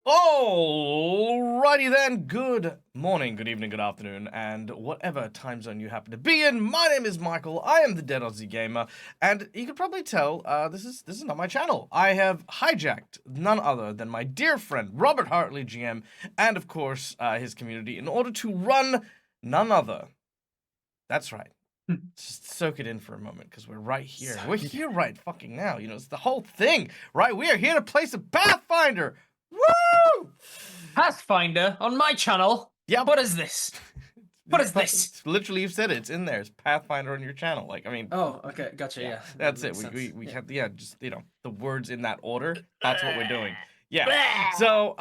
Alrighty then, good morning, good evening, good afternoon, and whatever time zone you happen to be in. My name is Michael, I am the Dead Aussie Gamer, and you can probably tell this is not my channel. I have hijacked none other than my dear friend Robert Hartley, GM, and of course his community in order to run none other. That's right. Just soak it in for a moment, because we're right here. We're here right fucking now. You know, it's the whole thing, right? We are here to play some Pathfinder. Woo! Pathfinder on my channel? Yeah. What is this? What is this? Literally, you've said it. It's in there. It's Pathfinder on your channel. Like, I mean. Oh, okay, gotcha. Yeah, That's it. We have just the words in that order. That's what we're doing. Yeah. So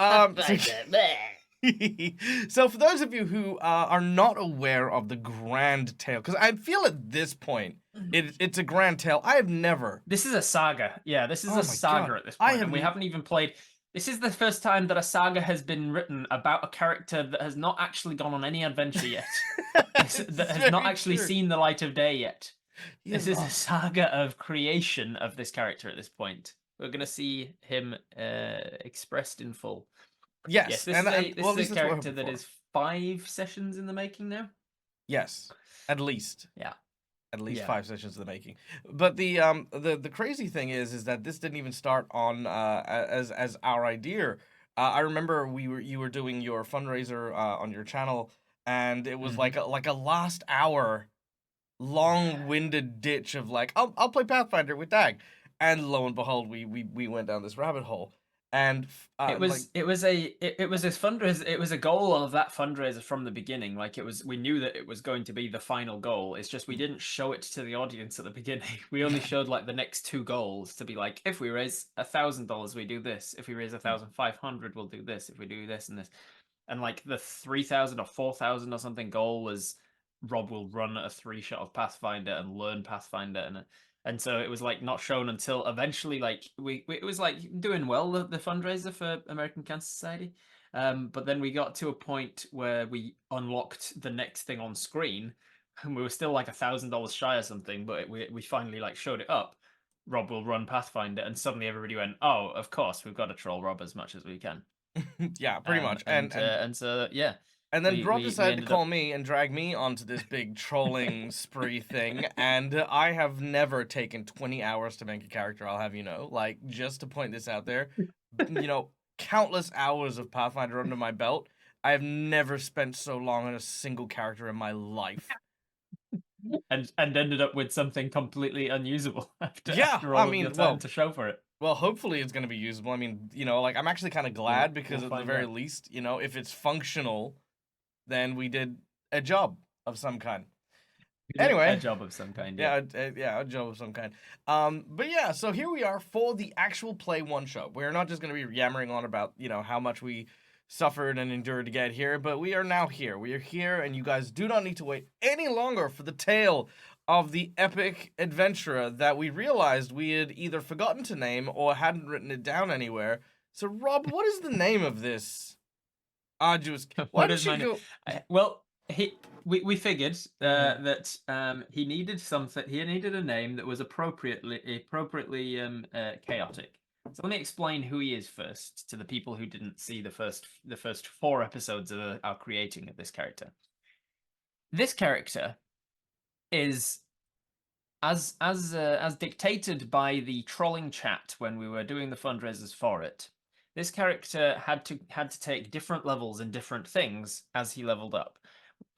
so for those of you who are not aware of the grand tale, because I feel at this point it's a grand tale. I have never. This is a saga. Yeah, this is Oh a my saga God. at this point, I have and we haven't even played. This is the first time that a saga has been written about a character that has not actually gone on any adventure yet. that has not actually seen the light of day yet. This is a saga of creation of this character at this point. We're gonna see him expressed in full. Yes, this is a character that is 5 sessions in the making now. Yes, at least. Yeah. At least 5 sessions in the making. But the crazy thing is that this didn't even start on as our idea. I remember you were doing your fundraiser on your channel, and it was like a last hour long-winded ditch of like, I'll play Pathfinder with Dag, and lo and behold, we went down this rabbit hole. And it was this fundraiser. It was a goal of that fundraiser from the beginning. Like we knew that it was going to be the final goal. It's just we didn't show it to the audience at the beginning. We only showed like the next 2 goals to be like, if we raise $1,000, we do this. If we raise 1,500, we'll do this. If we do this and this, and like the 3,000 or 4,000 or something goal was Rob will run a 3-shot of Pathfinder and learn Pathfinder, and so it was like not shown until eventually, like it was like doing well, the fundraiser for American Cancer Society, but then we got to a point where we unlocked the next thing on screen, and we were still like $1,000 shy or something, but we finally like showed it up. Rob will run Pathfinder, and suddenly everybody went, "Oh, of course, we've got to troll Rob as much as we can." Yeah, pretty much. And so yeah. And then Rob decided to call me and drag me onto this big trolling spree thing, and I have never taken 20 hours to make a character, I'll have you know. Like, just to point this out there, you know, countless hours of Pathfinder under my belt. I have never spent so long on a single character in my life. And ended up with something completely unusable after all I of mean, your time to show for it. Well, hopefully it's going to be usable. I mean, you know, like, I'm actually kind of glad because at the very least, you know, if it's functional, then we did a job of some kind. Anyway, a job of some kind. Yeah, a job of some kind. But yeah, so here we are for the actual play one shot. We're not just going to be yammering on about, you know, how much we suffered and endured to get here, but we are now here. We are here, and you guys do not need to wait any longer for the tale of the epic adventurer that we realized we had either forgotten to name or hadn't written it down anywhere. So, Rob, what is the name of this arduous? Why did you go? Well, we figured that he needed something. He needed a name that was appropriately chaotic. So let me explain who he is first to the people who didn't see the first 4 episodes of our creating of this character. This character is as dictated by the trolling chat when we were doing the fundraisers for it. This character had to take different levels in different things as he leveled up.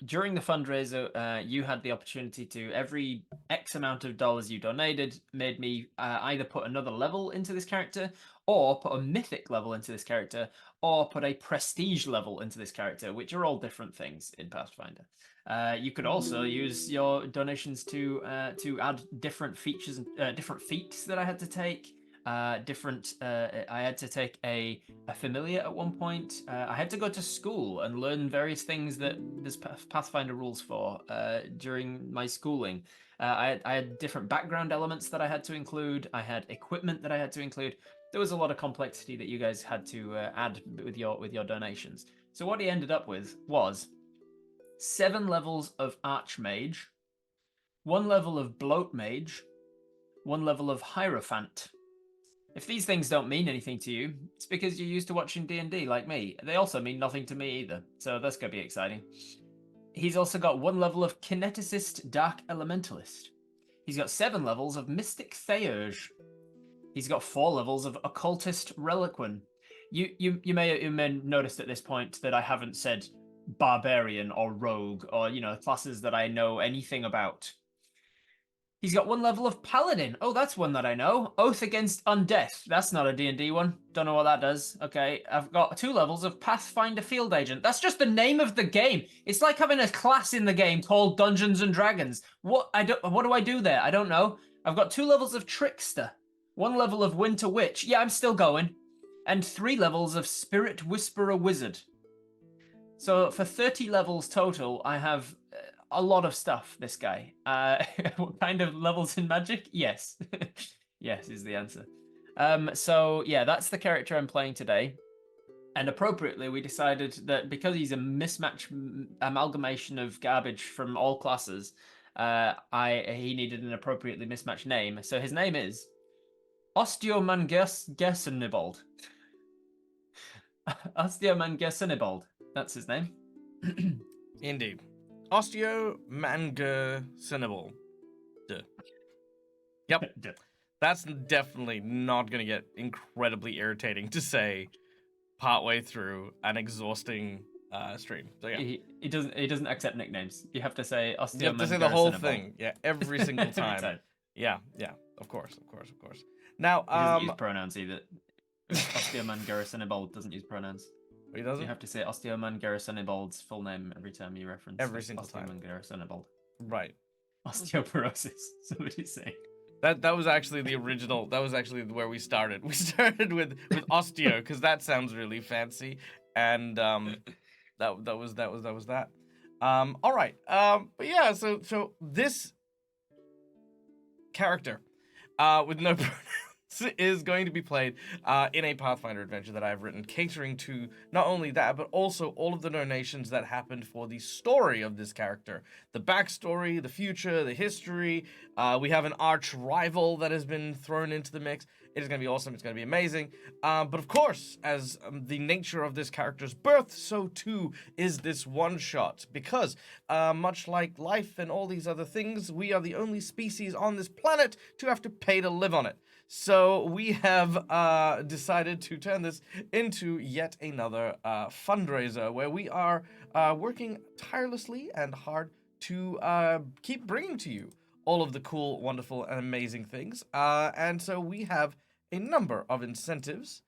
During the fundraiser, you had the opportunity to, every X amount of dollars you donated made me either put another level into this character, or put a mythic level into this character, or put a prestige level into this character, which are all different things in Pathfinder. You could also use your donations to add different features, different feats that I had to take. I had to take a familiar at one point. I had to go to school and learn various things that there's Pathfinder rules for during my schooling. I had different background elements that I had to include. I had equipment that I had to include. There was a lot of complexity that you guys had to add with your donations. So what he ended up with was 7 levels of Archmage, 1 level of Bloat Mage, 1 level of Hierophant, If these things don't mean anything to you, it's because you're used to watching D&D like me. They also mean nothing to me either, so that's going to be exciting. He's also got 1 level of Kineticist Dark Elementalist. He's got 7 levels of Mystic Theurge. He's got 4 levels of Occultist Reliquin. You may noticed at this point that I haven't said Barbarian or Rogue or, classes that I know anything about. He's got 1 level of Paladin. Oh, that's one that I know. Oath Against Undeath. That's not a D&D one. Don't know what that does. Okay, I've got 2 levels of Pathfinder Field Agent. That's just the name of the game. It's like having a class in the game called Dungeons and Dragons. What do I do there? I don't know. I've got 2 levels of Trickster. 1 level of Winter Witch. Yeah, I'm still going. And 3 levels of Spirit Whisperer Wizard. So for 30 levels total, I have a lot of stuff, this guy. What kind of levels in Magic? Yes. Yes is the answer. So yeah, that's the character I'm playing today. And appropriately, we decided that because he's a mismatch amalgamation of garbage from all classes, he needed an appropriately mismatched name. So his name is Osteomangersenibald. Osteomangersenibald. That's his name. Indeed. Osteomangersenibald. Yep. That's definitely not going to get incredibly irritating to say partway through an exhausting stream. So yeah. He doesn't accept nicknames. You have to say Osteomangersenibald. You have to say the whole thing. Yeah, every single time. Yeah, of course. Now, he doesn't use pronouns either. Osteomangersenibald doesn't use pronouns. He doesn't? You have to say Osteomangersenibald's full name every time you reference every single time. Osteomangersenibald. Right. Osteoporosis, somebody's saying. That was actually the original. That was actually where we started. We started with osteo because that sounds really fancy, and that was that. All right. But yeah. So this character, with no pronouns, is going to be played in a Pathfinder adventure that I've written, catering to not only that, but also all of the donations that happened for the story of this character. The backstory, the future, the history. We have an arch rival that has been thrown into the mix. It is going to be awesome. It's going to be amazing. But of course, as the nature of this character's birth, so too is this one-shot. Because, much like life and all these other things, we are the only species on this planet to have to pay to live on it. So we have decided to turn this into yet another fundraiser where we are working tirelessly and hard to keep bringing to you all of the cool, wonderful, and amazing things. And so we have a number of incentives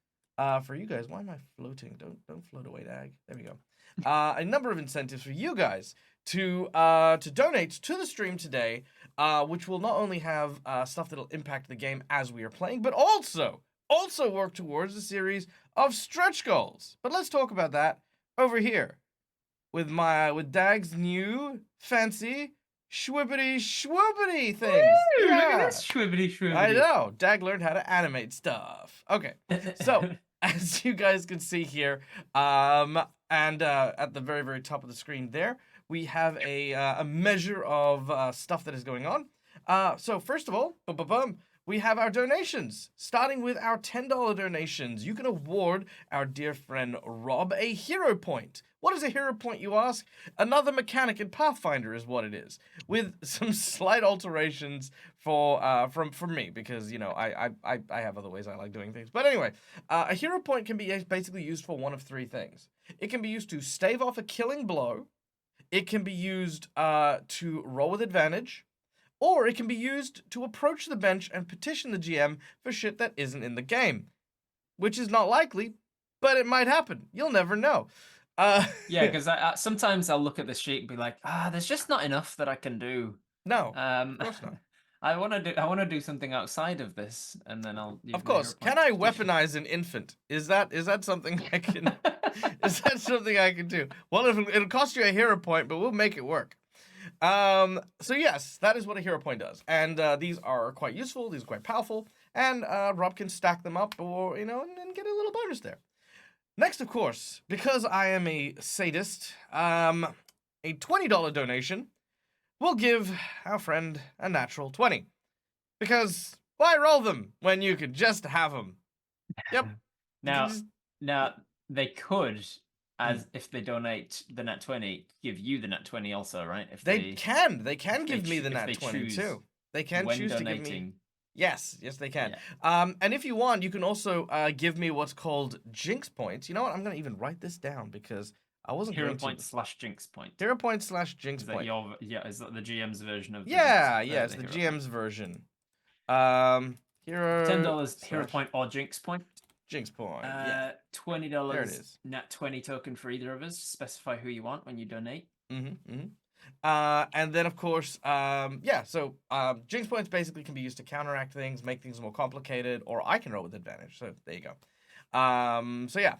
for you guys. Why am I floating? Don't float away, Dag. There we go. A number of incentives for you guys to donate to the stream today, which will not only have stuff that'll impact the game as we are playing, but also work towards a series of stretch goals. But let's talk about that over here with Dag's new fancy shwibbity things. Woo, yeah. Look at this shwibbity. I know. Dag learned how to animate stuff. Okay, so as you guys can see here, and at the very, very top of the screen there, we have a measure of stuff that is going on. So first of all, we have our donations. Starting with our $10 donations, you can award our dear friend Rob a hero point. What is a hero point, you ask? Another mechanic in Pathfinder is what it is, with some slight alterations from me, because I have other ways I like doing things. But anyway, a hero point can be basically used for one of 3 things. It can be used to stave off a killing blow. It can be used to roll with advantage, or it can be used to approach the bench and petition the GM for shit that isn't in the game, which is not likely, but it might happen. You'll never know. Yeah, because sometimes I'll look at this sheet and be like, there's just not enough that I can do. No, of course not. I want to do something outside of this, and then I'll. Of course, can I weaponize an infant? Is that something I can? Is that something I can do? Well, it'll cost you a hero point, but we'll make it work. So yes, that is what a hero point does, and these are quite useful. These are quite powerful, and Rob can stack them up, or and get a little bonus there. Next, of course, because I am a sadist, a $20 donation will give our friend a natural 20. Because Why roll them when you could just have them? Yep. Now, Just- now they could, as if they donate the nat 20, give you the nat 20 also, right? If they can give me the if nat they 20 choose too. They can when choose to give me. donating. Yes, they can. Yeah. And if you want, you can also give me what's called jinx points. You know what? I'm gonna even write this down because I wasn't Hero going point to. / jinx point. Hero point / jinx Is that point. your is that the GM's version of the Yeah, jinx, it's the hero GM's point? version. Hero $10 hero point or jinx point. jinx point. Yeah. $20 There it is. nat 20 token for either of us. Specify who you want when you donate. And then of course, so jinx points basically can be used to counteract things, make things more complicated, or I can roll with advantage. So there you go. So yeah.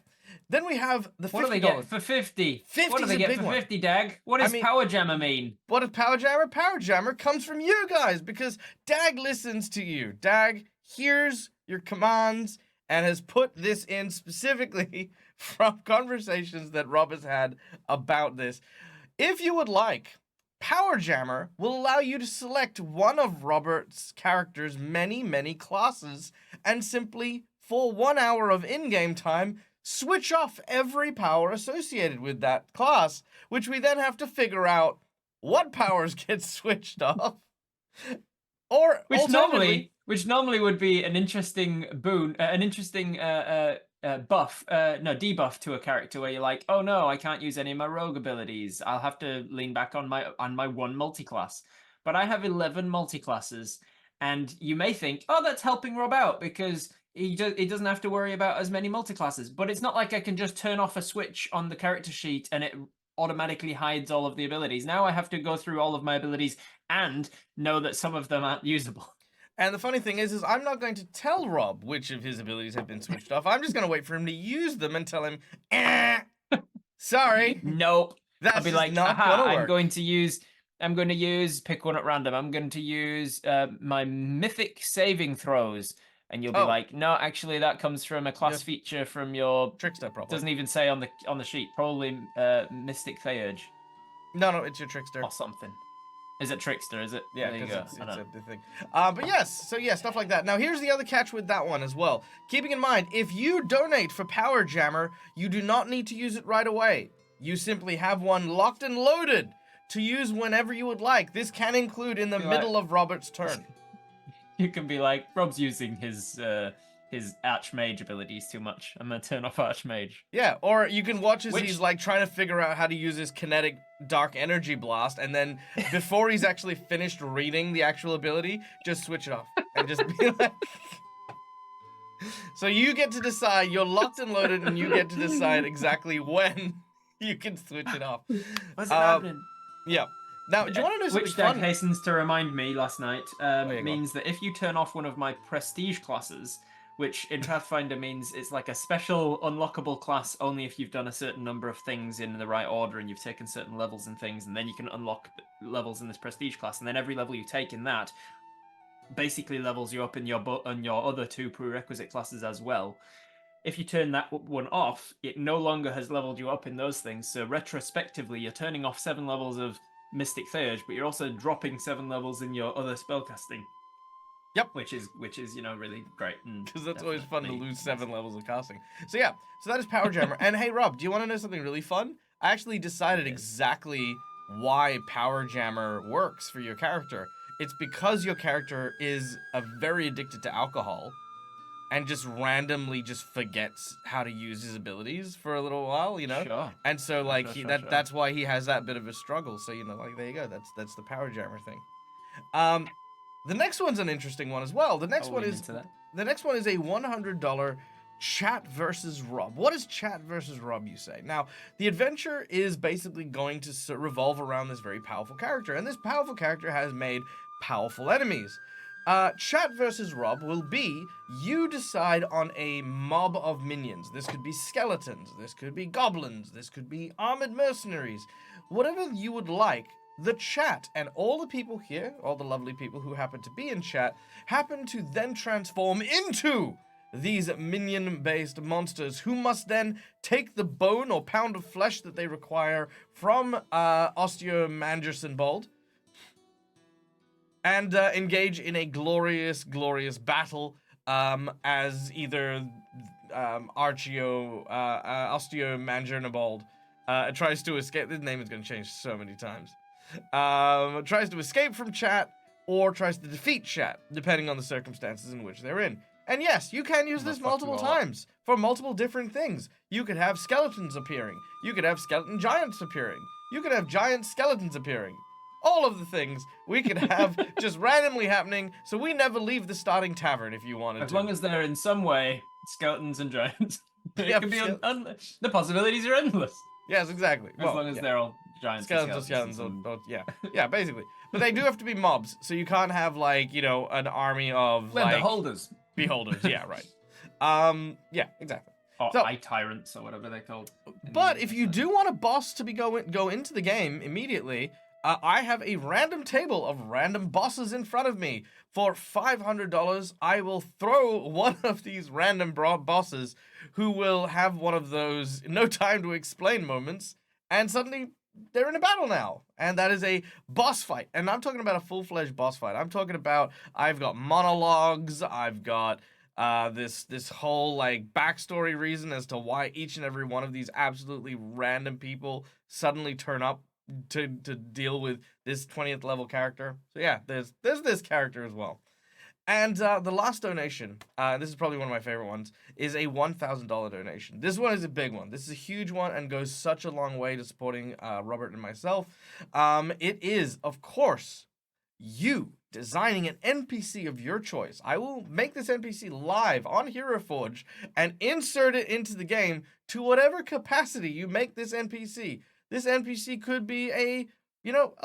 Then we have the $50. What do they get for 50? What do they get for 50, Dag? What does Power Jammer mean? What is Power Jammer? Power Jammer comes from you guys because Dag listens to you. Dag hears your commands and has put this in specifically from conversations that Rob has had about this. If you would like, Power Jammer will allow you to select one of Robert's character's many classes and simply, for 1 hour of in-game time, switch off every power associated with that class, which we then have to figure out what powers get switched off. Or which normally would be an interesting boon, an interesting debuff to a character where you're like, oh no, I can't use any of my rogue abilities. I'll have to lean back on my one multiclass. But I have 11 multiclasses, and you may think, oh, that's helping Rob out because he doesn't have to worry about as many multiclasses. But it's not like I can just turn off a switch on the character sheet and it automatically hides all of the abilities. Now I have to go through all of my abilities and know that some of them aren't usable. And the funny thing is I'm not going to tell Rob which of his abilities have been switched off. I'm just going to wait for him to use them and tell him, sorry. Nope. That's I'll be like, not gonna work. I'm going to use, pick one at random. I'm going to use my mythic saving throws. And you'll be like, no, actually, that comes from a class feature from your Trickster, probably. Doesn't even say on the sheet. Probably Mystic Theurge. No, it's your Trickster. Or something. Is it Trickster? Is it? Yeah, because it's a thing. But yes, so yeah, stuff like that. Now here's the other catch with that one as well. Keeping in mind, if you donate for Power Jammer, you do not need to use it right away. You simply have one locked and loaded to use whenever you would like. This can include in the middle of Robert's turn. You can be like, Rob's using his Archmage abilities too much. I'm gonna turn off Archmage. Yeah, or you can watch as he's like trying to figure out how to use his kinetic dark energy blast, and then before he's actually finished reading the actual ability, just switch it off and just be like. So you get to decide. You're locked and loaded, and you get to decide exactly when you can switch it off. What's happening? Yeah. Now, do you want to know something Which fun? Dag hastens to remind me last night means that if you turn off one of my prestige classes, which in Pathfinder means it's like a special unlockable class only if you've done a certain number of things in the right order and you've taken certain levels and things, and then you can unlock levels in this prestige class, and then every level you take in that basically levels you up in your other 2 prerequisite classes as well. If you turn that one off, it no longer has leveled you up in those things, so retrospectively you're turning off 7 levels of Mystic Theurge, but you're also dropping 7 levels in your other spellcasting. Yep. Which is really great. Because that's always fun to lose 7 levels of casting. So yeah, so that is Power Jammer. And hey Rob, do you want to know something really fun? I actually decided exactly why Power Jammer works for your character. It's because your character is very addicted to alcohol and just randomly just forgets how to use his abilities for a little while, you know? Sure. And so like that's why he has that bit of a struggle. So, you know, like there you go. That's the Power Jammer thing. The next one's an interesting one as well. The next one is a $100 chat versus Rob. What is chat versus Rob, you say? Now, the adventure is basically going to revolve around this very powerful character, and this powerful character has made powerful enemies. Chat versus Rob will be, you decide on a mob of minions. This could be skeletons, this could be goblins, this could be armored mercenaries. Whatever you would like, the chat and all the people here, all the lovely people who happen to be in chat, happen to then transform into these minion-based monsters who must then take the bone or pound of flesh that they require from Osteo Mangerson Bald and engage in a glorious, glorious battle as either Osteo Manjernabald tries to escape. This name is going to change so many times. Tries to escape from chat or tries to defeat chat, depending on the circumstances in which they're in. And yes, you can use this multiple times for multiple different things. You could have skeletons appearing. You could have skeleton giants appearing. You could have giant skeletons appearing. All of the things we could have just randomly happening, so we never leave the starting tavern if you wanted to. As long as they're in some way skeletons and giants. It could be the possibilities are endless. Yes, exactly. As long as they're all giants. Skeletons, yeah, basically. But they do have to be mobs, so you can't have, like, you know, an army of, like... Beholders. Beholders, yeah, right. Yeah, exactly. Or eye tyrants, or whatever they're called. But if you do want a boss to go into the game immediately, I have a random table of random bosses in front of me. For $500, I will throw one of these random bosses who will have one of those no time to explain moments, and suddenly they're in a battle now. And that is a boss fight. And I'm talking about a full-fledged boss fight. I'm talking about, I've got monologues, I've got this whole, like, backstory reason as to why each and every one of these absolutely random people suddenly turn up to deal with this 20th level character. So yeah, there's this character as well. And the last donation, this is probably one of my favorite ones, is a $1,000 donation. This one is a big one. This is a huge one and goes such a long way to supporting Robert and myself. It is, of course, you designing an NPC of your choice. I will make this NPC live on Hero Forge and insert it into the game to whatever capacity you make this NPC. This NPC could be a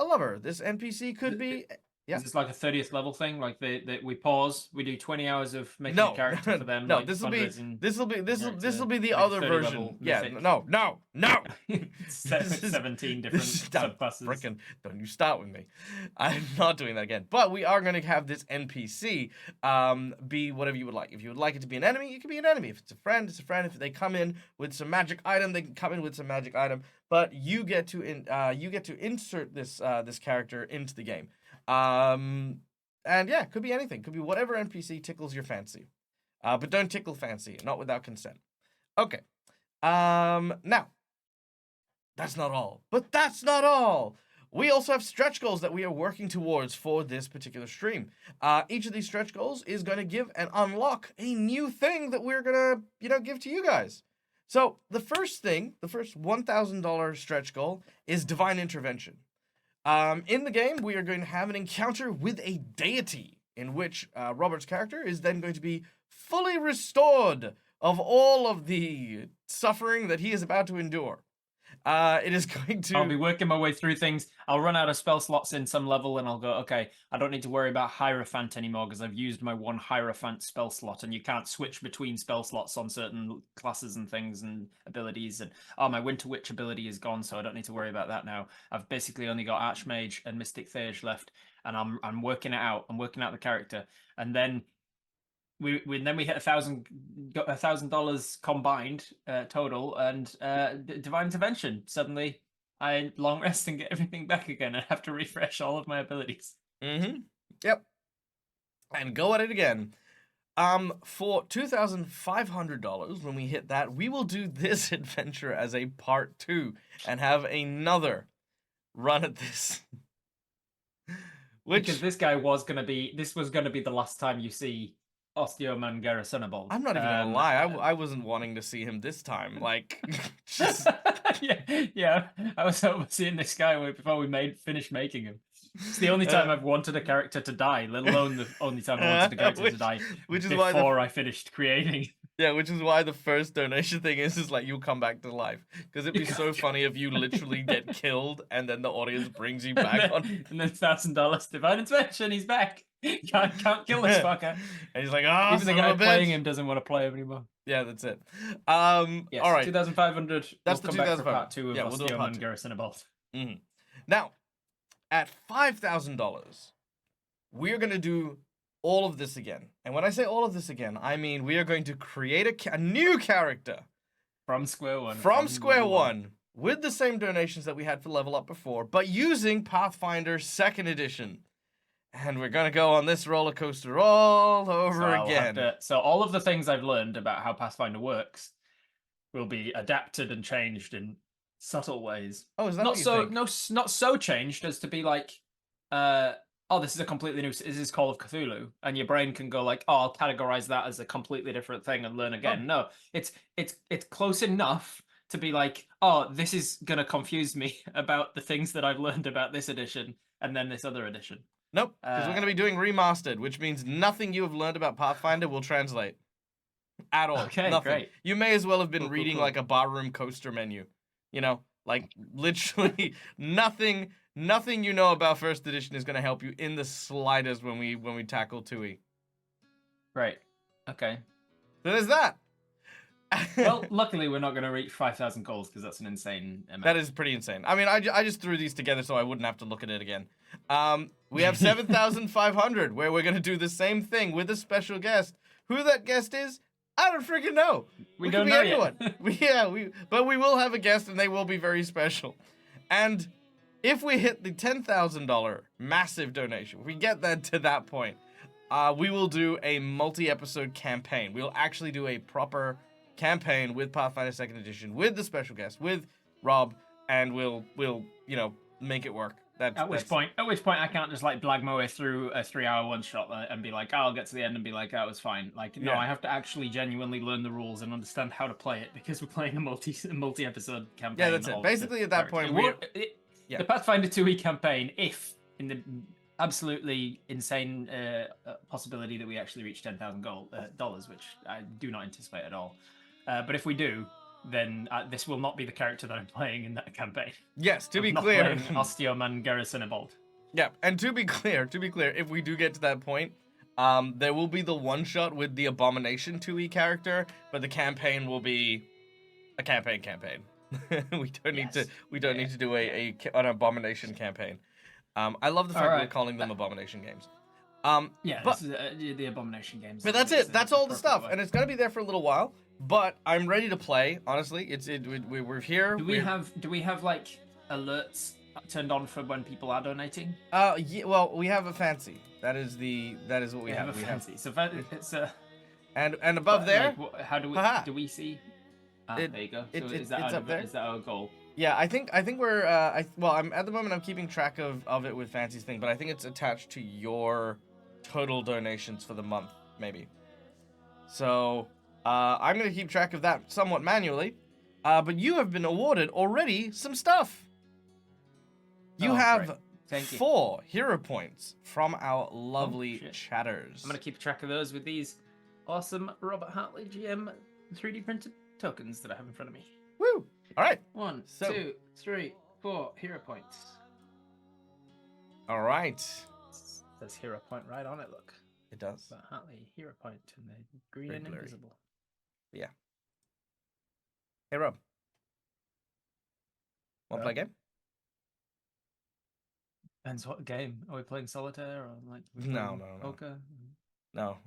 lover. This NPC could be... Yeah. Is this like a 30th level thing? Like we pause, we do 20 hours of making a character for them. No, like this will be the like other version. Yeah, no. 17 different subclasses. Frickin', don't you start with me. I'm not doing that again. But we are going to have this NPC be whatever you would like. If you would like it to be an enemy, it can be an enemy. If it's a friend, it's a friend. If they come in with some magic item, they can come in with some magic item. But you get to insert this character into the game. And yeah, could be anything. Could be whatever NPC tickles your fancy. But don't tickle fancy, not without consent. Okay. Now, that's not all. But that's not all. We also have stretch goals that we are working towards for this particular stream. Each of these stretch goals is going to give and unlock a new thing that we're going to, give to you guys. So the first $1,000 stretch goal is Divine Intervention. In the game, we are going to have an encounter with a deity in which Robert's character is then going to be fully restored of all of the suffering that he is about to endure. It is going to... I'll be working my way through things. I'll run out of spell slots in some level and I'll go, okay, I don't need to worry about Hierophant anymore because I've used my one Hierophant spell slot, and you can't switch between spell slots on certain classes and things and abilities. And my Winter Witch ability is gone, so I don't need to worry about that now. I've basically only got Archmage and Mystic Phage left, and I'm working it out. I'm working out the character. And then we hit $1,000 combined total, and Divine Intervention. Suddenly, I long rest and get everything back again. I have to refresh all of my abilities. Yep. And go at it again. For $2,500, when we hit that, we will do this adventure as a part 2 and have another run at this. Because this guy was gonna be the last time you see Osteoman Garasunabald. I'm not even gonna lie, I wasn't wanting to see him this time. Like, just... yeah. I was seeing this guy before we finished making him. It's the only time I've wanted a character to die, let alone the only time I wanted a character to die. Which is before I finished creating. Yeah, which is why the first donation thing is like you'll come back to life. Because it'd be so funny if you literally get killed and then the audience brings you back on. And then $1,000 Divine Intervention, he's back. Can't kill this fucker. And he's like, oh, even the guy playing him doesn't want to play him anymore. Yeah, that's it. Yes, all right. 2,500. That's we'll the come back 2,500. for part 2 of Yeah, we'll do a part Osteoman 2. Garasunabald. Now, at $5,000, we're going to do all of this again. And when I say all of this again, I mean we are going to create a new character. From square one. From square one. With the same donations that we had for Level Up before, but using Pathfinder 2nd Edition. And we're gonna go on this roller coaster all over again. So all of the things I've learned about how Pathfinder works will be adapted and changed in subtle ways. Oh, is that Not what you so think? no not so changed as to be like, oh, this is a completely new. This is Call of Cthulhu, and your brain can go like, oh, I'll categorize that as a completely different thing and learn again. No, it's close enough to be like, oh, this is gonna confuse me about the things that I've learned about this edition and then this other edition. Nope, because we're going to be doing remastered, which means nothing you have learned about Pathfinder will translate. At all. Okay, nothing. great. You may as well have been Cool, reading cool. like a barroom coaster menu. You know, like literally nothing you know about first edition is going to help you in the slightest when we tackle 2E. Right. Okay. So there's that. Well, luckily we're not going to reach 5,000 goals because that's an insane amount. That is pretty insane. I mean, I just threw these together so I wouldn't have to look at it again. We have 7,500 where we're going to do the same thing with a special guest. Who that guest is, I don't freaking know. We don't know anyone. yet. But we will have a guest and they will be very special. And if we hit the $10,000 massive donation, if we get that to that point, we will do a multi-episode campaign. We'll actually do a proper campaign with Pathfinder 2nd Edition, with the special guest, with Rob, and we'll you know, make it work. At which point I can't just like blag my way through a 3-hour one shot and be like, oh, I'll get to the end and be like, oh, it was fine. Like, no, I have to actually genuinely learn the rules and understand how to play it because we're playing a multi-episode campaign. Yeah, that's it. Basically, at that point, the Pathfinder 2E campaign, if in the absolutely insane possibility that we actually reach $10,000, which I do not anticipate at all. But if we do, then this will not be the character that I'm playing in that campaign. Yes, to be not clear. Osteoman Garrisonable. Yeah, and to be clear, if we do get to that point, there will be the one-shot with the Abomination 2E character, but the campaign will be a campaign. we don't need to do an Abomination campaign. I love the fact that we're calling them Abomination games. This is the Abomination games. But that's it. That's all the stuff, and it's gonna be there for a little while. But I'm ready to play. Honestly, we're here. Do we have like alerts turned on for when people are donating? Yeah. Well, we have a fancy. That is what we have. We fancy. So it's and above there. Like, how do we see? There you go. So it's up there. Is that our goal? Yeah, I think we're I'm at the moment I'm keeping track of it with Fancy's thing, but I think it's attached to your total donations for the month, maybe. So I'm gonna keep track of that somewhat manually. But you have been awarded already some stuff. You have 4 hero points from our lovely chatters. I'm gonna keep track of those with these awesome Robert Hartley GM 3D printed tokens that I have in front of me. Woo! All right. 1, 2, 3, 4 hero points. All right. There's hero point right on it. Look. It does. But Hartley hero point and they're green and invisible. Yeah. Hey Rob. Want to play a game? Depends what game. Are we playing solitaire or like No. poker? No.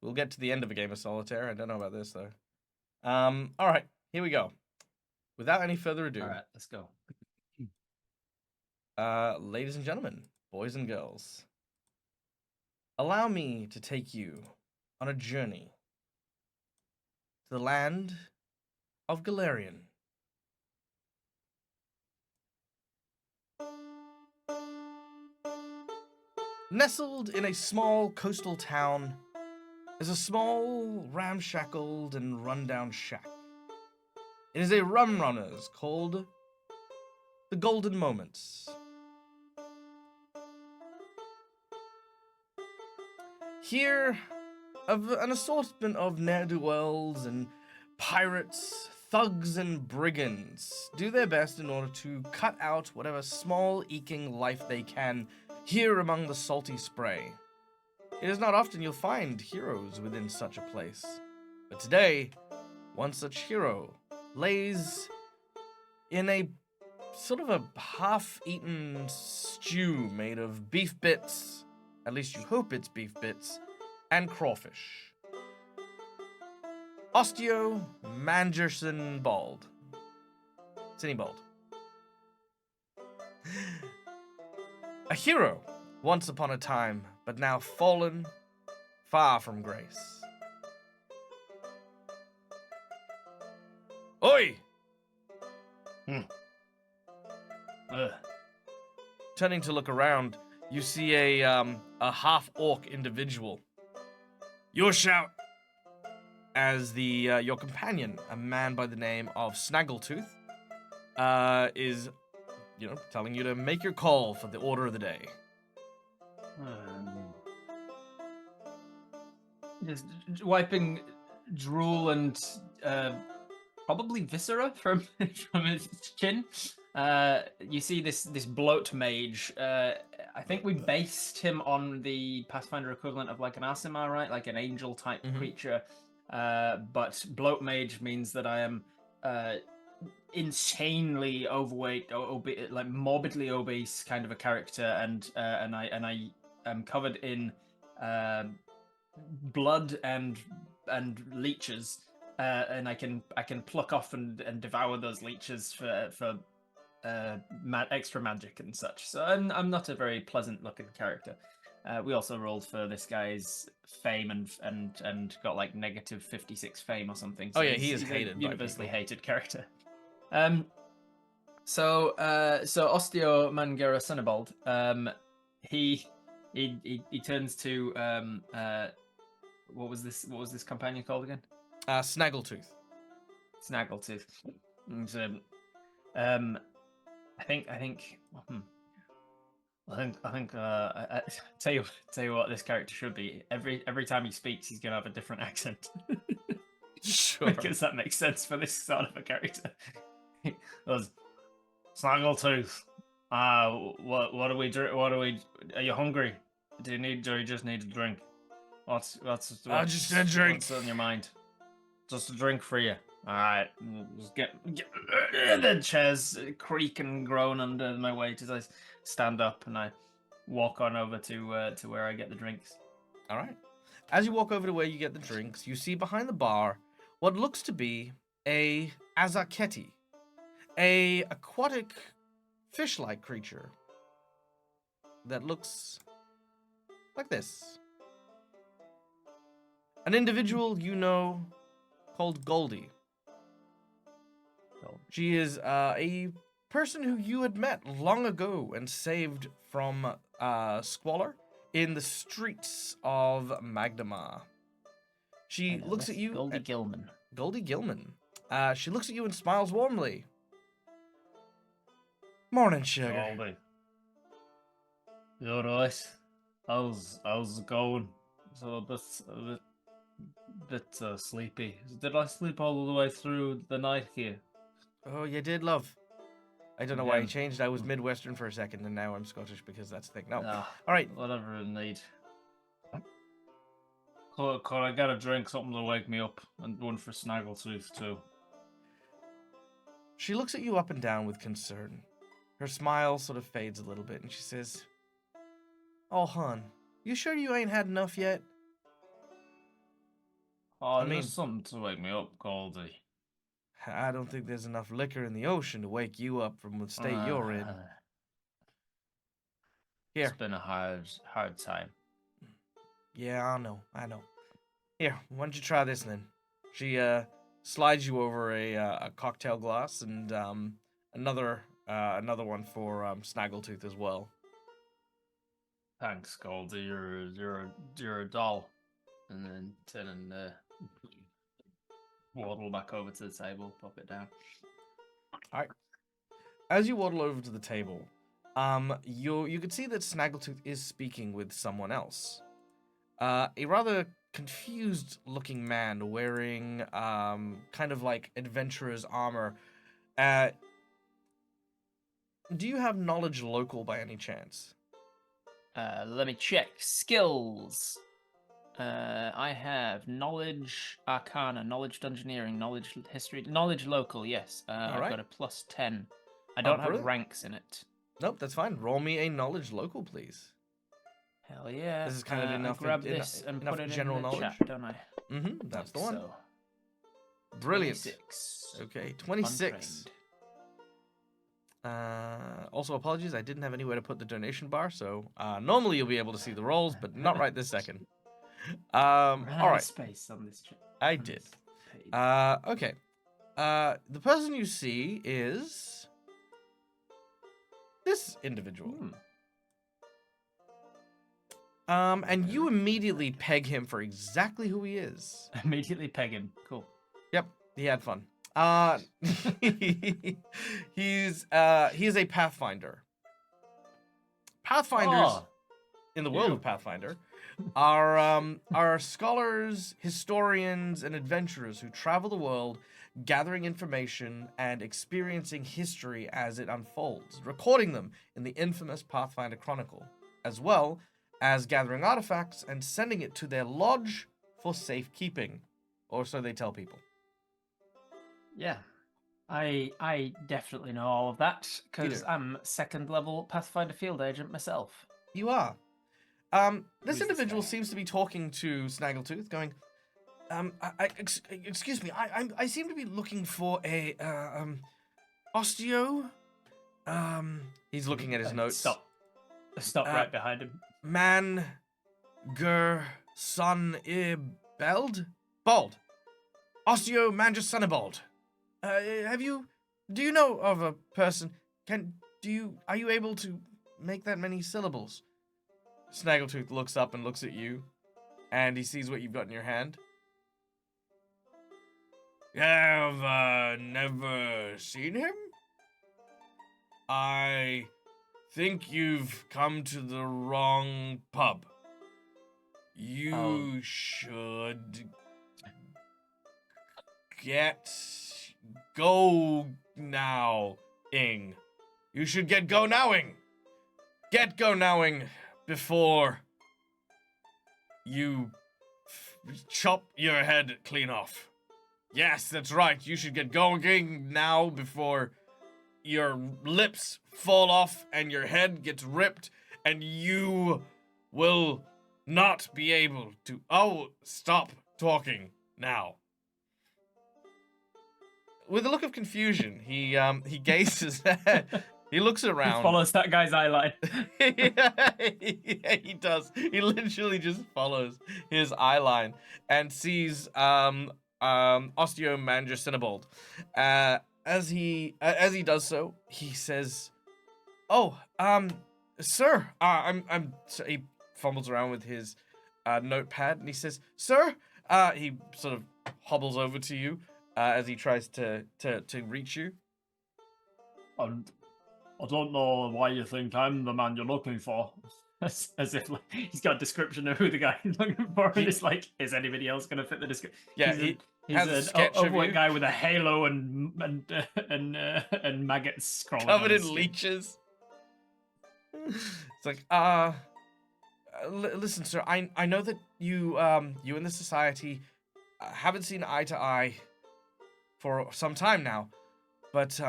We'll get to the end of a game of solitaire. I don't know about this though. All right. Here we go. Without any further ado. All right, let's go. Ladies and gentlemen, boys and girls, allow me to take you on a journey to the land of Galarian. Nestled in a small coastal town is a small, ramshackled, and rundown shack. It is a rum runners called the Golden Moments. Here, an assortment of ne'er-do-wells and pirates, thugs, and brigands do their best in order to cut out whatever small, eking life they can here among the salty spray. It is not often you'll find heroes within such a place, but today, one such hero lays in a sort of a half-eaten stew made of beef bits, at least you hope it's beef bits, and crawfish. Osteo Mangerson Bald. Cinny Bald. A hero once upon a time, but now fallen far from grace. Oi! Turning to look around, you see a half-orc individual. Your shout as your companion, a man by the name of Snaggletooth, is, telling you to make your call for the order of the day. Just wiping drool and probably viscera from his chin. You see this bloat mage. I think we based him on the Pathfinder equivalent of like an Aasimar, right? Like an angel type creature. But bloat mage means that I am insanely overweight, like morbidly obese kind of a character, and I am covered in blood and leeches. And I can pluck off and devour those leeches for extra magic and such. So I'm not a very pleasant looking character. We also rolled for this guy's fame and got like negative 56 fame or something. So Oh yeah, he is he's hated, a universally by people. hated character. So Osteo Mangera Sunnibald, he turns to what was this companion called again? Snaggletooth. Snaggletooth. And, I think I tell you what this character should be. Every time he speaks, he's gonna have a different accent. Sure. Because that makes sense for this sort of a character. He goes, Snaggletooth. What do we drink? Are you hungry? Do you just need a drink? What's just a drink. What's on your mind? Just a drink for you. All right, just get the chairs creak and groan under my weight as I stand up and I walk on over to where I get the drinks. All right. As you walk over to where you get the drinks, you see behind the bar what looks to be a azaketi, a aquatic fish-like creature that looks like this. An individual you know called Goldie. She is a person who you had met long ago and saved from squalor in the streets of Magdamar. She looks at you. Goldie Gilman. Goldie Gilman. She looks at you and smiles warmly. Morning, sugar. Goldie. You alright? How's it going? So a bit sleepy. Did I sleep all the way through the night here? Oh, you did, love. I don't know why I Again. changed. I was Midwestern for a second, and now I'm Scottish because that's the thing. No. Nah, All right. whatever I need. Could I get a drink, something to wake me up, and one for Snaggletooth too? She looks at you up and down with concern. Her smile sort of fades a little bit, and she says, "Oh, hon, you sure you ain't had enough yet?" Oh, just something to wake me up, Goldie. I don't think there's enough liquor in the ocean to wake you up from the state you're in. Here. It's been a hard time. Yeah, I know. Here, why don't you try this then? She slides you over a cocktail glass and another one for Snaggletooth as well. Thanks, Goldie. You're a doll. And then turn and waddle back over to the table, pop it down. All right. As you waddle over to the table, you can see that Snaggletooth is speaking with someone else. A rather confused-looking man wearing kind of like adventurer's armor. Do you have knowledge local by any chance? Let me check. Skills. I have knowledge arcana, knowledge dungeoneering, knowledge history, knowledge local, yes. I've got a +10. I don't have ranks in it. Nope, that's fine. Roll me a knowledge local, please. Hell yeah. This is kind of enough, grab this and put it general in the knowledge, chat, don't I? Mm-hmm, that's the one. So. Brilliant. 26. Okay, 26. Also, apologies, I didn't have anywhere to put the donation bar, so normally you'll be able to see the rolls, but not right this second. Ran All out of right, space on this chat. I did. Okay. The person you see is this individual. And you immediately peg him for exactly who he is. Immediately peg him. Cool. Yep, he had fun. He is a Pathfinder. Pathfinders in the world of Pathfinder are scholars, historians, and adventurers who travel the world gathering information and experiencing history as it unfolds, recording them in the infamous Pathfinder Chronicle, as well as gathering artifacts and sending it to their lodge for safekeeping, or so they tell people. Yeah, I definitely know all of that because I'm second level Pathfinder field agent myself. You are. This individual seems to be talking to Snaggletooth, going, excuse me, I seem to be looking for a osteo. He's looking at his notes. Stop right behind him. Man, son, bald, osteo man, just sonibald. Do you know of a person? Are you able to make that many syllables? Snaggletooth looks up and looks at you, and he sees what you've got in your hand. Have never seen him? I think you've come to the wrong pub. You should go now-ing. You should get go nowing. Get go nowing before you chop your head clean off. Yes, that's right. You should get going now before your lips fall off and your head gets ripped and you will not be able to... Oh, stop talking now. With a look of confusion, he gazes at... He looks around. He follows that guy's eye line. Yeah, he does. He literally just follows his eye line and sees Osteo Manager Cinnabald. As he does so, he says, "Oh, sir, So he fumbles around with his notepad and he says, "Sir," he sort of hobbles over to you as he tries to reach you. I don't know why you think I'm the man you're looking for. As if like, he's got a description of who the guy is looking for, and it's like, is anybody else going to fit the description? Yeah, he's has an overweight guy with a halo and maggots crawling covered on in his leeches. It's like, listen, sir, I know that you and the society haven't seen eye to eye for some time now, but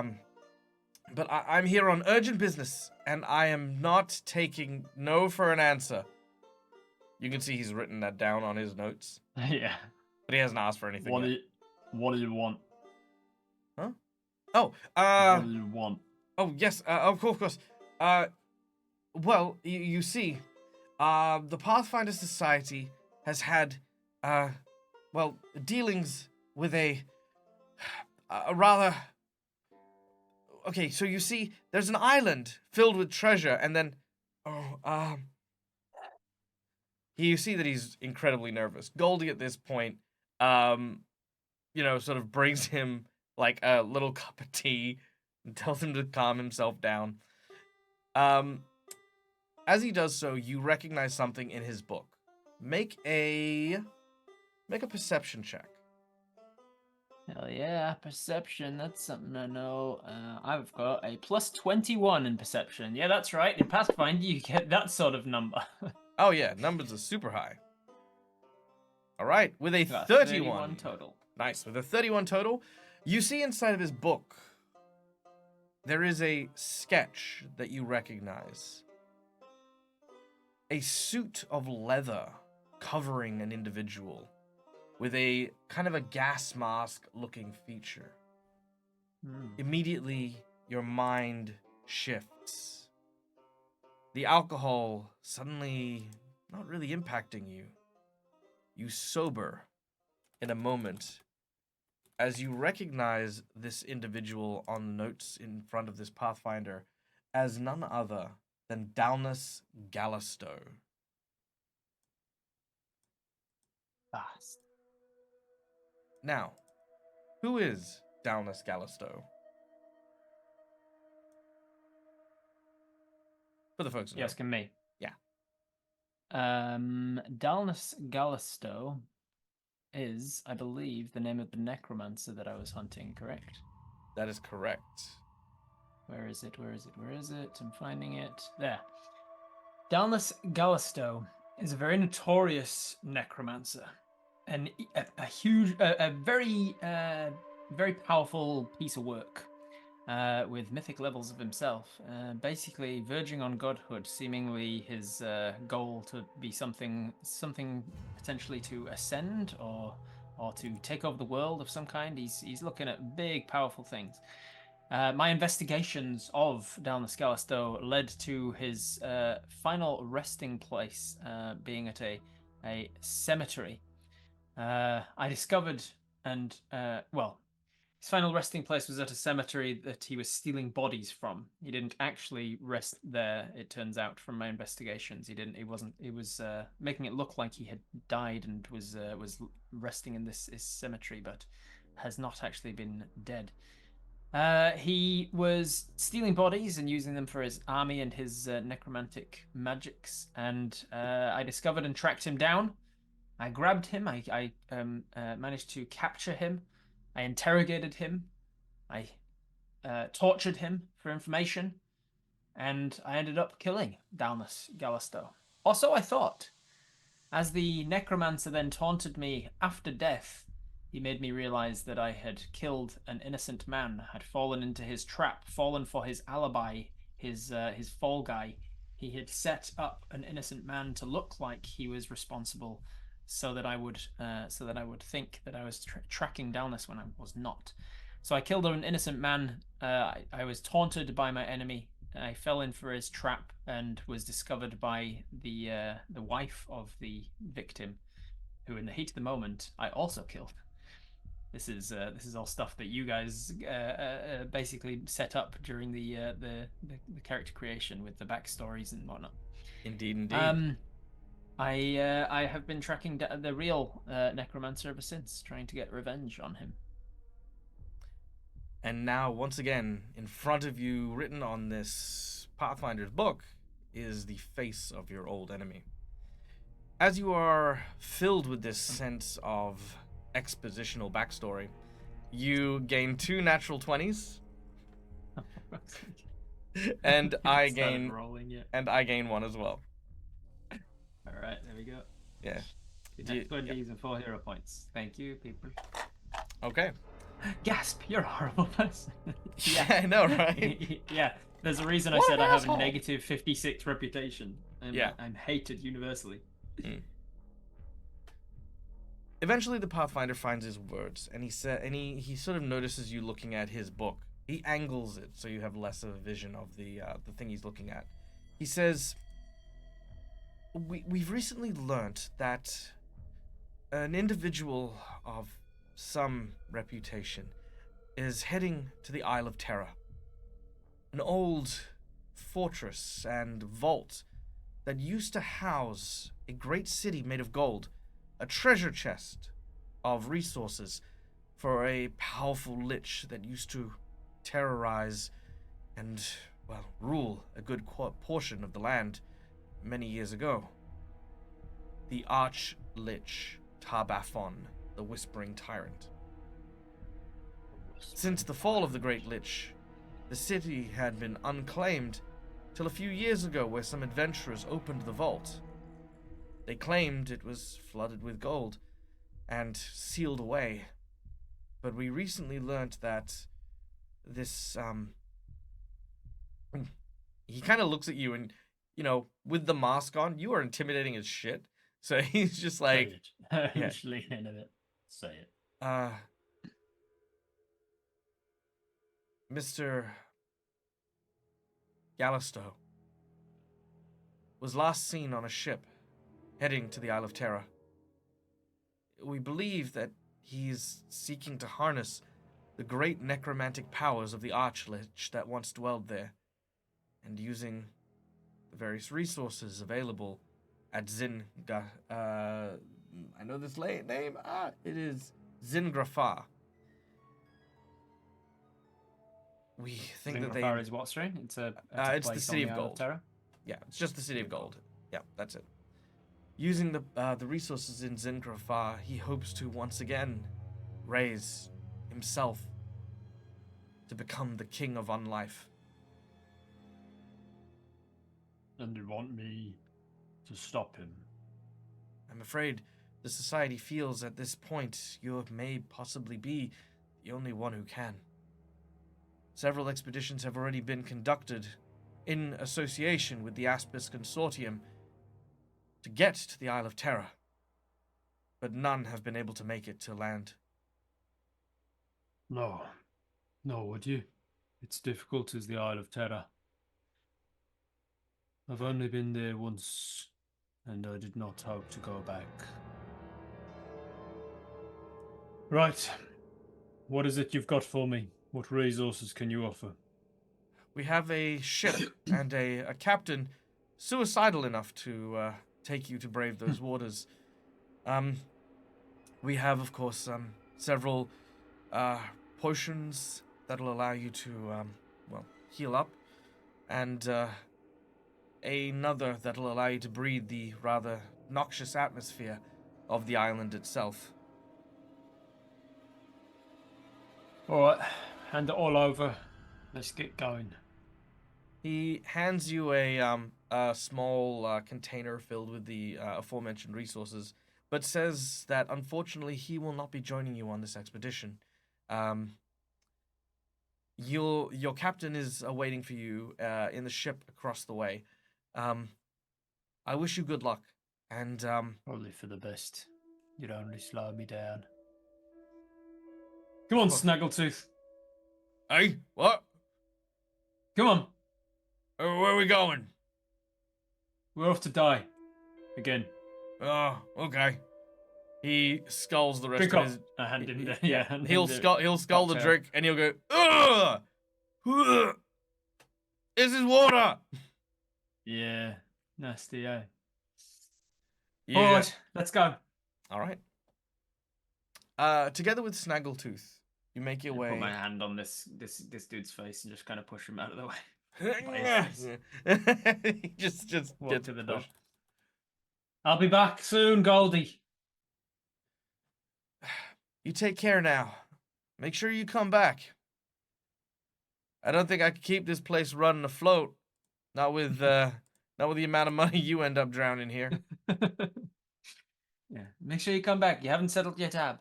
I'm here on urgent business, and I am not taking no for an answer. You can see he's written that down on his notes. Yeah. But he hasn't asked for anything yet. What do you want? Huh? Oh, what do you want? Oh, yes, of course. Well, you see, the Pathfinder Society has had, dealings with a rather... Okay, so you see, there's an island filled with treasure, and then, you see that he's incredibly nervous. Goldie at this point, sort of brings him like a little cup of tea and tells him to calm himself down. As he does so, you recognize something in his book. Make a perception check. Hell yeah, perception, that's something I know. I've got a plus 21 in perception. Yeah, that's right. In Pathfinder, you get that sort of number. Oh yeah, numbers are super high. All right, with a 31 total. Nice, with a 31 total, you see inside of his book, there is a sketch that you recognize. A suit of leather covering an individual, with a kind of a gas mask looking feature. Immediately, your mind shifts. The alcohol suddenly not really impacting you. You sober in a moment as you recognize this individual on the notes in front of this Pathfinder as none other than Dalnus Gallisto. Fast. Now, who is Dalnus Gallisto? For the folks who You know. asking me? Yeah. Dalnus Gallisto is, I believe, the name of the necromancer that I was hunting, correct? That is correct. Where is it? Where is it? Where is it? I'm finding it. There. Dalnus Gallisto is a very notorious necromancer, and a huge, a very, very powerful piece of work, with mythic levels of himself, basically verging on godhood. Seemingly his goal to be something potentially to ascend or to take over the world of some kind. He's looking at big, powerful things. My investigations of Dalnus Gallisto led to his final resting place being at a cemetery. I discovered, and well, his final resting place was at a cemetery that he was stealing bodies from. He didn't actually rest there, it turns out, from my investigations. He didn't. He wasn't. He was making it look like he had died and was resting in this cemetery, but has not actually been dead. He was stealing bodies and using them for his army and his necromantic magics. And I discovered and tracked him down. I grabbed him. I managed to capture him. I interrogated him. I tortured him for information. And I ended up killing Dalnus Gallisto. Also, I thought, as the necromancer then taunted me after death, he made me realize that I had killed an innocent man, had fallen into his trap, fallen for his alibi, his fall guy. He had set up an innocent man to look like he was responsible, so that I would think that I was tracking Dalnus when I was not. So I killed an innocent man. I was taunted by my enemy. I fell in for his trap and was discovered by the wife of the victim, who, in the heat of the moment, I also killed. This is all stuff that you guys basically set up during the character creation with the backstories and whatnot. Indeed, indeed. I have been tracking the real necromancer ever since, trying to get revenge on him. And now, once again, in front of you, written on this Pathfinder's book, is the face of your old enemy. As you are filled with this sense of expositional backstory, you gain 2 natural 20s, and I gain and I gain 1 as well. All right, there we go. Yeah. 2 20s and 4 hero points. Thank you, people. Okay. Gasp! You're a horrible person. Yeah, I know, right? Yeah, there's a reason What I said an I have asshole. a negative 56 reputation. Yeah. I'm hated universally. Eventually, the Pathfinder finds his words, and he sort of notices you looking at his book. He angles it so you have less of a vision of the thing he's looking at. He says, "We've recently learnt that an individual of some reputation is heading to the Isle of Terror, an old fortress and vault that used to house a great city made of gold, a treasure chest of resources for a powerful lich that used to terrorize and, well, rule a good portion of the land many years ago. The Arch-Lich Tar-Baphon, the Whispering Tyrant. Since the fall of the Great Lich, the city had been unclaimed till a few years ago, where some adventurers opened the vault. They claimed it was flooded with gold and sealed away. But we recently learnt that this, he kind of looks at you and, you know, with the mask on, you are intimidating as shit. So he's just like, yeah. Just lean in a bit. Say it. Mr. Gallisto, was last seen on a ship heading to the Isle of Terror. We believe that he is seeking to harness the great necromantic powers of the Archlich that once dwelled there, and using the various resources available at I know this name. It is Zingrafar. We think that Zingrafar is what, sorry? It's a it's place the City on of the Isle Gold. Terror? Yeah, it's just the City of Gold. Yeah, that's it. Using the resources in Zingrafar, he hopes to once again raise himself to become the king of Unlife. And you want me to stop him? I'm afraid the society feels at this point you may possibly be the only one who can. Several expeditions have already been conducted in association with the Aspis Consortium to get to the Isle of Terror, but none have been able to make it to land. No. No, would you? It's difficult as the Isle of Terror. I've only been there once, and I did not hope to go back. Right. What is it you've got for me? What resources can you offer? We have a ship and a captain suicidal enough to take you to brave those waters. We have, of course, several potions that'll allow you to, heal up, and another that'll allow you to breathe the rather noxious atmosphere of the island itself. Alright, hand it all over. Let's get going. He hands you a small container filled with the aforementioned resources, but says that unfortunately he will not be joining you on this expedition. Your captain is awaiting for you in the ship across the way. I wish you good luck, and Probably for the best. You'd only slow me down. Come on, Fuck. Snaggletooth. Hey, what? Come on. Where are we going? We're off to die. Again. Oh, okay. He sculls the rest Drink of up. his. I hand him the... Yeah, hand he'll him the skull the cocktail. drink, and he'll go, ugh! Ugh! This is water! Yeah. Nasty, eh? Yeah. Alright, let's go. Alright. Together with Snaggletooth, you make your I way. put my hand on this dude's face and just kind of push him out of the way. He just Walk gets to the dock. pushed. I'll be back soon, Goldie. You take care now. Make sure you come back. I don't think I can keep this place running afloat. Not with the amount of money you end up drowning here. Yeah. Make sure you come back. You haven't settled your tab.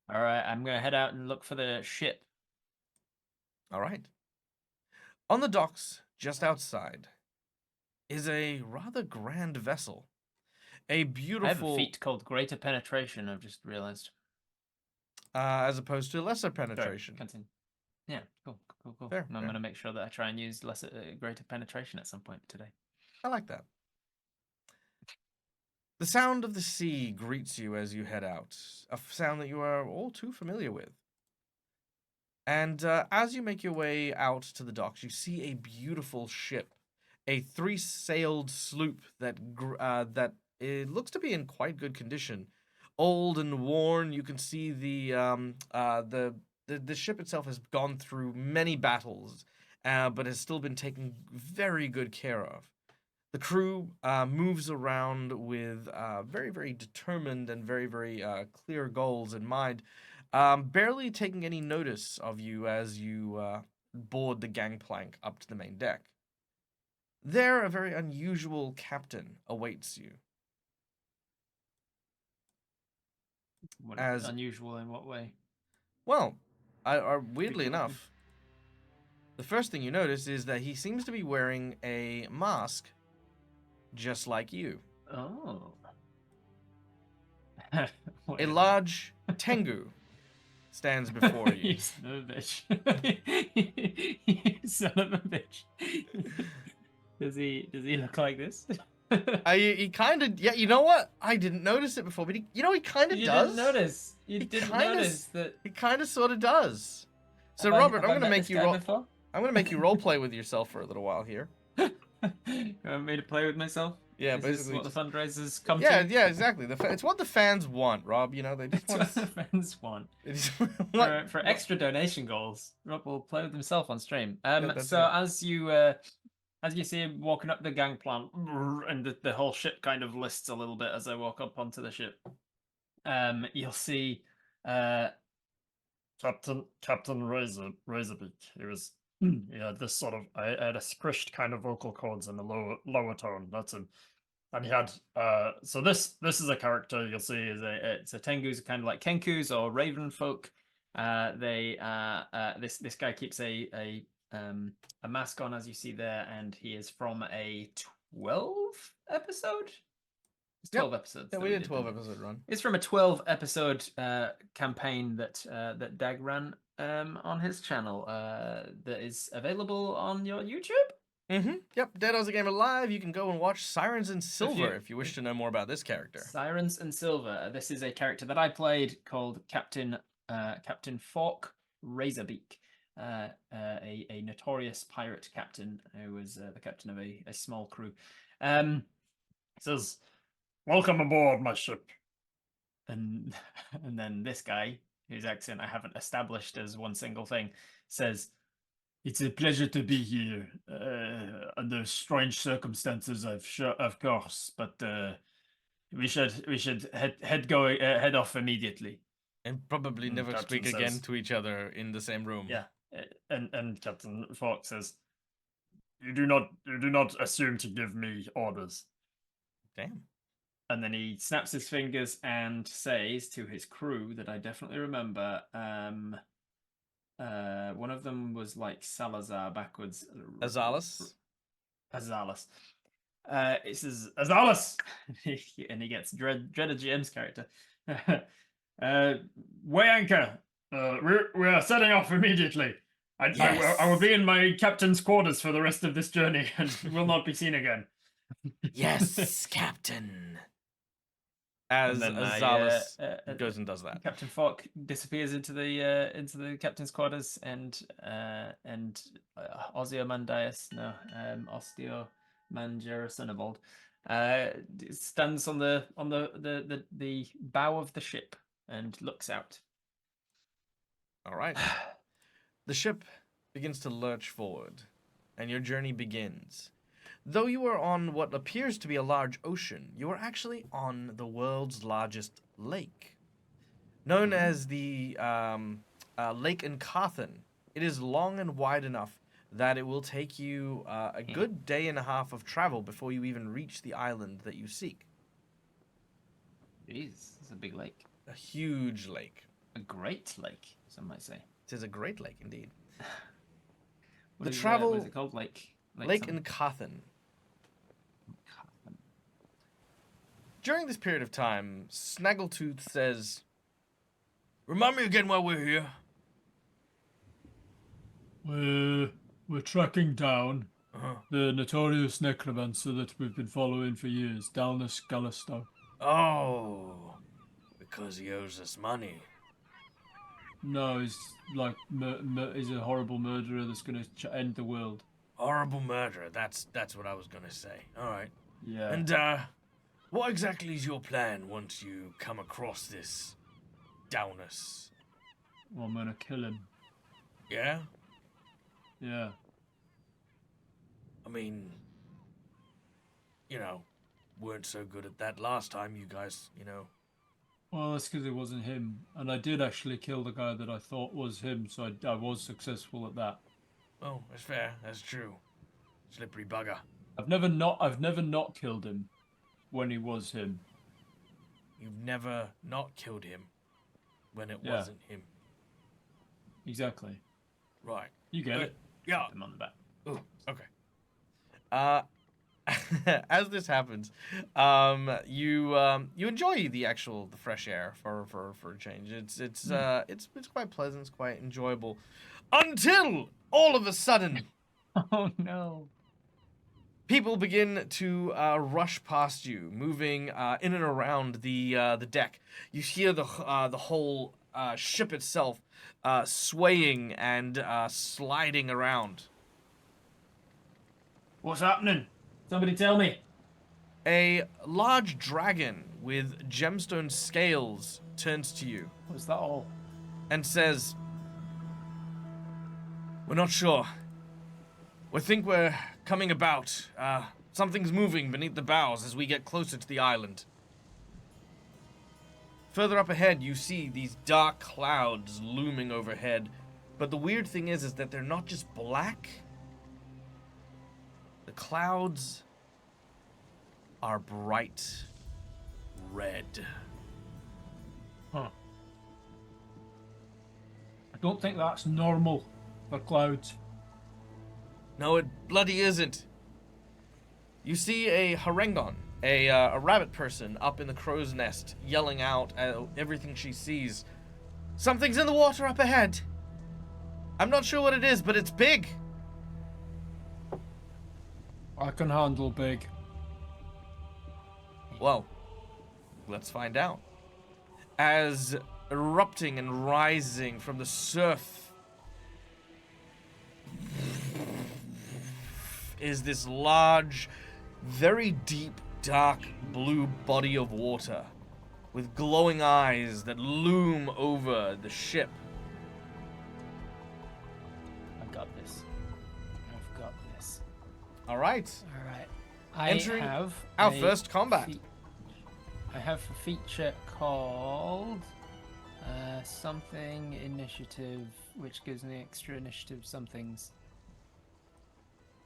All right, I'm gonna head out and look for the ship. All right. On the docks, just outside, is a rather grand vessel. A beautiful. I have a feat called Greater Penetration. I've just realized. As opposed to lesser penetration. Sorry, continue. Yeah, cool. Fair, And I'm fair. gonna make sure that I try and use Greater Penetration at some point today. I like that. The sound of the sea greets you as you head out, a sound that you are all too familiar with. And as you make your way out to the docks, you see a beautiful ship, a three-sailed sloop that it looks to be in quite good condition. Old and worn, you can see the ship itself has gone through many battles, but has still been taken very good care of. The crew moves around with very, very determined and very, very clear goals in mind, barely taking any notice of you as you board the gangplank up to the main deck. There, a very unusual captain awaits you. What As- unusual in what way? Well, weirdly enough, the first thing you notice is that he seems to be wearing a mask just like you. Oh. A large tengu stands before you. You son of a bitch. You son of a bitch. Does he look like this? He kind of, yeah, you know what? I didn't notice it before, but he kind of You does. didn't notice. You He didn't kinda notice that. He kind of sort of does. So Robert, Have I I'm gonna met make this you guy roll. before? I'm gonna make you role play with yourself for a little while here. You want me to play with myself? Yeah, Is this basically. what the Just, fundraisers come yeah, to? yeah, exactly. It's what the fans want, Rob. You know, they just It's want what to. the fans want. They just want, For extra donation goals, Rob will play with himself on stream. Yeah, that's So it. as you see him walking up the gangplank, and the whole ship kind of lists a little bit as I walk up onto the ship. You'll see Captain Razorbeak. He was he had this sort of I had a squished kind of vocal cords and a lower tone. That's him. And he had so this is a character you'll see is it's a Tengu's kind of like Kenkus or Raven folk. This guy keeps a mask on, as you see there, and he is from a 12 episode. It's 12 episodes. Yeah, that we did didn't 12 it? episode run. It's from a 12 episode campaign that Dag ran on his channel that is available on your YouTube. Yep, Dead Aussie Gamer Live. You can go and watch Sirens in Silver if you wish if- to know more about this character. Sirens and Silver. This is a character that I played called Captain Fork Razorbeak, a notorious pirate captain who was the captain of a small crew. he says, "Welcome aboard my ship." And and then this guy, whose accent I haven't established as one single thing, says, It's a pleasure to be here under strange circumstances, of course, but we should head off immediately. And probably never Captain speak again says- to each other in the same room. Yeah, and Captain Falk says, "You do not assume to give me orders." Damn. and then he snaps his fingers and says to his crew that I definitely remember. One of them was like Salazar backwards. Azalis? Azalis. It says Azalis, and he gets dreaded GM's character. Weigh anchor. We are setting off immediately. I will be in my captain's quarters for the rest of this journey and will not be seen again. Yes, Captain. As And then Azalis goes and does that. Captain Falk disappears into the captain's quarters, and Ozymandias, Osteomangerasonavold, stands on the bow of the ship and looks out. All right. The ship begins to lurch forward, and your journey begins. Though you are on what appears to be a large ocean, you are actually on the world's largest lake. Known as the Lake Carthen, it is long and wide enough that it will take you a good day and a half of travel before you even reach the island that you seek. Jeez, it's a big lake. A huge lake. A great lake, some might say. It is a great lake indeed. What is it called? Lake something? Carthen. During this period of time, Snaggletooth says, "Remind me again why we're here." We're tracking down Uh-huh. the notorious necromancer that we've been following for years, Dalnus Gallisto. Oh, because he owes us money. No, he's like he's a horrible murderer that's going to end the world. Horrible murderer. That's what I was gonna say. All right. Yeah. And what exactly is your plan once you come across this Downus? I'm gonna kill him. Yeah. Yeah. I mean, weren't so good at that last time. You guys, Well, that's because it wasn't him, and I did actually kill the guy that I thought was him, so I was successful at that. Oh, that's fair. That's true. Slippery bugger. I've never not killed him when he was him. You've never not killed him when it Yeah. wasn't him. Exactly. Right. You get it. Yeah. Him on the back. Oh, okay. as this happens, you enjoy the fresh air for a change. It's quite pleasant. It's quite enjoyable, until all of a sudden, Oh no. people begin to rush past you, moving in and around the deck. You hear the whole ship itself swaying and sliding around. What's happening? Somebody tell me. A large dragon with gemstone scales turns to you What's that all? and says, "We're not sure. We think we're coming about. Something's moving beneath the bows as we get closer to the island." Further up ahead, you see these dark clouds looming overhead. But the weird thing is that they're not just black. The clouds are bright red. Huh. I don't think that's normal for clouds. No, it bloody isn't. You see a harengon, a rabbit person up in the crow's nest, yelling out at everything she sees. "Something's in the water up ahead. I'm not sure what it is, but it's big." I can handle big. Well, let's find out. As erupting and rising from the surf is this large, very deep, dark blue body of water with glowing eyes that loom over the ship. I've got this. I've got this. All right. All right. I Entering have our a first combat. I have a feature called something initiative, which gives me extra initiative somethings.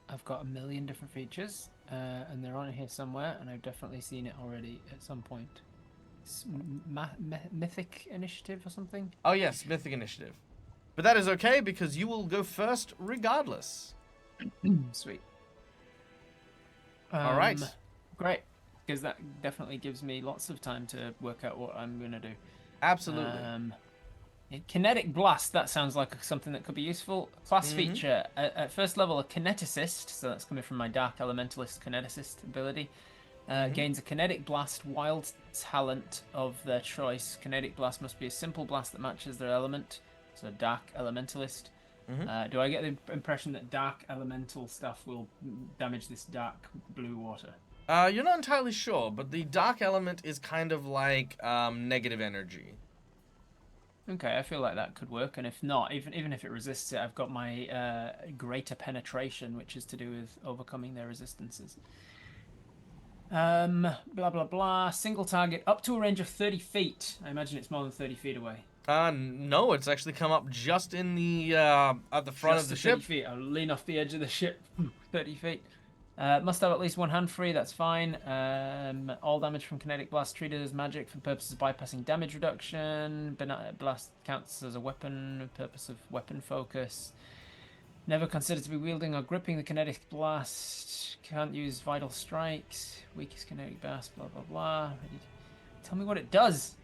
I've got a million different features, and they're on here somewhere, and I've definitely seen it already at some point. It's mythic initiative or something. Oh yes, Mythic Initiative. But that is okay because you will go first regardless. Sweet. All right. Great, because that definitely gives me lots of time to work out what I'm gonna do. Absolutely. Kinetic blast. That sounds like something that could be useful. Class feature at first level, a kineticist. So that's coming from my dark elementalist kineticist ability. Gains a kinetic blast wild talent of their choice. Kinetic blast must be a simple blast that matches their element. So dark elementalist. Do I get the impression that dark elemental stuff will damage this dark blue water? You're not entirely sure, but the dark element is kind of like negative energy. Okay, I feel like that could work, and if not, even if it resists it, I've got my greater penetration, which is to do with overcoming their resistances. Blah blah blah. Single target up to a range of 30 feet. I imagine it's more than 30 feet away. No, it's actually come up just in the at the front Just of the to ship. 30 feet. I'll lean off the edge of the ship. 30 feet. Must have at least one hand free, that's fine. All damage from kinetic blast treated as magic for purposes of bypassing damage reduction. Blast counts as a weapon for purpose of weapon focus. Never considered to be wielding or gripping the kinetic blast. Can't use vital strikes. Weakest kinetic blast, blah blah blah. Tell me what it does.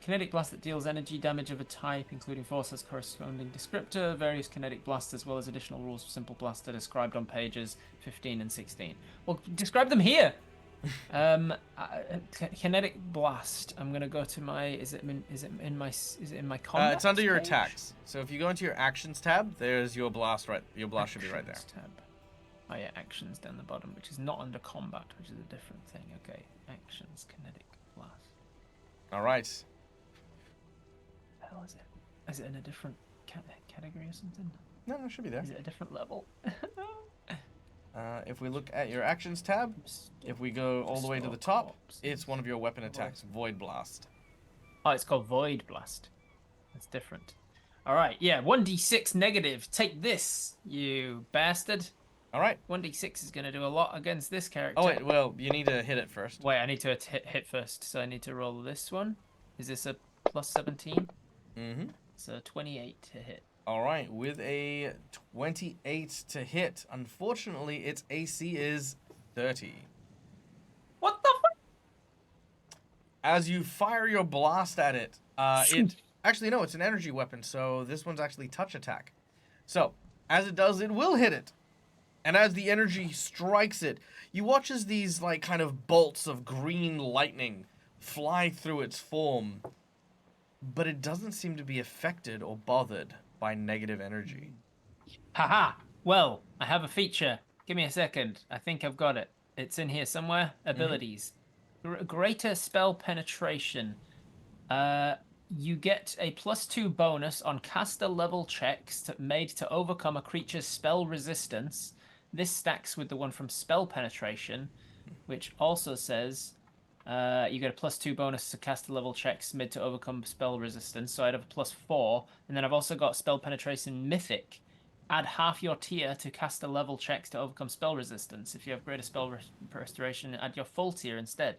Kinetic blast that deals energy damage of a type, including force, has corresponding descriptor. Various kinetic blasts, as well as additional rules for simple blast, are described on pages 15 and 16. Well, describe them here. Kinetic blast. I'm gonna go to my. Is it in my combat? It's under your page? attacks. So if you go into your actions tab, there's your blast. Right, your blast should be right there. Actions tab. Oh yeah, actions down the bottom, which is not under combat, which is a different thing. Okay, actions, kinetic blast. All right. Hell is it? Is it in a different category or something? No, it should be there. Is it a different level? If we look at your actions tab, if we go all the way to the top, it's one of your weapon attacks, Void Blast. Oh, it's called Void Blast. That's different. All right, yeah, 1d6 negative. Take this, you bastard. All right. 1d6 is going to do a lot against this character. Oh wait, well, you need to hit it first. Wait, I need to hit first, so I need to roll this one. Is this a plus 17? Mm-hmm. So 28 to hit. All right, with a 28 to hit, unfortunately, its AC is 30. What the fuck? As you fire your blast at it, actually, no, it's an energy weapon, so this one's actually touch attack. So, as it does, it will hit it. And as the energy strikes it, you watch as these, like, kind of bolts of green lightning fly through its form. But it doesn't seem to be affected or bothered by negative energy. Haha. Well, I have a feature. Give me a second. I think I've got it. It's in here somewhere. Abilities. Greater spell penetration. You get a +2 bonus on caster level checks made to overcome a creature's spell resistance. This stacks with the one from spell penetration, which also says you get a +2 bonus to caster level checks made to overcome spell resistance. So I'd have a +4, and then I've also got spell penetration mythic. Add half your tier to caster level checks to overcome spell resistance. If you have greater spell restoration, add your full tier instead.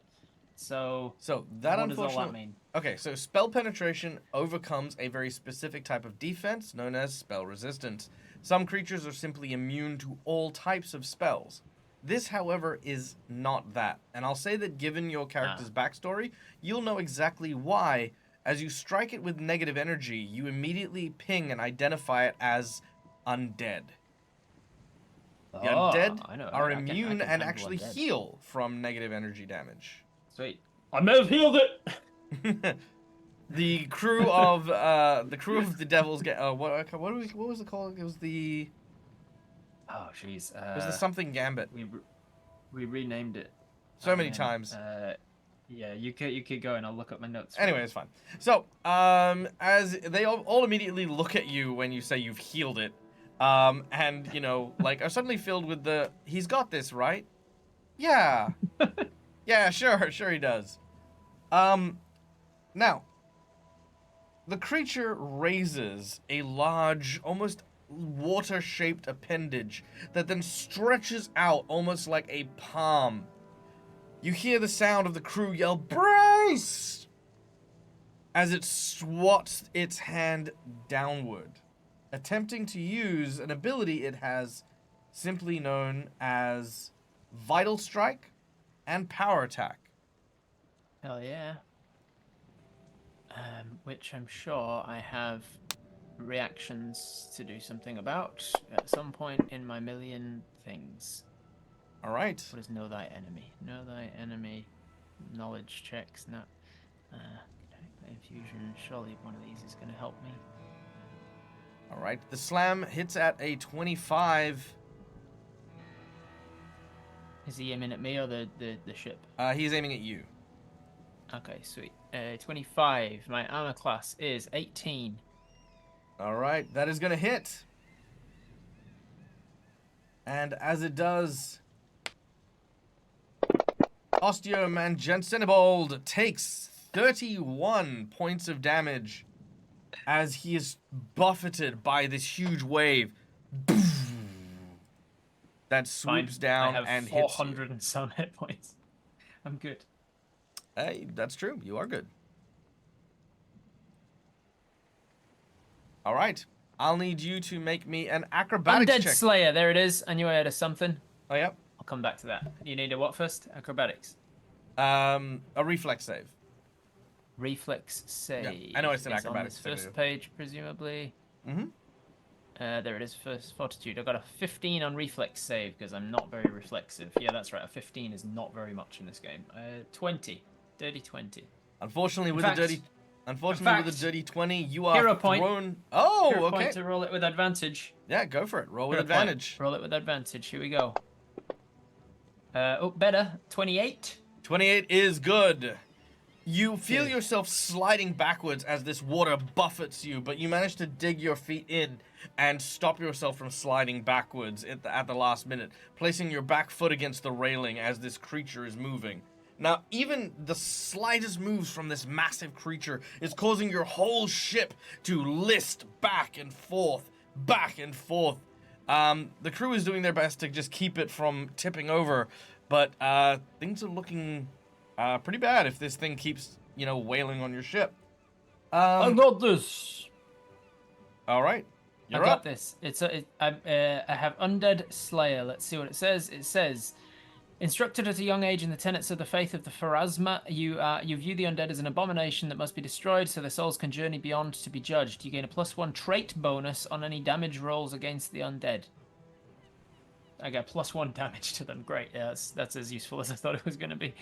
So that what does all that mean? Okay, so spell penetration overcomes a very specific type of defense known as spell resistance. Some creatures are simply immune to all types of spells. This, however, is not that. And I'll say that given your character's backstory, you'll know exactly why. As you strike it with negative energy, you immediately ping and identify it as undead. The undead are immune and actually heal from negative energy damage. Sweet. I may have healed it. The crew of the Devils get what was it called? It was the Oh jeez. it was the something Gambit. We renamed it So many times. Yeah, you keep going. I'll look up my notes. Anyway, it's fine. So, as they all immediately look at you when you say you've healed it, and you know, like, are suddenly filled with the he's got this, right? Yeah. Yeah, sure he does. Now, the creature raises a large, almost water-shaped appendage that then stretches out almost like a palm. You hear the sound of the crew yell, "Brace!" as it swats its hand downward, attempting to use an ability it has simply known as Vital Strike and Power Attack. Hell yeah. Which I'm sure I have reactions to do something about at some point in my million things. All right. What is know thy enemy? Know thy enemy. Knowledge checks. No. Infusion. Surely one of these is going to help me. All right. The slam hits at a 25. Is he aiming at me or the ship? He's aiming at you. Okay, sweet. 25. My armor class is 18. All right. That is going to hit. And as it does, Osteomangensenebold takes 31 points of damage as he is buffeted by this huge wave that swoops down and hits you. 400 and some hit points. I'm good. Hey, that's true. You are good. All right. I'll need you to make me an acrobatics Undead check. Slayer. There it is. I knew I had a something. Oh, yep. I'll come back to that. You need a what first? Acrobatics. A reflex save. Reflex save. Yeah, I know it's an acrobatics on this first page, presumably. Mm-hmm. There it is. First fortitude. I got a 15 on reflex save because I'm not very reflexive. Yeah, that's right. A 15 is not very much in this game. 20. Dirty 20. Unfortunately, with a dirty 20, you are hero thrown. Point. Oh, Hero okay. point to roll it with advantage. Yeah, go for it. Roll with Hero advantage. point. Roll it with advantage. Here we go. Better. 28. 28 is good. You feel yourself sliding backwards as this water buffets you, but you manage to dig your feet in and stop yourself from sliding backwards at the last minute, placing your back foot against the railing as this creature is moving. Now, even the slightest moves from this massive creature is causing your whole ship to list back and forth, back and forth. The crew is doing their best to just keep it from tipping over, but things are looking pretty bad if this thing keeps, wailing on your ship. I got this. All right. You're I got up. this. I have Undead Slayer. Let's see what it says. It says, Instructed at a young age in the tenets of the faith of the Pharasma, you view the undead as an abomination that must be destroyed so their souls can journey beyond to be judged. You gain a +1 trait bonus on any damage rolls against the undead. I get +1 damage to them. Great. Yeah, that's as useful as I thought it was going to be.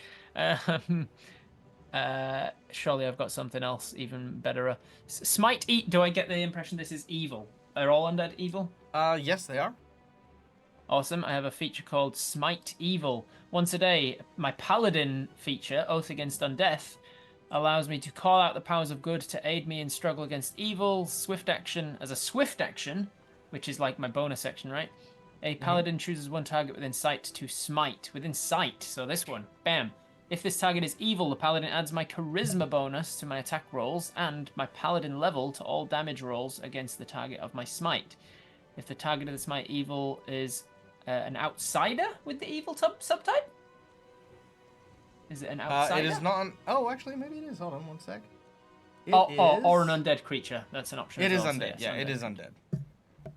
Surely I've got something else even better. Smite eat. Do I get the impression this is evil? Are all undead evil? Yes, they are. Awesome. I have a feature called Smite Evil. Once a day, my Paladin feature, Oath Against Undeath, allows me to call out the powers of good to aid me in struggle against evil. Swift action. As a swift action, which is like my bonus action, right? A Paladin chooses one target within sight to smite. Within sight. So this one. Bam. If this target is evil, the Paladin adds my Charisma bonus to my attack rolls and my Paladin level to all damage rolls against the target of my smite. If the target of the smite evil is an outsider with the evil subtype? Is it an outsider? It is not. Oh, actually, maybe it is. Hold on one sec. Or an undead creature. That's an option. It is well, undead. So yes, yeah, undead. it is undead.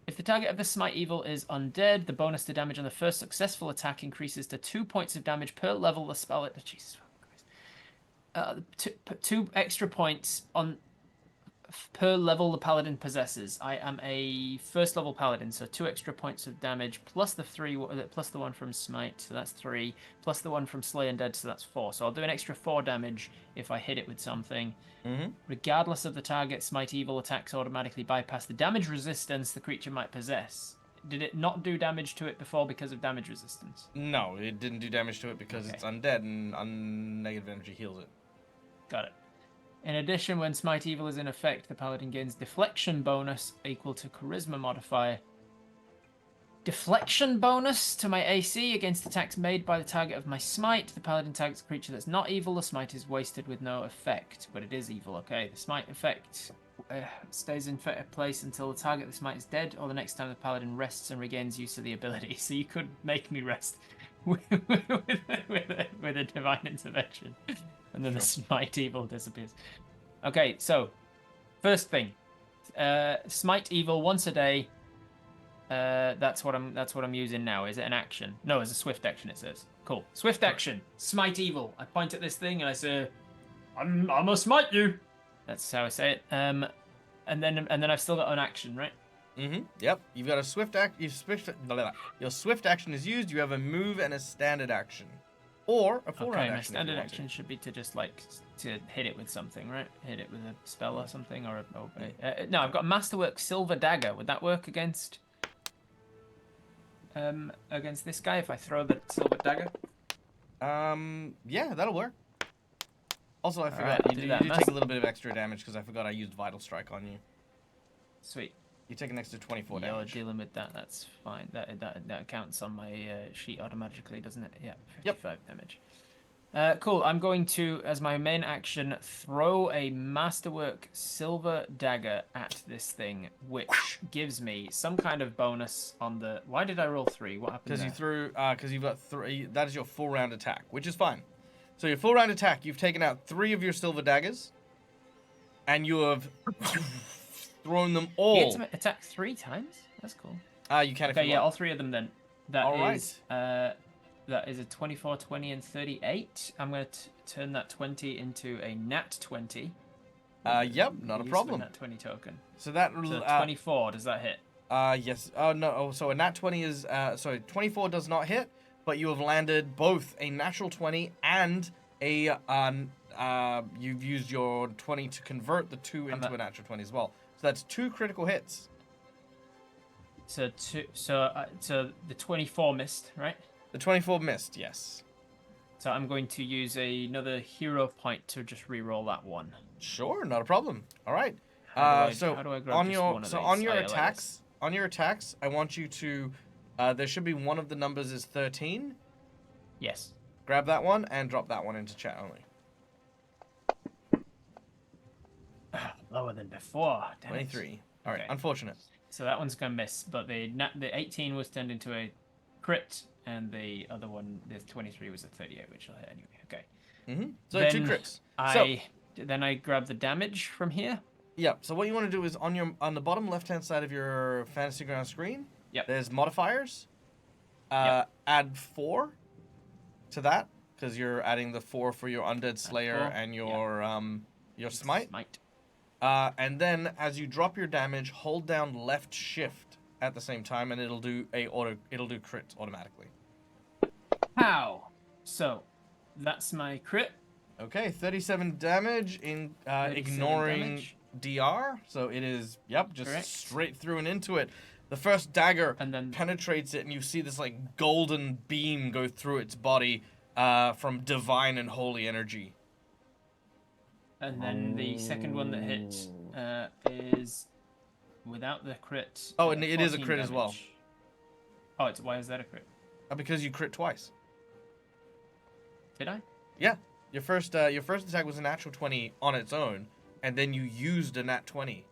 If the target of the smite evil is undead, the bonus to damage on the first successful attack increases to 2 points of damage per level the spell. Jesus Christ. 2 extra points on per level the paladin possesses. I am a first level paladin, so 2 extra points of damage plus the 3 plus the 1 from smite, so that's 3, plus the 1 from slay undead, so that's 4. So I'll do an extra 4 damage if I hit it with something. Regardless of the target, smite evil attacks automatically bypass the damage resistance the creature might possess. Did it not do damage to it before because of damage resistance? No, it didn't do damage to it because it's undead and negative energy heals it. Got it. In addition, when Smite Evil is in effect, the Paladin gains deflection bonus equal to Charisma modifier. Deflection bonus to my AC against attacks made by the target of my Smite. The Paladin targets a creature that's not evil. The Smite is wasted with no effect, but it is evil. Okay, the Smite effect stays in place until the target of the Smite is dead, or the next time the Paladin rests and regains use of the ability. So you could make me rest with a divine intervention. And then the Smite Evil disappears. Okay, so first thing, Smite Evil once a day. That's what I'm using now. Is it an action? No, it's a swift action. It says. Cool. Swift action. Smite Evil. I point at this thing and I say, "I'm gonna smite you." That's how I say it. And then I've still got an action, right? Yep. You've got a swift act. Your swift action is used. You have a move and a standard action. Or a full round action. My standard action should be to just to hit it with something, right? Hit it with a spell or something, or no. I've got Masterwork Silver Dagger. Would that work against this guy if I throw the silver dagger? Yeah, that'll work. Also, I forgot right, you do take a little bit of extra damage because I forgot I used Vital Strike on you. Sweet. You take an extra 24 damage. You're dealing with that. That's fine. That counts on my sheet automatically, doesn't it? Yeah. 55 damage. Cool. I'm going to, as my main action, throw a Masterwork Silver Dagger at this thing, which gives me some kind of bonus on the. Why did I roll 3? What happened? Because you threw. Because you've got 3. That is your full round attack, which is fine. So your full round attack, you've taken out 3 of your silver daggers, and you have thrown them all. You get to attack 3 times. That's cool. You can. Okay, yeah, all 3 of them then. That is a 24, 20, and 38. I'm going to turn that 20 into a nat 20. Yep, not a problem. Nat 20 token. So that 24, does that hit? Yes. Oh no. Oh, so a nat 20 is 24 does not hit, but you have landed both a natural 20 and a you've used your 20 to convert the 2 into a natural 20 as well. So that's 2 critical hits. So the 24 missed, right? The 24 missed, yes. So I'm going to use another hero point to just re-roll that one. Sure, not a problem. All right. How do I grab on just your one of so these? on your attacks, I want you to there should be one of the numbers is 13. Yes. Grab that one and drop that one into chat only. Lower than before. Damn 23. It. All right. Okay. Unfortunate. So that one's gonna miss, but the 18 was turned into a crit, and the other one, the 23 was a 38, which I'll hit anyway. Okay. So then 2 crits. Then I grab the damage from here. Yeah. So what you want to do is on the bottom left-hand side of your Fantasy Ground screen. Yep. There's modifiers. Yep. Add 4. to that because you're adding the 4 for your Undead Slayer 4, and your Smite. Smite. And then as you drop your damage, hold down left shift at the same time, and it'll do crits automatically. How? So, that's my crit. Okay, 37 damage in 37 ignoring damage. DR. So it is, yep, just Correct. straight through and into it. The first dagger And then penetrates it, and you see this like golden beam go through its body from divine and holy energy. And then the second one that hit is without the crit. Oh, and it is a 14 crit as well. damage. Oh, why is that a crit? Because you crit twice. Did I? Yeah, your first attack was a natural 20 on its own, and then you used a nat 20.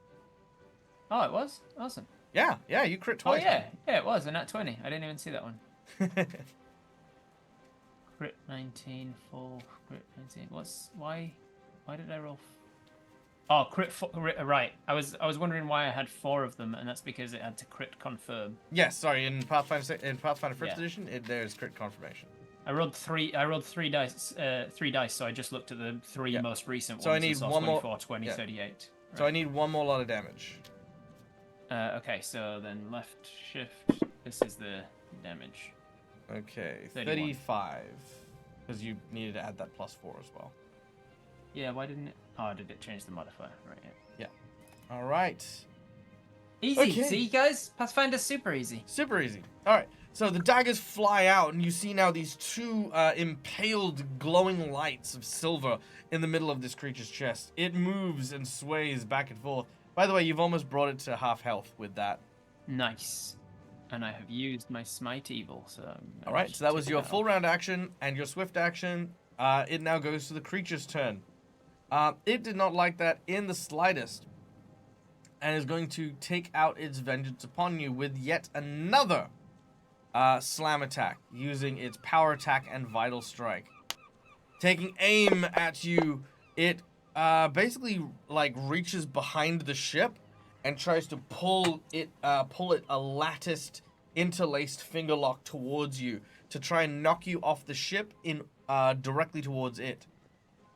Oh, it was? Awesome. Yeah, you crit Oh, twice. yeah. Yeah, it was a nat 20. I didn't even see that one. Crit 19, full crit 19. Why did I roll? Oh, right. I was wondering why I had 4 of them, and that's because it had to crit confirm. Yes, sorry. In Pathfinder First Yeah. Edition, there's crit confirmation. I rolled three dice. So I just looked at the 3 most recent So I ones. need and saw one more- 24, 20, yeah. 38. So I need one more lot of damage. Okay, so then left shift. This is the damage. Okay, 31. 35. Because you needed to add that +4 as well. Yeah, why didn't it? Oh, did it change the modifier? Right. Yeah. All right. Easy. Okay. See, guys, Pathfinder's super easy. Super easy. All right. So the daggers fly out, and you see now these 2 impaled, glowing lights of silver in the middle of this creature's chest. It moves and sways back and forth. By the way, you've almost brought it to half health with that. Nice. And I have used my Smite Evil, so... All right. So that was your full round action and your swift action. It now goes to the creature's turn. It did not like that in the slightest, and is going to take out its vengeance upon you with yet another slam attack, using its power attack and vital strike. Taking aim at you, it basically like reaches behind the ship and tries to pull it a latticed, interlaced finger lock towards you to try and knock you off the ship in directly towards it.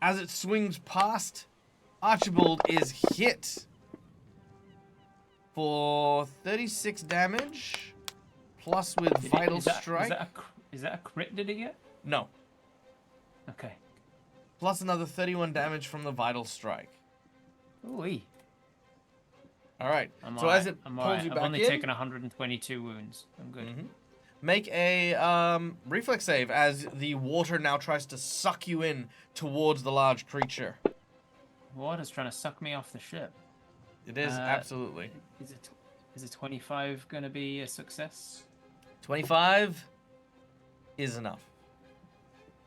As it swings past, Archibald is hit for 36 damage, plus with vital strike. Is that a crit? Did he get? No. Okay. Plus another 31 damage from the vital strike. Ooh-wee. All right. I'm so alright. as it I'm pulls alright. you I've back only in, taken 122 wounds. I'm good. make a reflex save as the water now tries to suck you in towards the large creature. Water's trying to suck me off the ship. It is absolutely. Is a 25 gonna be a success? 25 is enough.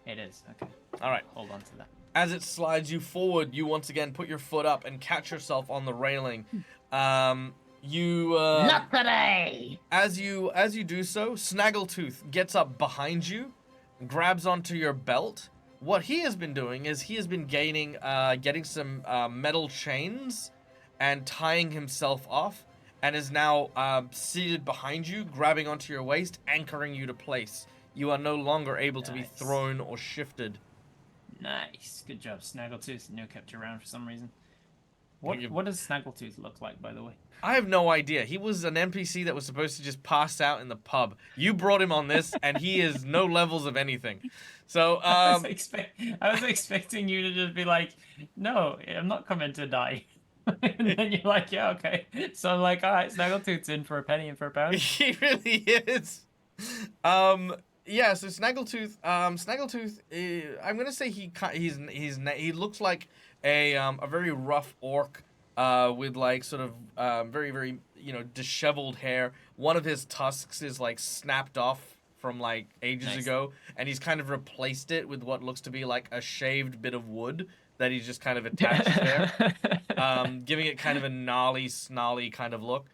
It is. Okay. All right. Hold on to that. As it slides you forward, you once again put your foot up and catch yourself on the railing. Not today. As you do so, Snaggletooth gets up behind you, grabs onto your belt. What he has been doing is he has been getting some metal chains and tying himself off, and is now seated behind you, grabbing onto your waist, anchoring you to place. You are no longer able to be Nice. thrown or shifted. Nice. Good job, Snaggletooth. No kept you around for some reason. Thank you. What does Snaggletooth look like, by the way? I have no idea. He was an NPC that was supposed to just pass out in the pub. You brought him on this, and he is no levels of anything. So, I was expecting you to just be like, "No, I'm not coming to die," and then you're like, "Yeah, okay." So I'm like, "All right, Snaggletooth's in for a penny and for a pound." he really is. Yeah. So Snaggletooth. I'm gonna say he looks like a very rough orc. With like sort of very, very, disheveled hair. One of his tusks is like snapped off from like ages Nice. ago, and he's kind of replaced it with what looks to be like a shaved bit of wood that he's just kind of attached there, giving it kind of a gnarly, snarly kind of look.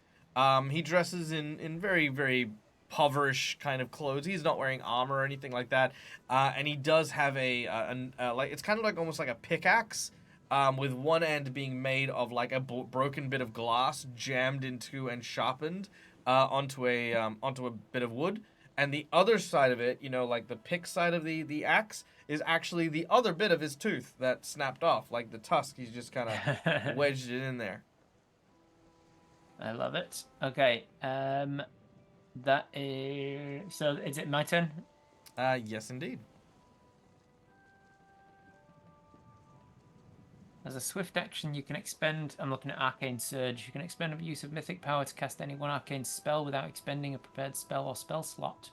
He dresses in very, very poverish kind of clothes. He's not wearing armor or anything like that, and he does have like it's kind of like almost like a pickaxe. With one end being made of like a broken bit of glass jammed into and sharpened onto a bit of wood, And the other side of it, you know, like the pick side of the axe, is actually the other bit of his tooth that snapped off. Like the tusk, he's just kind of wedged it in there. I love it. Okay. That is. So is it my turn? Yes, indeed. As a swift action, you can expend. I'm looking at Arcane Surge. You can expend a use of mythic power to cast any one arcane spell without expending a prepared spell or spell slot.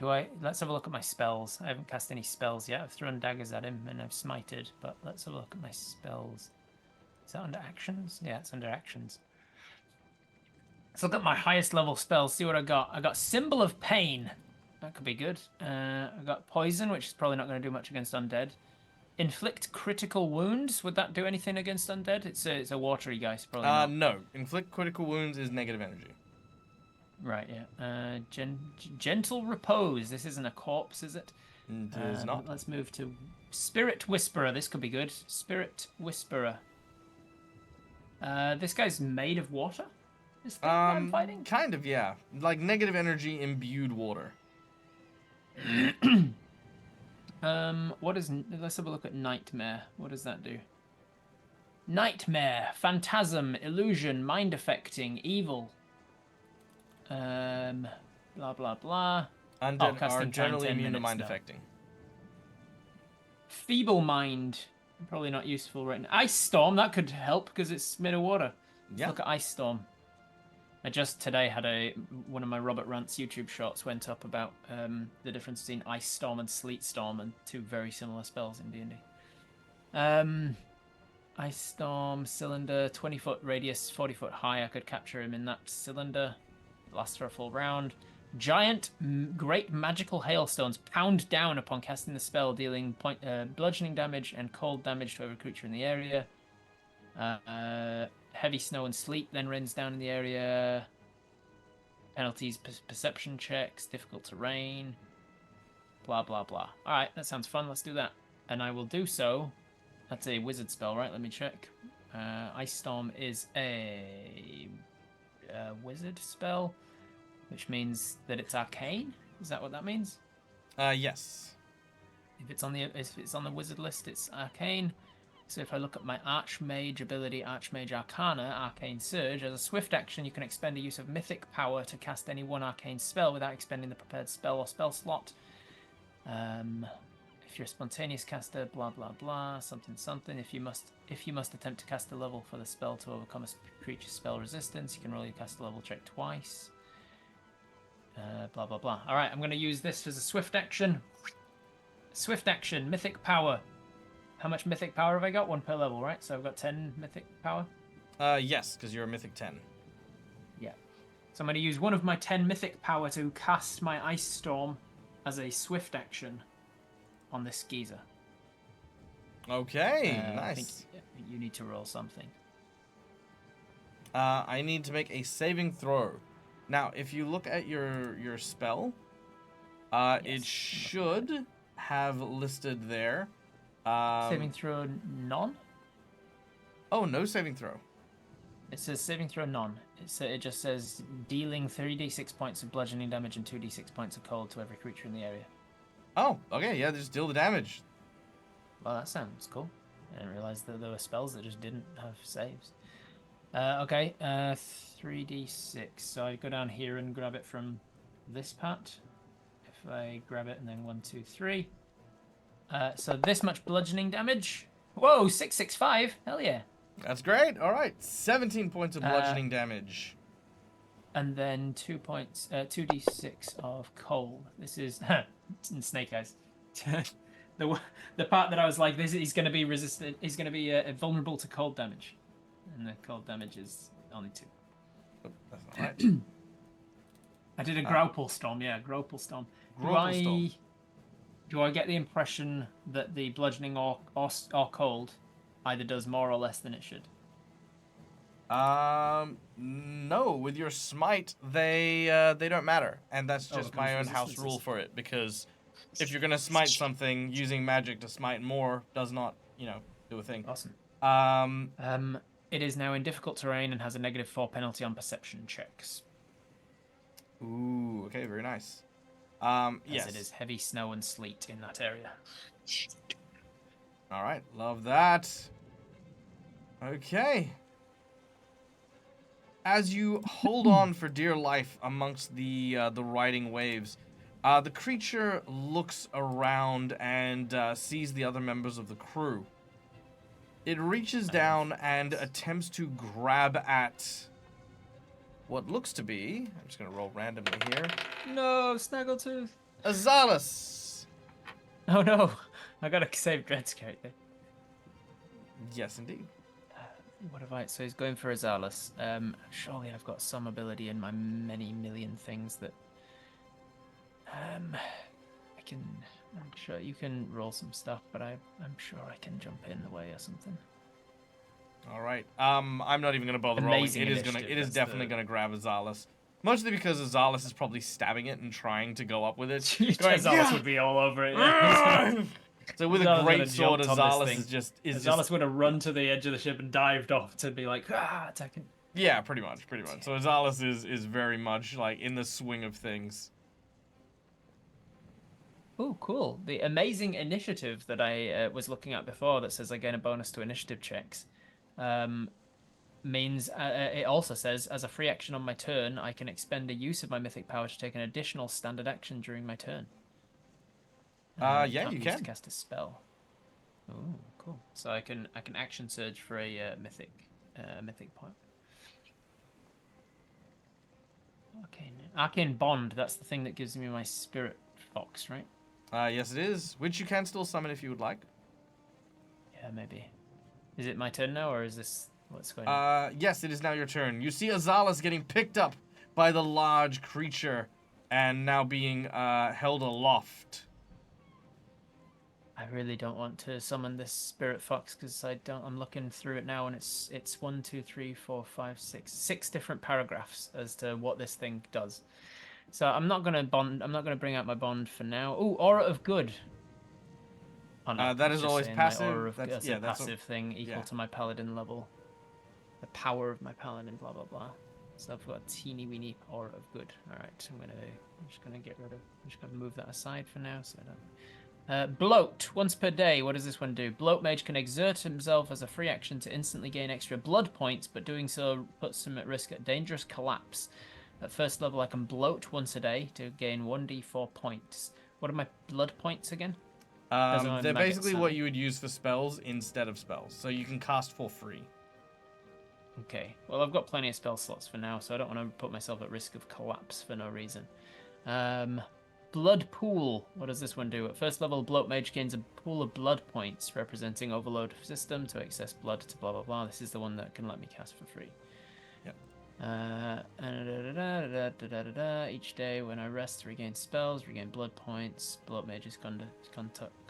Let's have a look at my spells. I haven't cast any spells yet. I've thrown daggers at him and I've smited, but let's have a look at my spells. Is that under actions? Yeah, it's under actions. Let's look at my highest level spells, see what I got. I got Symbol of Pain. That could be good. I got Poison, which is probably not going to do much against undead. Inflict Critical Wounds. Would that do anything against undead? It's a watery guy, so probably not. No. Inflict critical wounds is negative energy. Right, yeah. Gentle Repose. This isn't a corpse, is it? It is not. Let's move to Spirit Whisperer. This could be good. Spirit Whisperer. This guy's made of water? This thing I'm fighting? Kind of, yeah. Like negative energy imbued water. Let's have a look at Nightmare. What does that do? Nightmare, Phantasm, Illusion, Mind Affecting, Evil. Blah blah blah. Undead are generally immune to mind affecting. Feeble Mind, probably not useful right now. Ice Storm, that could help because it's made of water. Yeah. Look at Ice Storm. I just today had one of my Robert Rants YouTube shorts went up about the difference between Ice Storm and Sleet Storm, and two very similar spells in D&D. Ice Storm, cylinder, 20-foot radius, 40-foot high. I could capture him in that cylinder. Lasts for a full round. Giant, great magical hailstones pound down upon casting the spell, dealing bludgeoning damage and cold damage to every creature in the area. Heavy snow and sleet then rains down in the area. Penalties, perception checks, difficult terrain. Blah, blah, blah. Alright, that sounds fun. Let's do that. And I will do so. That's a wizard spell, right? Let me check. Ice Storm is a wizard spell, which means that it's arcane. Is that what that means? Yes. If it's on the wizard list, it's arcane. So if I look at my Archmage ability, Archmage Arcana, Arcane Surge, as a swift action, you can expend a use of mythic power to cast any one arcane spell without expending the prepared spell or spell slot. If you're a spontaneous caster, blah blah blah, something something. If you must attempt to cast a level for the spell to overcome a creature's spell resistance, you can roll your caster level check twice. Blah blah blah. All right, I'm going to use this as a swift action. Swift action, mythic power. How much mythic power have I got? 1 per level, right? So I've got 10 mythic power? Yes, because you're a mythic 10. Yeah. So I'm going to use one of my 10 mythic power to cast my Ice Storm as a swift action on this geezer. Okay, nice. I think you need to roll something. I need to make a saving throw. Now, if you look at your spell, Yes. it should have listed there. Saving throw none? Oh, no saving throw. It says saving throw none. It just says dealing 3d6 points of bludgeoning damage and 2d6 points of cold to every creature in the area. Oh, okay, yeah, just deal the damage. Well, that sounds cool. I didn't realize that there were spells that just didn't have saves. Okay, 3d6. So I go down here and grab it from this part. If I grab it and then 1, 2, 3. So this much bludgeoning damage. Whoa, 665. Hell yeah. That's great. All right, 17 points of bludgeoning damage. And then 2 points, 2d6 of cold. This is snake eyes. the part that I was like, he's going to be resistant. He's going to be vulnerable to cold damage, and the cold damage is only 2. Oh, that's not right. I did a Growple Storm. Yeah, Growple Storm. Growple Storm. Do I get the impression that the bludgeoning or cold either does more or less than it should? No. With your smite, they don't matter, and that's just it my comes own house resistances. rule for it. Because if you're gonna smite something, using magic to smite more does not, do a thing. Awesome. It is now in difficult terrain and has a -4 penalty on perception checks. Ooh, okay, very nice. As Yes. it is heavy snow and sleet in that area. All right, love that. Okay. As you hold on for dear life amongst the riding waves, the creature looks around and sees the other members of the crew. It reaches down and attempts to grab at what looks to be, I'm just going to roll randomly here, No, Snaggletooth. Azalis. Oh no, I gotta save Dread's character. Yes, indeed. What have I? So he's going for Azalis. Surely I've got some ability in my many million things that. I can. I'm sure you can roll some stuff, but I'm sure I can jump in the way or something. All right. I'm not even gonna bother rolling. Amazing It is initiative, definitely gonna grab Azalis. Mostly because Azalis is probably stabbing it and trying to go up with it. Azalis "Yeah!" would be all over it. Yeah. So with a Azalis great would've sword, jumped on this Azalis thing. is Azalis just would have run to the edge of the ship and dived off to be like, attacking. yeah, pretty much. So Azalis is very much like in the swing of things. Oh, cool. The amazing initiative that I was looking at before that says I gain a bonus to initiative checks means it also says, as a free action on my turn, I can expend a use of my mythic power to take an additional standard action during my turn. Yeah, Can't you use can. to cast a spell. Oh, cool. So I can action surge for a mythic point. Arcane Bond, that's the thing that gives me my spirit fox, right? Yes, it is. Which you can still summon if you would like. Yeah, maybe. Is it my turn now, or is this what's going on? Yes, it is now your turn. You see Azalis getting picked up by the large creature and now being held aloft. I really don't want to summon this spirit fox because I'm looking through it now, and it's 1, 2, 3, 4, 5, 6 different paragraphs as to what this thing does. So I'm not gonna bring out my bond for now. Oh, Aura of Good. Oh, no, That it's is just always saying passive. My aura of, That's a a passive thing equal yeah. to my paladin level. The power of my paladin, blah blah blah. So I've got a teeny weeny Aura of Good. All right, I'm just gonna move that aside for now, so I don't. Bloat, once per day. What does this one do? Bloat Mage can exert himself as a free action to instantly gain extra blood points, but doing so puts him at risk at dangerous collapse. At first level, I can bloat once a day to gain 1d4 points. What are my blood points again? They're basically what you would use for spells instead of spells, so you can cast for free. Okay, well, I've got plenty of spell slots for now, so I don't want to put myself at risk of collapse for no reason. Blood Pool. What does this one do? At first level, Bloat Mage gains a pool of blood points representing overload system to access blood to blah blah blah. This is the one that can let me cast for free. Yep. Each day when I rest to regain spells, regain blood points. Bloat Mages conduct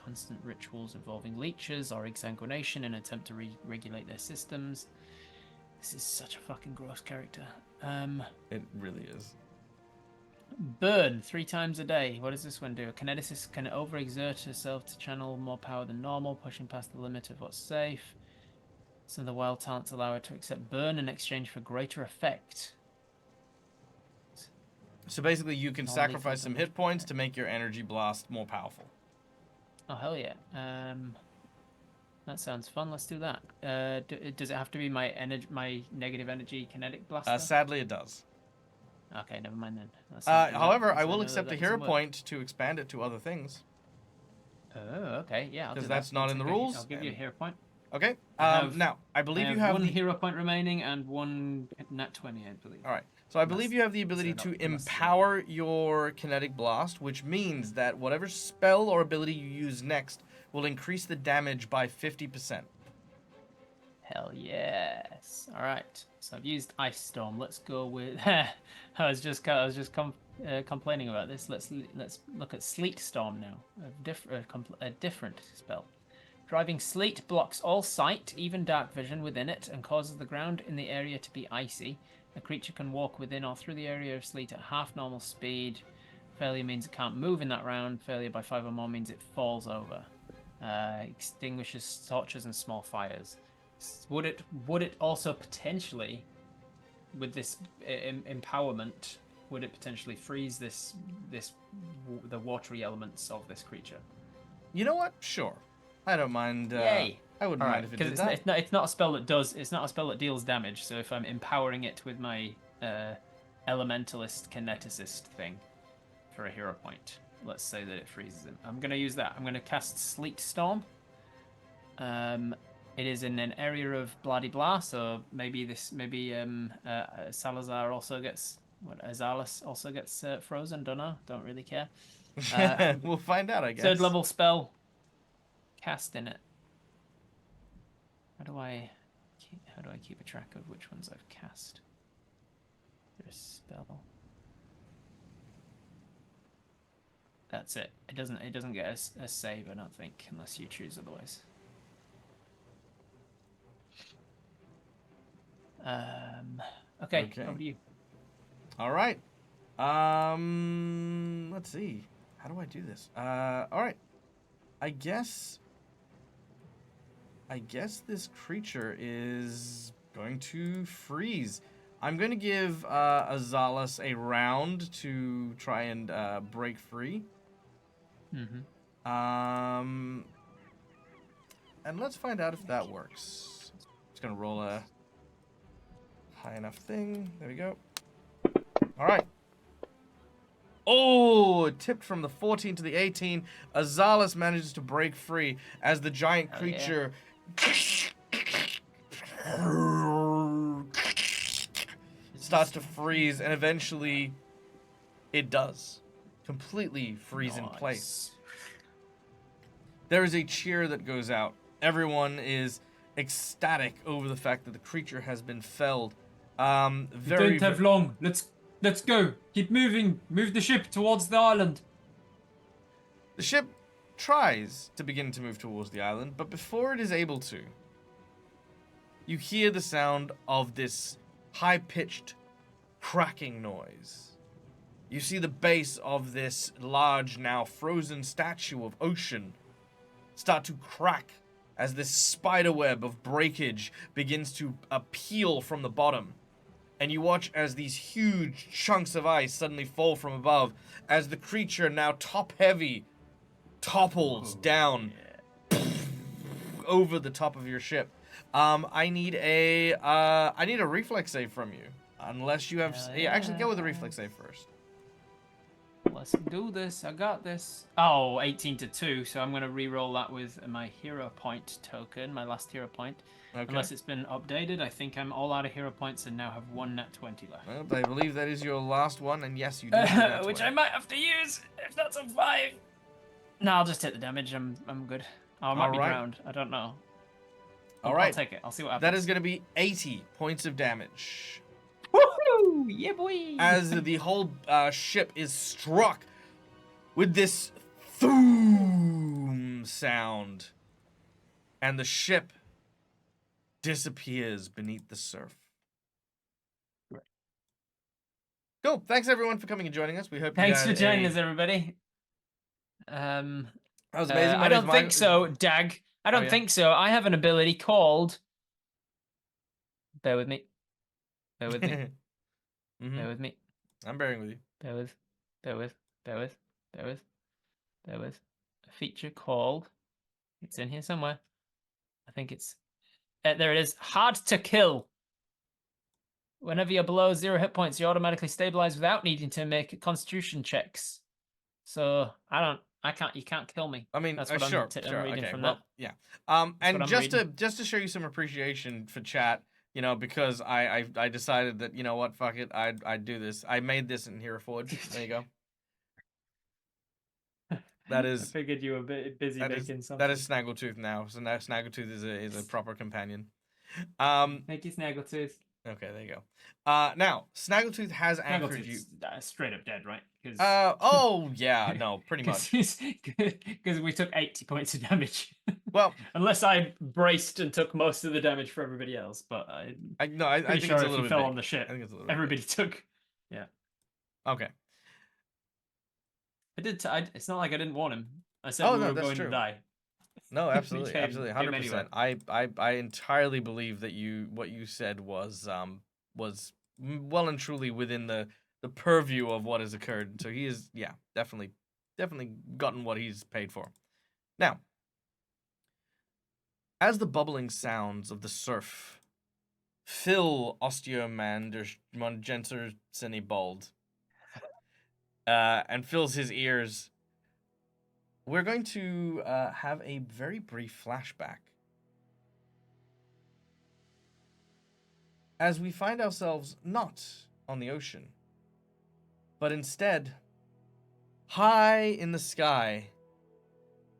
constant rituals involving leeches or exsanguination in an attempt to regulate their systems. This is such a fucking gross character. It really is. Burn 3 times a day. What does this one do? A kineticist can overexert herself to channel more power than normal, pushing past the limit of what's safe. Some of the wild talents allow her to accept burn in exchange for greater effect. So basically, you can sacrifice some hit points to make your energy blast more powerful. Oh, hell yeah. That sounds fun. Let's do that. Does it have to be my negative energy kinetic blaster? Sadly, it does. Okay, never mind then. However, I will accept a hero point to expand it to other things. Oh, okay. Yeah, because that's not in the rules. I'll give you a hero point. Okay. Now, I believe you have one hero point remaining and one nat 20, I believe. All right. So I believe you have the ability to empower your kinetic blast, which means that whatever spell or ability you use next will increase the damage by 50%. Hell yes! All right. So I've used Ice Storm. Let's go with. I was just complaining about this. Let's look at Sleet Storm now. A different spell. Driving sleet blocks all sight, even dark vision within it, and causes the ground in the area to be icy. A creature can walk within or through the area of sleet at half normal speed. Failure means it can't move in that round. Failure by 5 or more means it falls over. Extinguishes torches and small fires. Would it also potentially, with this empowerment, would it potentially freeze the watery elements of this creature? You know what? Sure. I don't mind. Yay! I wouldn't All mind right, if it because did that. it's not a spell that does. It's not a spell that deals damage. So if I'm empowering it with my elementalist kineticist thing for a hero point, let's say that it freezes him. I'm gonna use that. I'm gonna cast Sleet Storm. It is in an area of bloody blah, so maybe Salazar also gets Azalis also gets frozen. Don't know. Don't really care. We'll find out, I guess. Third level spell. Cast in it. How do I keep a track of which ones I've cast? There's spell. That's it. It doesn't get a save, I don't think, unless you choose otherwise. Okay, over to you. All right. Let's see. How do I do this? All right. I guess this creature is going to freeze. I'm going to give Azalis a round to try and break free. Mm-hmm. And let's find out if that works. Just going to roll a high enough thing. There we go. All right. Oh, it tipped from the 14 to the 18. Azalis manages to break free as the giant creature starts to freeze, and eventually it does completely freeze in place. There is a cheer that goes out. Everyone is ecstatic over the fact that the creature has been felled. We don't have long. Let's go. Keep moving. Move the ship towards the island. The ship tries to begin to move towards the island, but before it is able to, you hear the sound of this high-pitched cracking noise. You see the base of this large, now frozen statue of ocean start to crack as this spiderweb of breakage begins to peel from the bottom. And you watch as these huge chunks of ice suddenly fall from above as the creature, now top-heavy, topples down over the top of your ship. I need a reflex save from you, unless you have. Yeah, actually, go with the reflex save first. Let's do this. I got this. Oh, 18 to 2. So I'm gonna re-roll that with my hero point token, my last hero point. Okay. Unless it's been updated, I think I'm all out of hero points and now have one nat 20 left. Well, I believe that is your last one, and yes, you do. Have that Which 20. I might have to use if that's a 5. No, I'll just hit the damage. I'm good. Oh, I might be drowned. I don't know. All right. I'll take it. I'll see what happens. That is going to be 80 points of damage. Woohoo! Yeah, boy! As the whole ship is struck with this thoom sound, and the ship disappears beneath the surf. Right. Cool. Thanks everyone for coming and joining us. We hope Thanks you for joining us, everybody. That was amazing. I don't think so, Dag. I don't think so. I have an ability called. Bear with me. Bear with me. Mm-hmm. Bear with me. I'm bearing with you. Bear with. Bear with. Bear with. Bear with. Bear with. A feature called. It's in here somewhere. I think it's. There it is. Hard to kill. Whenever you're below 0 hit points, you automatically stabilize without needing to make Constitution checks. So you can't kill me. I mean, that's what sure, I'm reading okay, from well, that. yeah. And just to show you some appreciation for chat, you know, because I decided that, you know what, fuck it, I'd do this. I made this in Hero Forge. There you go. That is. I figured you were a bit busy making something. That is Snaggletooth now. So now Snaggletooth is a proper companion. Thank you, Snaggletooth. Okay, there you go. Now Snaggletooth has anchored you. Straight up dead, right? Oh yeah, no, pretty much. Because we took 80 points of damage. Well, unless I braced and took most of the damage for everybody else, but I think sure it's a little bit fell big. on the ship. I think it's a little everybody bit took. Yeah. Okay. I did. It's not like I didn't warn him. I said Oh, we no, were that's going true. to die. No, absolutely, came- absolutely, came 100%. anyway. I entirely believe that what you said was well and truly within the purview of what has occurred. So he is, yeah, definitely gotten what he's paid for. Now, as the bubbling sounds of the surf fill Osteomandenser Cinebald and fills his ears, we're going to have a very brief flashback as we find ourselves not on the ocean, but instead high in the sky,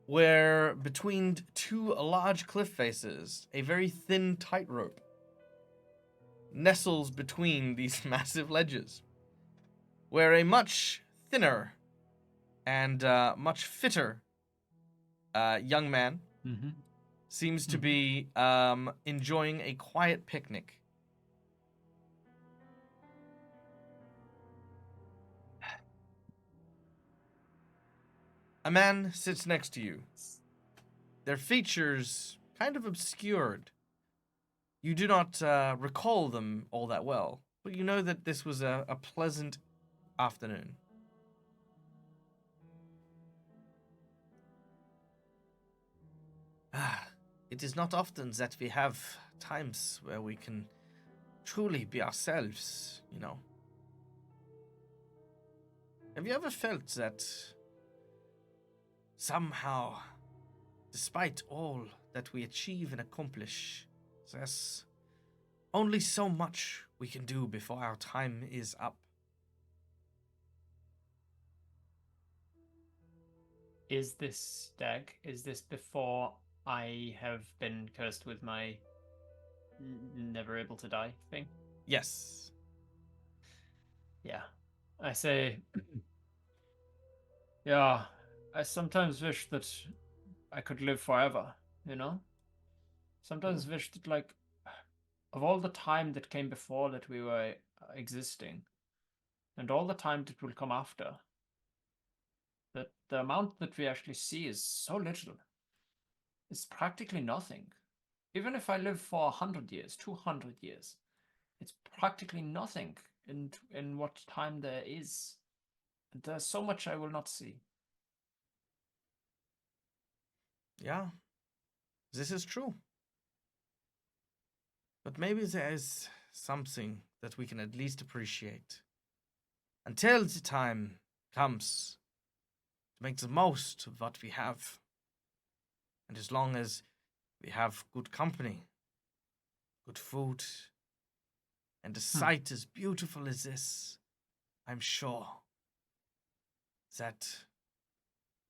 where between two large cliff faces, a very thin tightrope nestles between these massive ledges, where a much thinner and much fitter young man Mm-hmm. seems to be enjoying a quiet picnic. A man sits next to you, their features kind of obscured. You do not recall them all that well, but you know that this was a pleasant afternoon. It is not often that we have times where we can truly be ourselves, you know. Have you ever felt that somehow, despite all that we achieve and accomplish, there's only so much we can do before our time is up? Is this stag? Is this before I have been cursed with my never able to die thing? Yes. Yeah. I say, yeah, I sometimes wish that I could live forever, you know? Sometimes wish that, like, of all the time that came before that we were existing, and all the time that will come after, that the amount that we actually see is so little. It's practically nothing. Even if I live for 100 years, 200 years, it's practically nothing in what time there is. And there's so much I will not see. Yeah. This is true. But maybe there is something that we can at least appreciate. Until the time comes to make the most of what we have. And as long as we have good company, good food, and a sight as beautiful as this, I'm sure that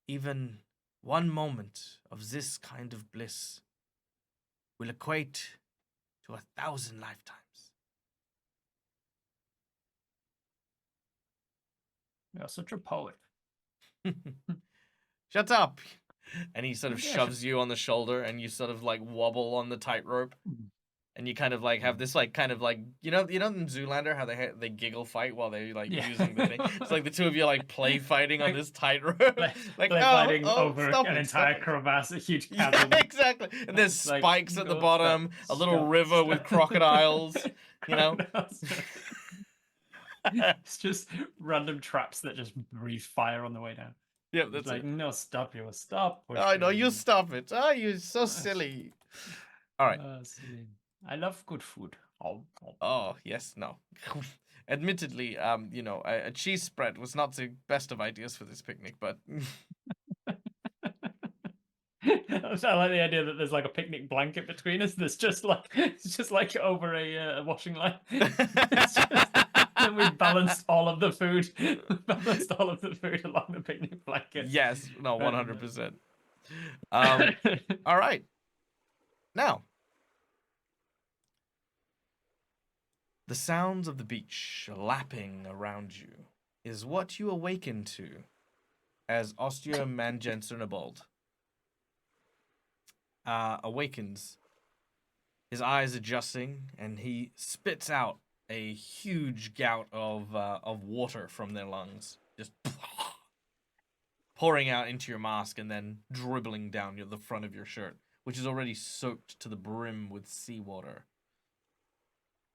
even one moment of this kind of bliss will equate to 1,000 lifetimes. You're such a poet. Shut up! And he sort of Yeah, shoves you on the shoulder, and you sort of like wobble on the tightrope, and you kind of like have this like kind of like you know in Zoolander how they giggle fight while they like Yeah. using the thing. It's like the two of you like play fighting on this tightrope, like They're fighting over stop an it, entire stop it. crevasse, a huge Yeah, chasm. exactly. And there's It's like, spikes at the no, bottom, stop, a little stop, river with stop. crocodiles. You know. Crocodiles. It's just random traps that just breathe fire on the way down. Yep, It's that's like, it. no, stop you, stop. I know, you pushing. stop it. Oh, you're so silly. All right. Silly. I love good food. Oh, yes, no. Admittedly, you know, a cheese spread was not the best of ideas for this picnic, but I like the idea that there's like a picnic blanket between us. That's just like it's just like over a washing line. It's just then we balanced all of the food, balanced all of the food along the picnic blanket. yes, no, Right. 100%. All right. Now, the sounds of the beach lapping around you is what you awaken to as Osteomandenser awakens, his eyes adjusting, and he spits out a huge gout of water from their lungs, just pouring out into your mask and then dribbling down the front of your shirt, which is already soaked to the brim with seawater.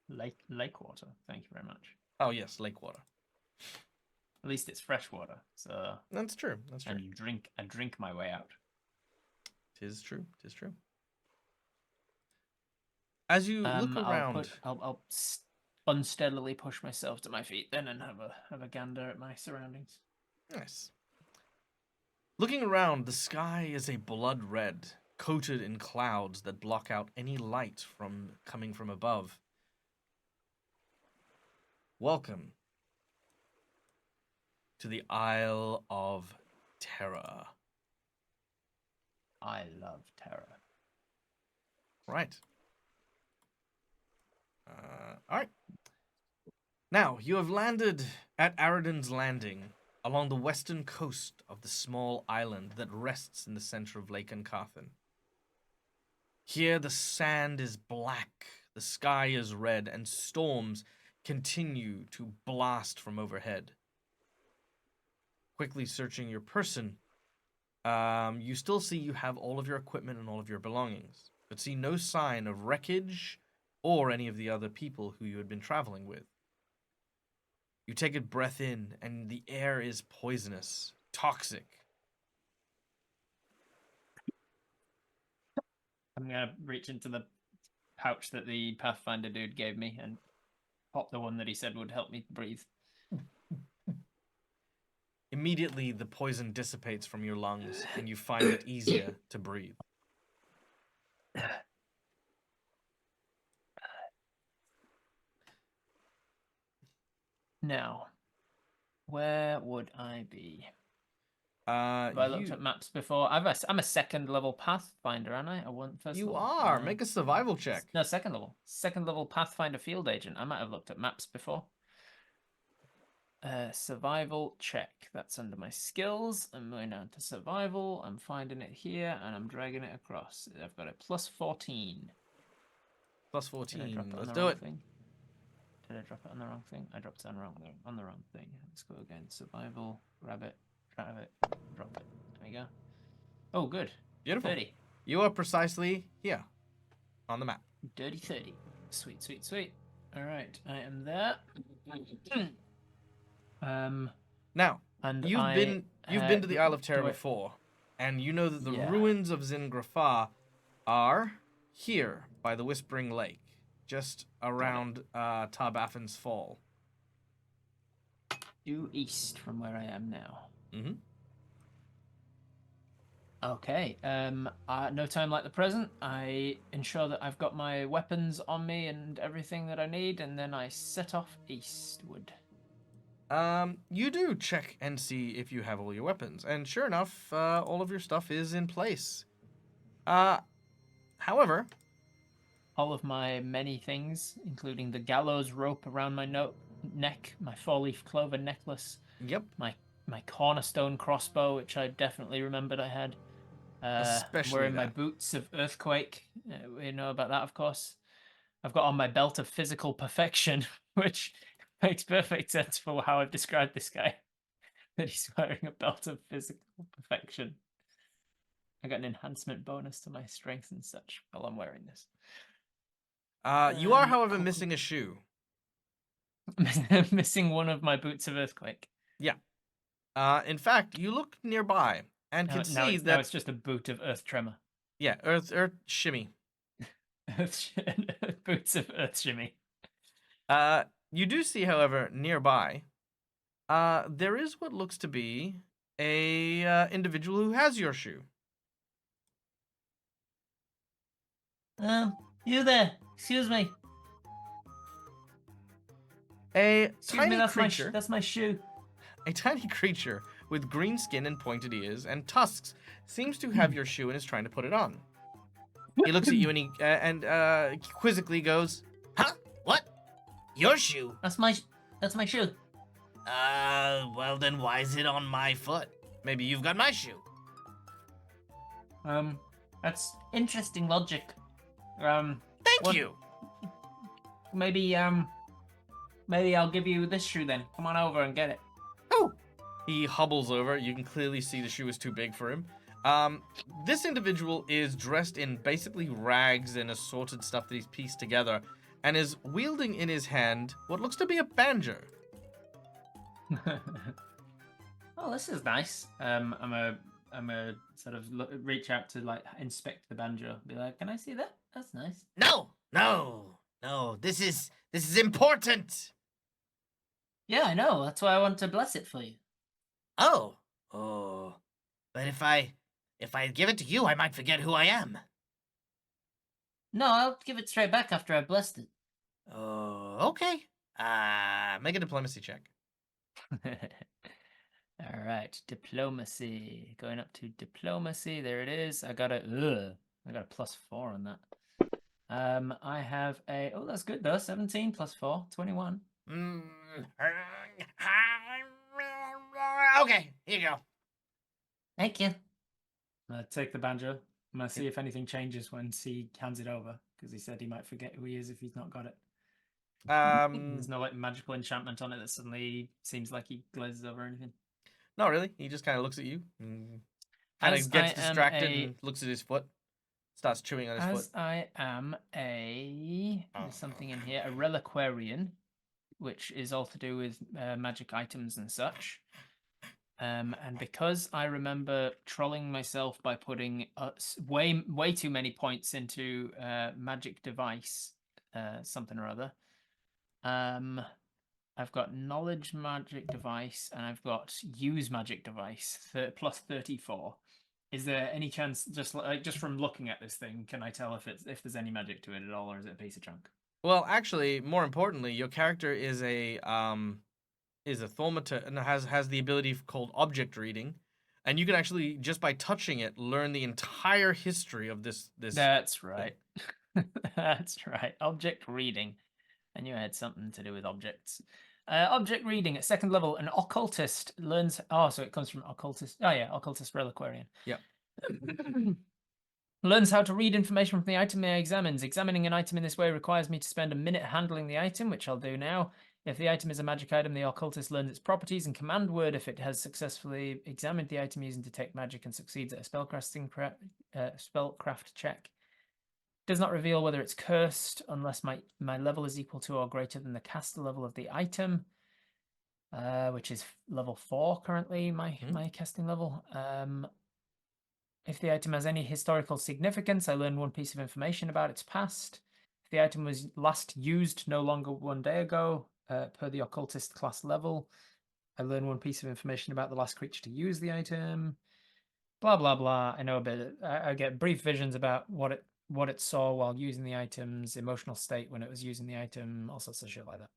Lake water. Thank you very much. Oh yes, lake water. At least it's fresh water. So That's true. That's true. and I drink my way out. Tis true. Tis true. As you look around, I'll unsteadily push myself to my feet then and have a gander at my surroundings. nice. Looking around, the sky is a blood red, coated in clouds that block out any light from coming from above. Welcome to the Isle of Terror. I love terror. Right. All right. Now, you have landed at Araden's Landing, along the western coast of the small island that rests in the center of Lake Uncathan. Here, the sand is black, the sky is red, and storms continue to blast from overhead. Quickly searching your person, you still see you have all of your equipment and all of your belongings, but see no sign of wreckage or any of the other people who you had been traveling with. You take a breath in, and the air is poisonous, toxic. I'm gonna reach into the pouch that the Pathfinder dude gave me and pop the one that he said would help me breathe. Immediately, the poison dissipates from your lungs, and you find it easier to breathe. Now, where would I be? Have I looked at maps before? I'm a second level Pathfinder, aren't I? I want first. You level. are. Make a survival check. No, second level. Second level Pathfinder field agent. I might have looked at maps before. Survival check. That's under my skills. I'm going down to survival. I'm finding it here, and I'm dragging it across. I've got a plus 14. Plus 14. Let's do do it. Did I drop it on the wrong thing? I dropped it on the wrong thing. Let's go again. Survival. Grab it. Grab it. Drop it. There we go. Oh, good. Beautiful. 30. You are precisely here on the map. Dirty 30. Sweet, sweet, sweet. All right, I am there. Now, and you've been to the Isle of Terror before, and you know that the ruins of Zingrafar are here by the Whispering Lake, just around Tarbaffin's Fall. Due east from where I am now. Mm-hmm. Okay. No time like the present. I ensure that I've got my weapons on me and everything that I need, and then I set off eastward. You do check and see if you have all your weapons, and sure enough, all of your stuff is in place. However, all of my many things, including the gallows rope around my neck, my four-leaf clover necklace. Yep. My cornerstone crossbow, which I definitely remembered I had. Especially wearing my boots of earthquake. We know about that, of course. I've got on my belt of physical perfection, which makes perfect sense for how I've described this guy. That he's wearing a belt of physical perfection. I got an enhancement bonus to my strength and such while I'm wearing this. You are, however, missing a shoe. Missing one of my boots of earthquake. Yeah. In fact, you look nearby and can see that... Now it's just a boot of earth tremor. Yeah, earth shimmy. Boots of earth shimmy. You do see, however, nearby, there is what looks to be a individual who has your shoe. You there? Excuse me. Tiny creature. That's my shoe. A tiny creature with green skin and pointed ears and tusks seems to have your shoe and is trying to put it on. He looks at you and he quizzically goes, "Huh? What? Your shoe? That's my shoe." Well then why is it on my foot? Maybe you've got my shoe. That's interesting logic. Thank you. Maybe I'll give you this shoe then. Come on over and get it. Oh! He hobbles over. You can clearly see the shoe is too big for him. This individual is dressed in basically rags and assorted stuff that he's pieced together, and is wielding in his hand what looks to be a banjo. Oh, this is nice. I'm a sort of reach out to like inspect the banjo. Be like, can I see that? That's nice. No. This is important. Yeah, I know. That's why I want to bless it for you. Oh. But if I give it to you, I might forget who I am. No, I'll give it straight back after I've blessed it. Oh, okay. Make a diplomacy check. All right, diplomacy. Going up to diplomacy. There it is. I got a +4 on that. I have a that's good though. 17 + 4, 21. Okay, here you go. Thank you. Take the banjo. I'm gonna see if anything changes when he hands it over, because he said he might forget who he is if he's not got it. There's no like magical enchantment on it that suddenly seems like he glazes over or anything. Not really. He just kind of looks at you, kind of gets distracted and looks at his foot, starts chewing on his foot. I am there's something in here, a reliquarian, which is all to do with magic items and such. And because I remember trolling myself by putting way too many points into magic device, something or other. I've got knowledge magic device and I've got use magic device plus 34. Is there any chance, just from looking at this thing, can I tell if there's any magic to it at all, or is it a piece of junk? Well, actually, more importantly, your character is a thaumaturg and has the ability called object reading, and you can actually, just by touching it, learn the entire history of this. That's right. That's right. Object reading. I knew I had something to do with objects. Object reading at 2nd level. An occultist learns. Oh, so it comes from occultist. Oh yeah, occultist reliquarian. Yeah. Learns how to read information from the item they examines. Examining an item in this way requires me to spend a minute handling the item, which I'll do now. If the item is a magic item, the occultist learns its properties and command word if it has successfully examined the item using detect magic and succeeds at a spellcraft check. Does not reveal whether it's cursed unless my level is equal to or greater than the caster level of the item, which is level 4 currently, my casting level. If the item has any historical significance, I learn 1 piece of information about its past. If the item was last used no longer 1 day ago, per the occultist class level, I learn 1 piece of information about the last creature to use the item. Blah blah blah. I know a bit. I get brief visions about what it saw while using the items, emotional state when it was using the item, all sorts of shit like that.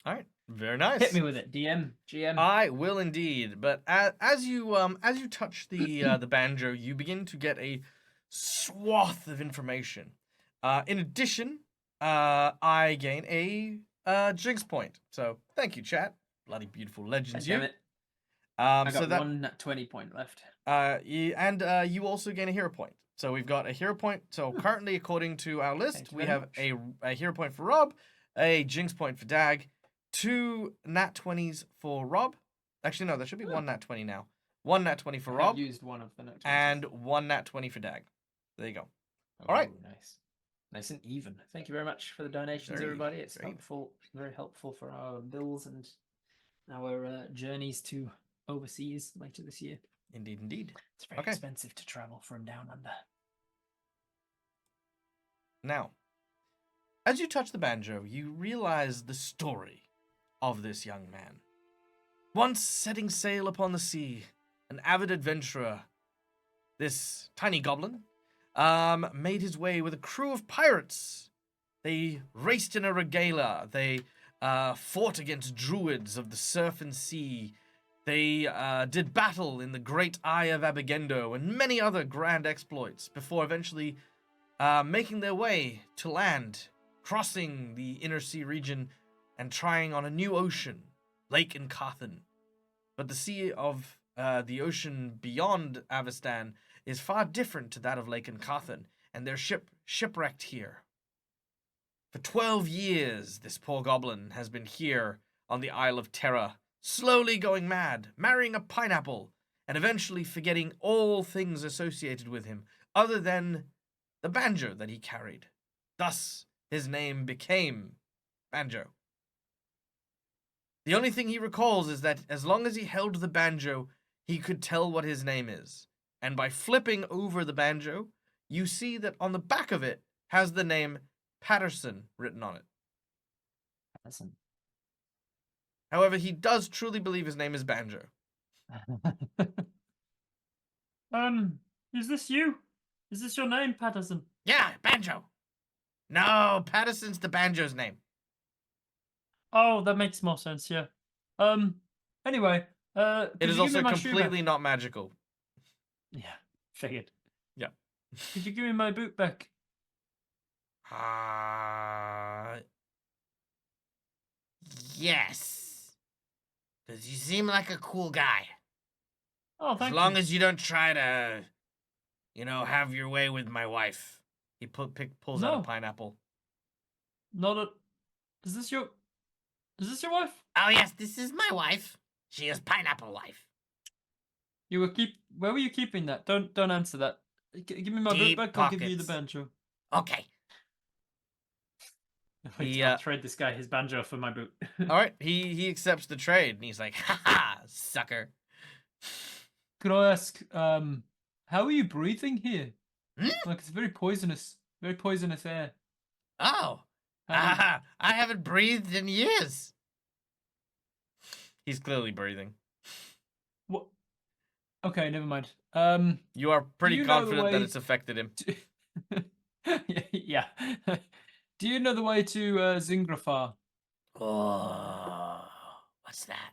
All right, very nice. Hit me with it, DM, GM. I will indeed. But as you touch the banjo, you begin to get a swath of information. In addition, I gain a jinx point. So thank you, chat. Bloody beautiful legends, you. Damn it. I got so 1 20 point left. You also gain a hero point. So we've got a hero point. So currently, according to our list, we have a hero point for Rob, a jinx point for Dag, 2 nat 20s for Rob. Actually, no, there should be 1 nat 20 now. 1 nat 20 for Rob. Used 1 of the nat 20s. And 1 nat 20 for Dag. There you go. All right. Nice and even. Thank you very much for the donations, everybody. It's helpful, very helpful for our bills and our journeys to overseas later this year. Indeed. It's very expensive to travel from down under. Now, as you touch the banjo, you realize the story of this young man. Once setting sail upon the sea, an avid adventurer, this tiny goblin made his way with a crew of pirates. They raced in a regalia. They fought against druids of the surf and sea. They did battle in the Great Eye of Abigendo and many other grand exploits before eventually making their way to land, crossing the inner sea region and trying on a new ocean, Lake Incathan. But the sea of the ocean beyond Avestan is far different to that of Lake Incathan, and their ship shipwrecked here. For 12 years, this poor goblin has been here on the Isle of Terra, slowly going mad, marrying a pineapple, and eventually forgetting all things associated with him, other than the banjo that he carried. Thus, his name became Banjo. The only thing he recalls is that as long as he held the banjo, he could tell what his name is. And by flipping over the banjo, you see that on the back of it has the name Patterson written on it. Listen. However, he does truly believe his name is Banjo. Is this you? Is this your name, Patterson? Yeah, Banjo. No, Patterson's the banjo's name. Oh, that makes more sense, yeah. Anyway, It could is you give me also my shoe back? completely not magical. Yeah, figured. Yeah. Could you give me my boot back? Yes. Because you seem like a cool guy. Oh, thank As long you. as you don't try to, have your way with my wife. He pulls out a No. pineapple. Not a... Is this your wife? Oh, yes, this is my wife. She is Pineapple Wife. Where were you keeping that? Don't answer that. Give me my Deep boot back, I'll give you the pockets. banjo. Okay. I'll trade this guy his banjo for my boot. All right. He accepts the trade, and he's like, "Ha ha, sucker." Could I ask, how are you breathing here? Hmm? Like, it's very poisonous air. Oh. I haven't breathed in years. He's clearly breathing. What? Okay, never mind. You are pretty you know the confident that way it's affected him. yeah. Do you know the way to Zingrafar? Oh, what's that?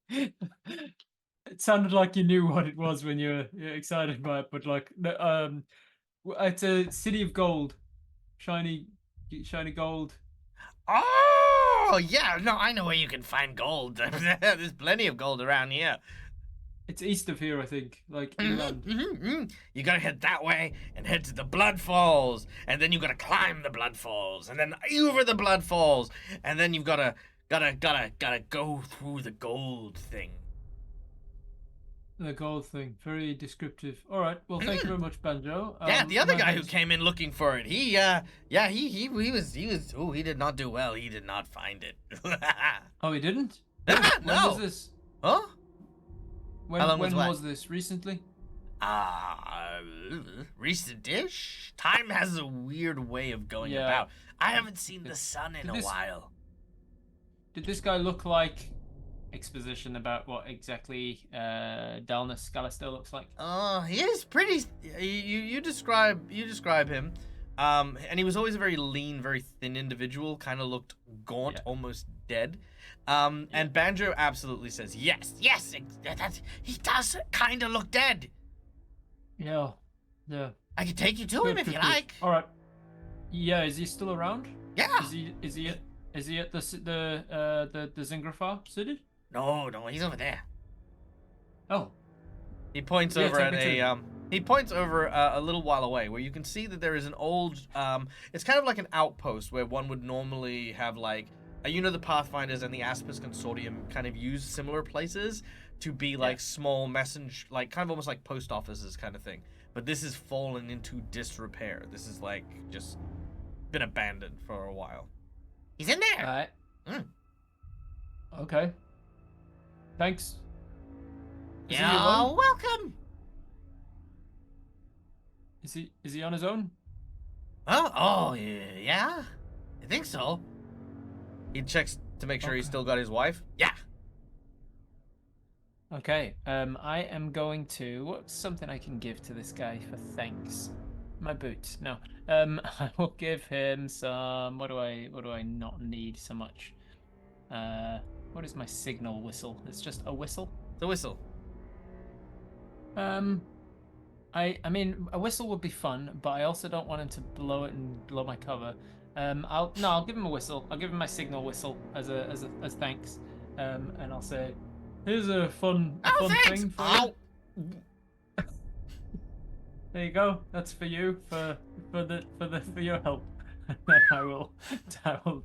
It sounded like you knew what it was when you were excited by it, but like, it's a city of gold, shiny gold. Oh, yeah. No, I know where you can find gold. There's plenty of gold around here. It's east of here, I think. Like inland. You gotta head that way and head to the Blood Falls, and then you gotta climb the Blood Falls, and then over the Blood Falls, and then you've gotta go through the gold thing. The gold thing, very descriptive. All right, well, thank you very much, Banjo. Yeah, the other my guy who head- came in looking for it, he did not do well. He did not find it. Oh, he didn't. No. When was this? Huh? When How long was what? was this? Recently? Recent-ish? Time has a weird way of going Yeah. about. I haven't seen the sun in a while. Did this guy look like exposition about what exactly Dalnus Scalister looks like? He is pretty. You describe him, and he was always a very lean, very thin individual. Kind of looked gaunt, Yeah. almost dead. And Banjo absolutely says yes. He does kind of look dead. Yeah. I can take you to him if you like. All right. Yeah, is he still around? Yeah. Is he at the Zingrafar city? No, he's over there. Oh. He points Yeah, over take at me to a he points over a little while away, where you can see that there is an old it's kind of like an outpost where one would normally have like the Pathfinders and the Aspis Consortium kind of use similar places to be like small like kind of almost like post offices kind of thing. But this has fallen into disrepair. This is like just been abandoned for a while. He's in there. All right. Mm. Okay. Thanks. Is he You're alone? welcome. Is he on his own? Oh, yeah. I think so. He checks to make sure he's Okay. still got his wife. Yeah. Okay. I am going to. What's something I can give to this guy for thanks? My boots. No. I will give him some. What do I not need so much? What is my signal whistle? It's just a whistle. The whistle. I mean, a whistle would be fun, but I also don't want him to blow it and blow my cover. I'll give him a whistle. I'll give him my signal whistle as thanks. And I'll say, here's a fun Thanks. thing for you. There you go. That's for you for your help. And then I will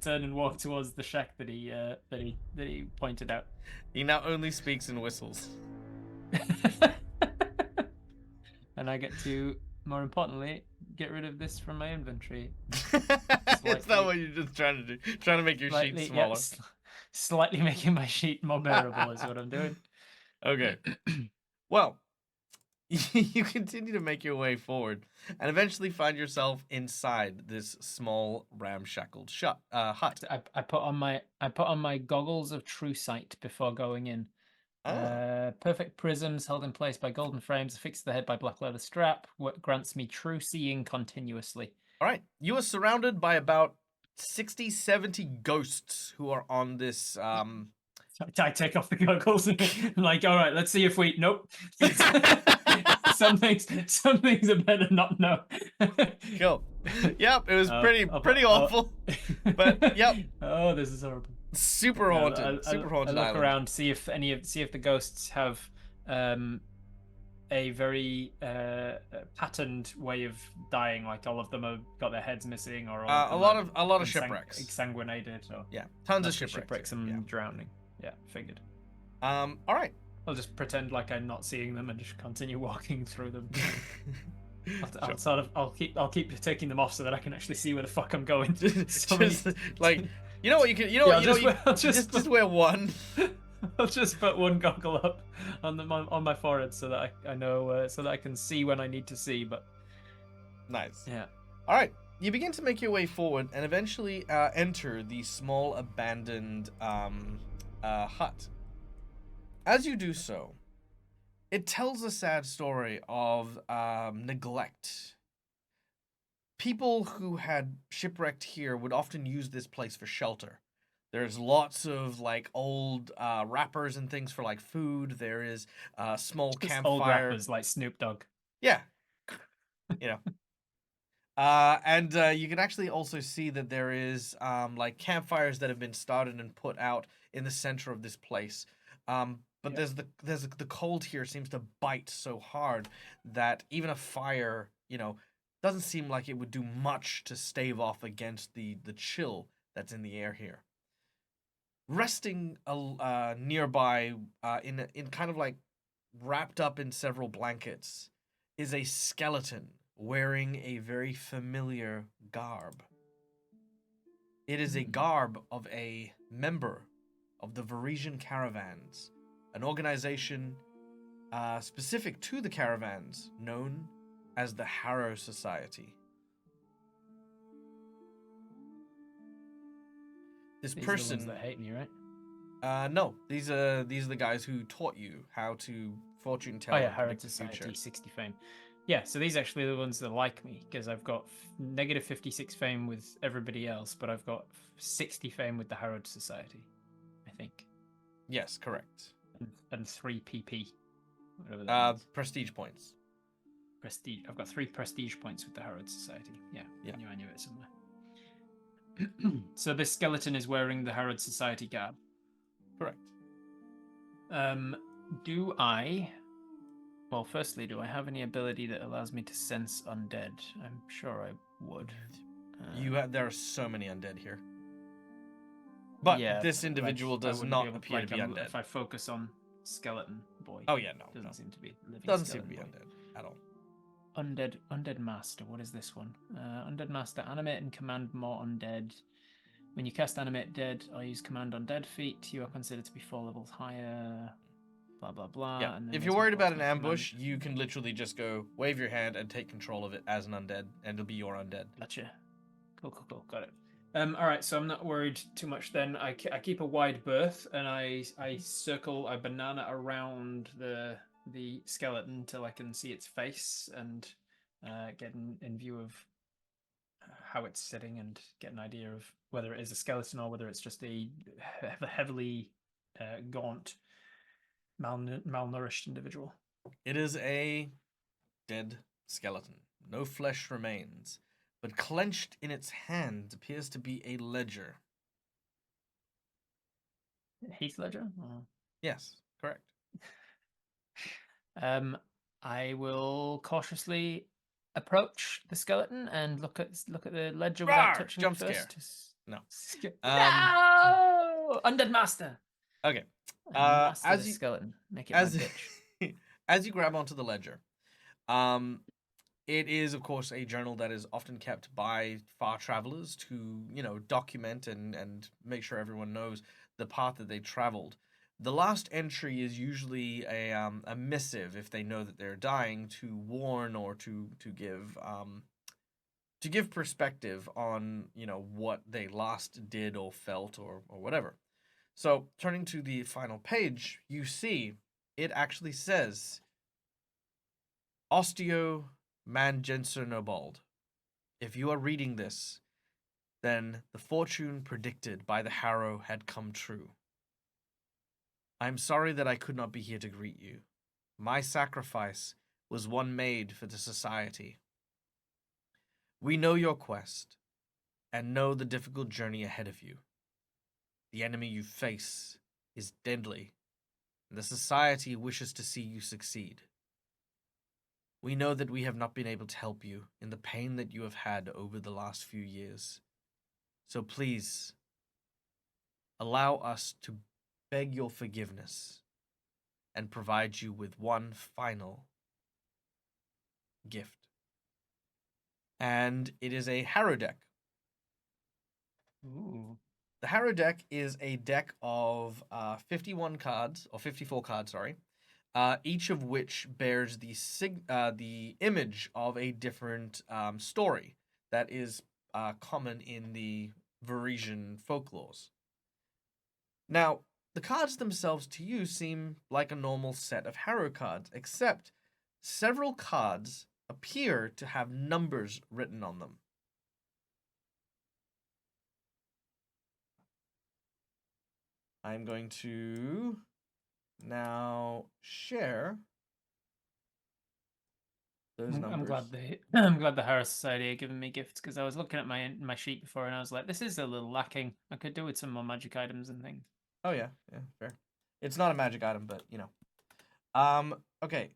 turn and walk towards the shack that he pointed out. He now only speaks in whistles. And I get to, more importantly, get rid of this from my inventory. Is that Slightly- what you're just trying to do? Trying to make your sheet Slightly, smaller? slightly making my sheet more bearable is what I'm doing. Okay. Well, you continue to make your way forward and eventually find yourself inside this small ramshackled hut. I put on my goggles of true sight before going in. Perfect prisms held in place by golden frames affixed to the head by black leather strap. What grants me true seeing continuously. All right. You are surrounded by about 60, 70 ghosts who are on this. I take off the goggles and I'm like, all right, let's see if we. Nope. some things are better not know. Cool. Yep, it was pretty awful. But yep. Oh, this is horrible. Super haunted. Super haunted. I look around, see if the ghosts have a very patterned way of dying. Like all of them have got their heads missing, or a lot of shipwrecks. Exsanguinated. Or Yeah, tons of shipwrecks and drowning. Yeah, figured. All right. I'll just pretend like I'm not seeing them and just continue walking through them. I'll keep taking them off so that I can actually see where the fuck I'm going. Like, you know what you can, just wear one. I'll just put one goggle up on my forehead so that I know so that I can see when I need to see. But nice. Yeah. All right. You begin to make your way forward and eventually enter the small abandoned hut. As you do so, it tells a sad story of neglect. People who had shipwrecked here would often use this place for shelter. There's lots of like old wrappers and things for like food. There is a small campfire. Old wrappers like Snoop Dogg. Yeah. You know. And you can actually also see that there is like campfires that have been started and put out in the center of this place. But there's the cold here seems to bite so hard that even a fire, doesn't seem like it would do much to stave off against the chill that's in the air here. Resting nearby, in kind of like wrapped up in several blankets, is a skeleton wearing a very familiar garb. It is a garb of a member of the Varisian Caravans, an organization specific to the Caravans known as the Harrow Society. This These person are the ones that hate me, right? No, these are the guys who taught you how to fortune tell. Oh yeah, and Harrow predict the Society, future. 60 fame. Yeah, so these are actually the ones that like me because I've got negative 56 fame with everybody else, but I've got 60 fame with the Harrow Society, I think. Yes, correct. And 3 PP. Whatever that means. Prestige points. Prestige. I've got 3 prestige points with the Harrow Society. Yeah. I knew it somewhere. So this skeleton is wearing the Harrow Society garb. Correct. Do I? Well, firstly, do I have any ability that allows me to sense undead? I'm sure I would. There are so many undead here. But this individual does not appear to be undead. If I focus on skeleton boy. Oh yeah, no. Doesn't seem to be living. Doesn't seem to be undead at all. Undead Master. What is this one? Undead Master. Animate and command more undead. When you cast Animate Dead or use Command Undead feat, you are considered to be 4 levels higher. Blah blah blah. Yeah. And If you're worried about an ambush, you can literally just go wave your hand and take control of it as an undead, and it'll be your undead. Gotcha. Cool. Got it. All right, so I'm not worried too much then. I keep a wide berth and I circle a banana around the skeleton till I can see its face and get in view of how it's sitting and get an idea of whether it is a skeleton or whether it's just a heavily gaunt, malnourished individual. It is a dead skeleton. No flesh remains, but clenched in its hand appears to be a ledger. Heath Ledger? Or... Yes, correct. I will cautiously approach the skeleton and look at the ledger Rawr! without touching Jump it first. No. No! Undead Master. Okay. Master as the you skeleton, make it my bitch. as you grab onto the ledger, it is, of course, a journal that is often kept by far travelers to, document and make sure everyone knows the path that they traveled. The last entry is usually a missive if they know that they're dying, to warn or to give perspective on what they last did or felt or whatever. So turning to the final page, you see it actually says Osteo Mangenser. If you are reading this, then the fortune predicted by the Harrow had come true. I am sorry that I could not be here to greet you. My sacrifice was one made for the society. We know your quest, and know the difficult journey ahead of you. The enemy you face is deadly, and the society wishes to see you succeed. We know that we have not been able to help you in the pain that you have had over the last few years. So please, allow us to beg your forgiveness and provide you with one final gift. And it is a Harrow deck. Ooh. The Harrow deck is a deck of 51 cards, or 54 cards, sorry, each of which bears the image of a different story that is common in the Varisian folklores. Now, the cards themselves to you seem like a normal set of Harrow cards, except several cards appear to have numbers written on them. I'm going to now share those numbers. I'm glad the Harrow Society are giving me gifts, because I was looking at my sheet before and I was like, this is a little lacking. I could do with some more magic items and things. Oh yeah, fair. It's not a magic item, but okay.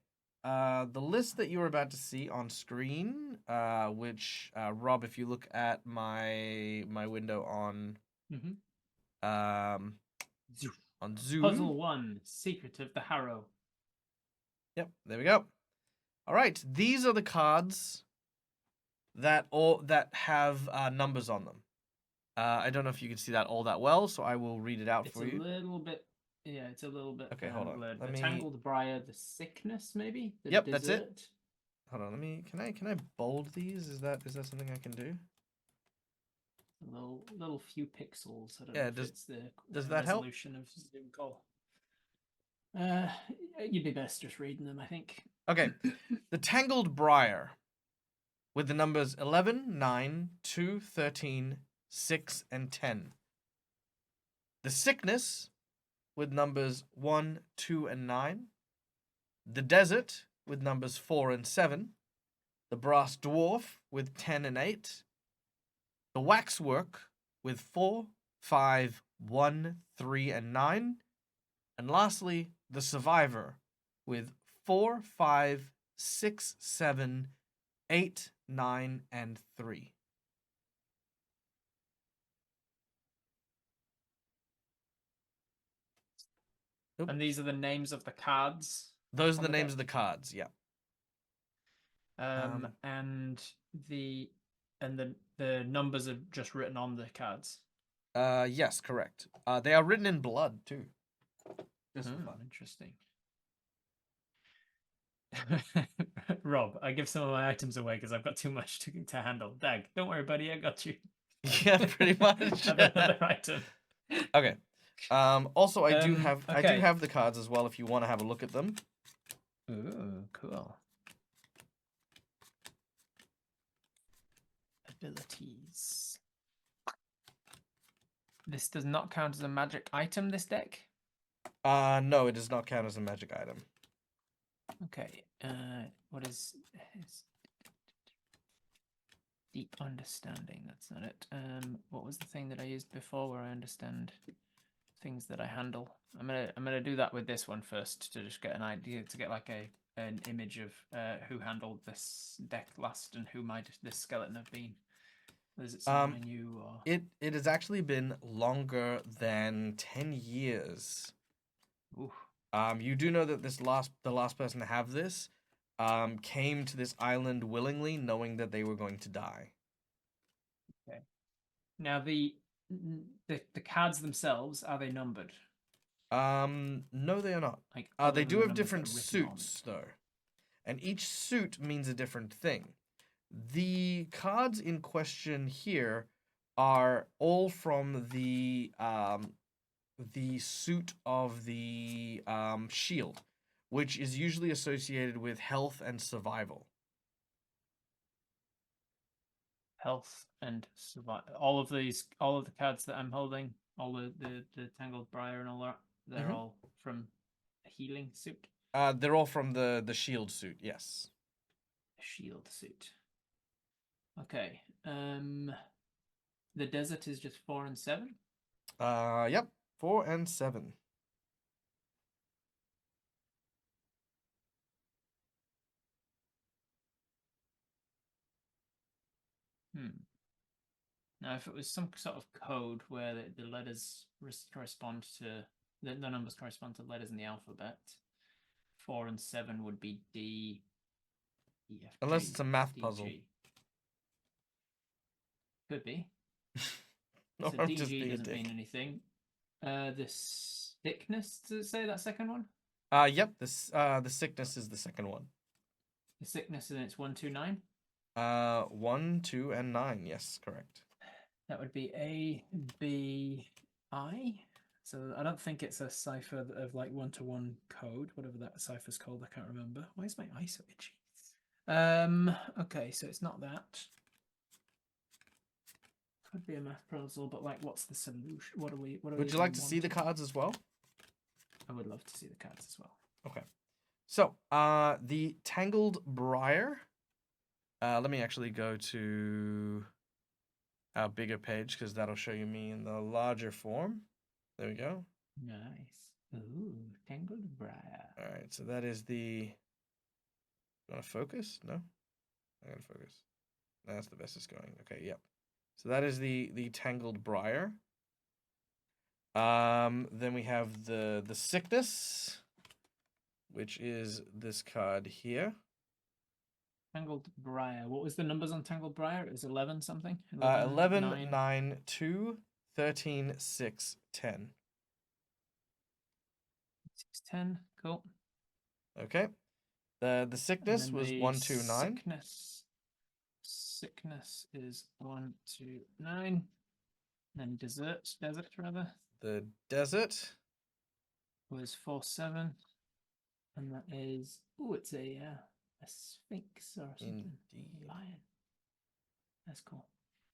The list that you were about to see on screen, which Rob, if you look at my window on on Zoom. Puzzle 1, Secret of the Harrow. Yep, there we go. All right, these are the cards that have numbers on them. I don't know if you can see that all that well, so I will read it out for you. It's a little bit. Yeah, it's a little bit. Okay, hold on. Blurred. The Tangled Briar, the Sickness, maybe. The Yep, Desert. that's it. Hold on. Can I bold these? Is that something I can do? A little few pixels. I don't Yeah, know if it's the does that help? resolution of Zoom call. You'd be best just reading them, I think. Okay. The Tangled Briar, with the numbers 11, 9, 2, 13, 6, and 10. The Sickness, with numbers 1, 2, and 9. The Desert, with numbers 4 and 7. The Brass Dwarf, with 10 and 8. The Waxwork, with 4, 5, 1, 3, and 9. And lastly, the Survivor, with 4, 5, 6, 7, 8, 9, and 3. Oop. And these are the names of the cards. Those are the names of the cards, yeah. And the numbers are just written on the cards. Yes, correct. They are written in blood too. Just for fun. Interesting. Rob, I give some of my items away because I've got too much to handle. Dag, don't worry, buddy, I got you. Yeah, pretty much. Have another item. Okay. Also, I do have the cards as well if you want to have a look at them. Ooh, cool. Abilities. This does not count as a magic item, this deck? No, it does not count as a magic item. Okay. What is deep understanding? That's not it. What was the thing that I used before where I understand things that I handle? I'm gonna do that with this one first to just get an idea, to get like an image of who handled this deck last and who might this skeleton have been. Is it someone I knew, or it has actually been longer than 10 years. Ooh. You do know that the last person to have this came to this island willingly, knowing that they were going to die. Now the cards themselves, are they numbered? No, they are not. Like They do other have than the numbers that different are written on suits, though. And each suit means a different thing. The cards in question here are all from the suit of the shield, which is usually associated with health and survival. health and survival. All of the cards that I'm holding, all the tangled briar and all that, they're all from a healing suit. They're all from the shield suit, yes. Shield suit. Okay. The desert is just 4 and 7. Yep, 4 and 7. Now, if it was some sort of code where the letters correspond to the numbers correspond to letters in the alphabet, 4 and 7 would be D, E, F, G, Unless it's a math D, puzzle. G. Could be. No, So I'm DG just being a doesn't dick. mean anything. The sickness, does it say that second one? Yep, the sickness is the second one. The sickness, and it's 1, 2, 9. 1, 2, and 9. Yes, correct. That would be A, B, I. So I don't think it's a cipher of like 1-to-1 code, whatever that cipher's called. I can't remember. Why is my eye so itchy? Okay, so it's not that. Could be a math puzzle, but like, what's the solution? What are we? Would you like to see the cards as well? I would love to see the cards as well. Okay. So, the Tangled Briar. Let me actually go to our bigger page because that'll show you me in the larger form. There we go. Nice. Ooh, Tangled Briar. All right, so that is the. You want to focus? No, I gotta focus. That's the best it's going. Okay, yep. So that is the Tangled Briar. Then we have the sickness, which is this card here. Tangled Briar. What was the numbers on Tangled Briar? It was 11 something? 11, 9, 2, 13, 6, 10. 6, 10. Cool. Okay. The sickness was 1, 2, 9. Sickness is 1, 2, 9. And then desert rather. The desert Was 4, 7. And that is, it's a sphinx or something. Indeed. Lion. That's cool.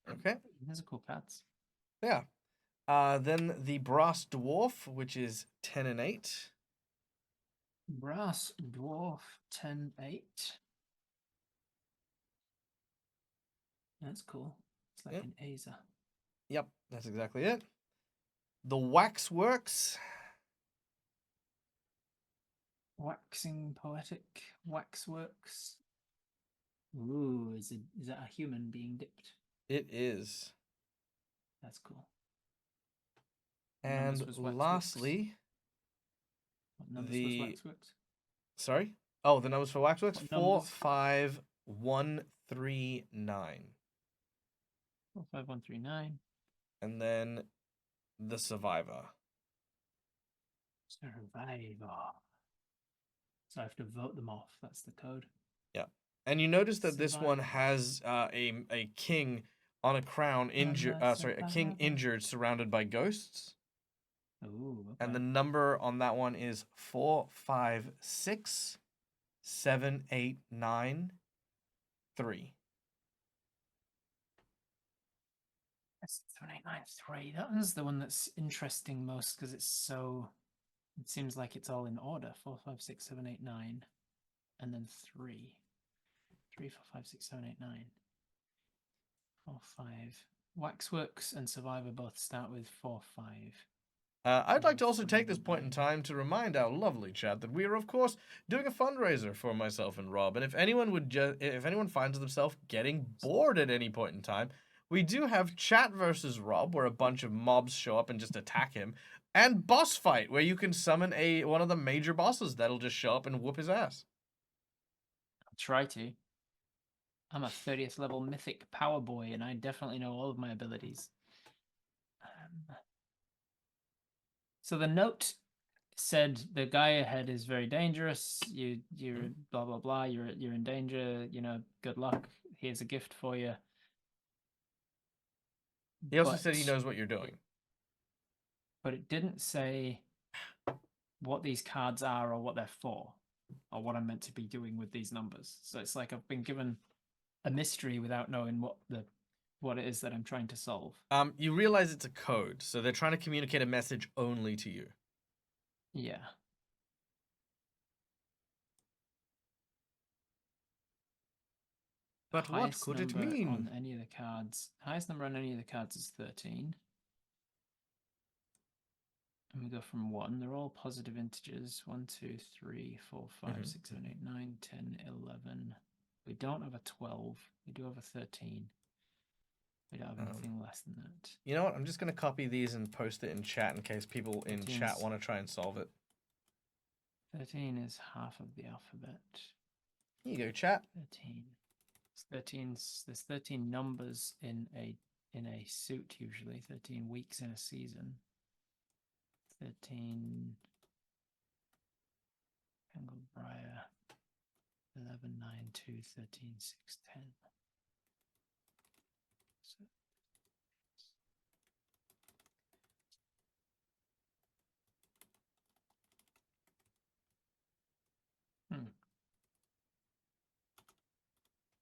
Okay. Those are cool cards. Yeah. Then the brass dwarf, which is 10 and 8. Brass dwarf 10, 8. That's cool. It's like an Aza. Yep, that's exactly it. The waxworks. Waxing poetic waxworks. Ooh, is that a human being dipped? It is. That's cool. And lastly, what numbers was waxworks? Sorry? Oh, the numbers for waxworks? What 4, numbers? 5, 1, 3, 9. 4, 5, 1, 3, 9. And then the survivor. Survivor. So I have to vote them off. That's the code. Yeah. And you notice that this one Survivor. has a king on a crown injured. Sorry, a king injured, surrounded by ghosts. Ooh, okay. And the number on that one is 4, 5, 6, 7, 8, 9, 3. 7, 8, 9, 3. That one's the one that's interesting most because it's so. It seems like it's all in order. 4, 5, 6, 7, 8, 9, and then 3. 3, 4, 5, 6, 7, 8, 9. 4, 5. Waxworks and Survivor both start with 4, 5. I'd like to also take this point in time to remind our lovely chat that we are, of course, doing a fundraiser for myself and Rob. And if anyone finds themselves getting bored at any point in time, we do have Chat versus Rob, where a bunch of mobs show up and just attack him, and Boss Fight, where you can summon one of the major bosses that'll just show up and whoop his ass. try to. I'm a 30th level mythic power boy, and I definitely know all of my abilities. So the note said the guy ahead is very dangerous. You're blah blah blah. You're in danger. You know, good luck. Here's a gift for you. He also said he knows what you're doing. But it didn't say what these cards are or what they're for, or what I'm meant to be doing with these numbers. So it's like I've been given a mystery without knowing what it is that I'm trying to solve. You realize it's a code, so they're trying to communicate a message only to you. Yeah. But what could it mean? On any of the cards, highest number on any of the cards is 13. And we go from 1. They're all positive integers. 1, 2, 3, 4, 5, 6, 7, 8, 9, 10, 11. We don't have a 12. We do have a 13. We don't have anything less than that. You know what? I'm just going to copy these and post it in chat in case people in chat want to try and solve it. 13 is half of the alphabet. Here you go, chat. 13. There's 13 numbers in a suit usually. 13 weeks in a season. 13 Tangled Briar. 11, 9, 2, 13, 6, 10. So,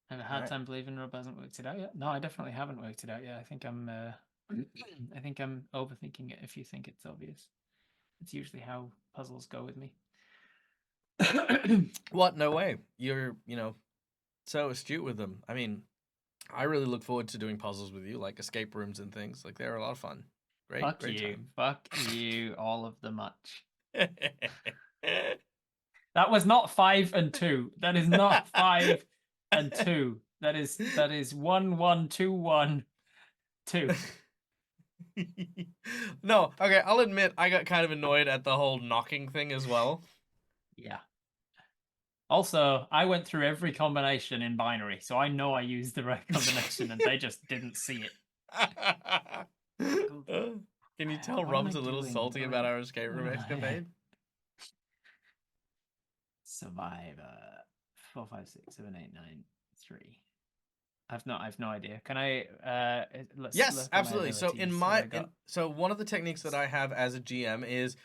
I have a hard time believing Rob hasn't worked it out yet. No, I definitely haven't worked it out yet. I think I'm overthinking it if you think it's obvious. It's usually how puzzles go with me. What? No way. You're, so astute with them. I mean, I really look forward to doing puzzles with you, like escape rooms and things. Like, they're a lot of fun. Great time. Fuck you, all of the much. That was not 5 and 2. That is not 5 and 2. That is 1, 1, 2, 1, 2. No, okay, I'll admit I got kind of annoyed at the whole knocking thing as well. Yeah. Also, I went through every combination in binary, so I know I used the right combination and they just didn't see it. Can you tell Rob's a little salty about our escape room escapade? Survivor 4, 5, 6, 7, 8, 9, 3. I've no idea. Can I? Yes, absolutely. So so one of the techniques that I have as a GM is,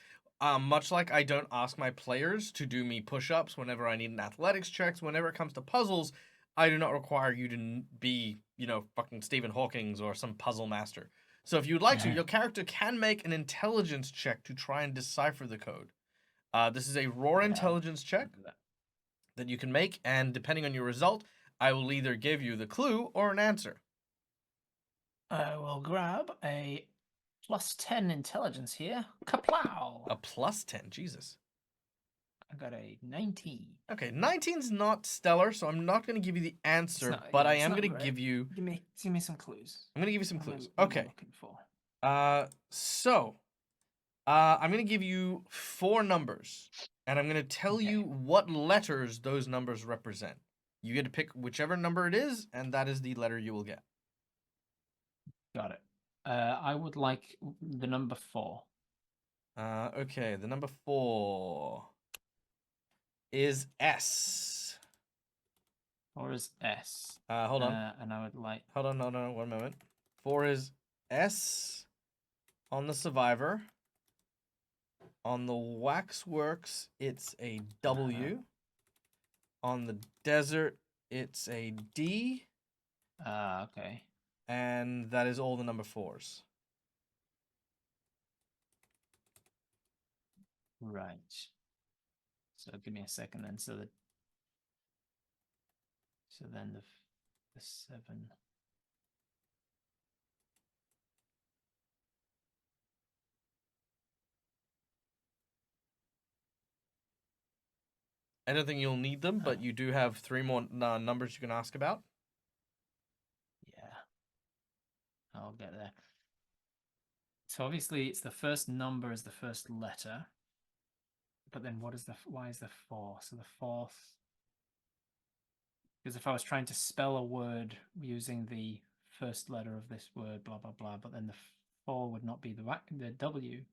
much like I don't ask my players to do me push-ups whenever I need an athletics checks. Whenever it comes to puzzles, I do not require you to be, fucking Stephen Hawking's or some puzzle master. So if you'd like to, your character can make an intelligence check to try and decipher the code. This is a raw intelligence check that you can make, and depending on your result, I will either give you the clue or an answer. I will grab a +10 intelligence here. Kaplow! A +10, Jesus. I got a 19. Okay, 19's not stellar, so I'm not going to give you the answer, but I am going to give you... Give me some clues. I'm going to give you some clues. What Okay. am I looking for? I'm going to give you 4 numbers, and I'm going to tell you what letters those numbers represent. You get to pick whichever number it is, and that is the letter you will get. Got it. I would like the number 4. Okay, the number 4 is S. 4 is S. Hold on. And I would like... Hold on, no, 1 moment. 4 is S on the survivor. On the waxworks, it's a W. On the desert, it's a D. Okay. And that is all the number 4s. Right. So give me a second then. So then the 7. I don't think you'll need them, but you do have 3 more numbers you can ask about. Yeah. I'll get there. So obviously it's the first number is the first letter. But then why is the 4? So the 4th Because if I was trying to spell a word using the first letter of this word, blah blah blah, but then the 4 would not be the W.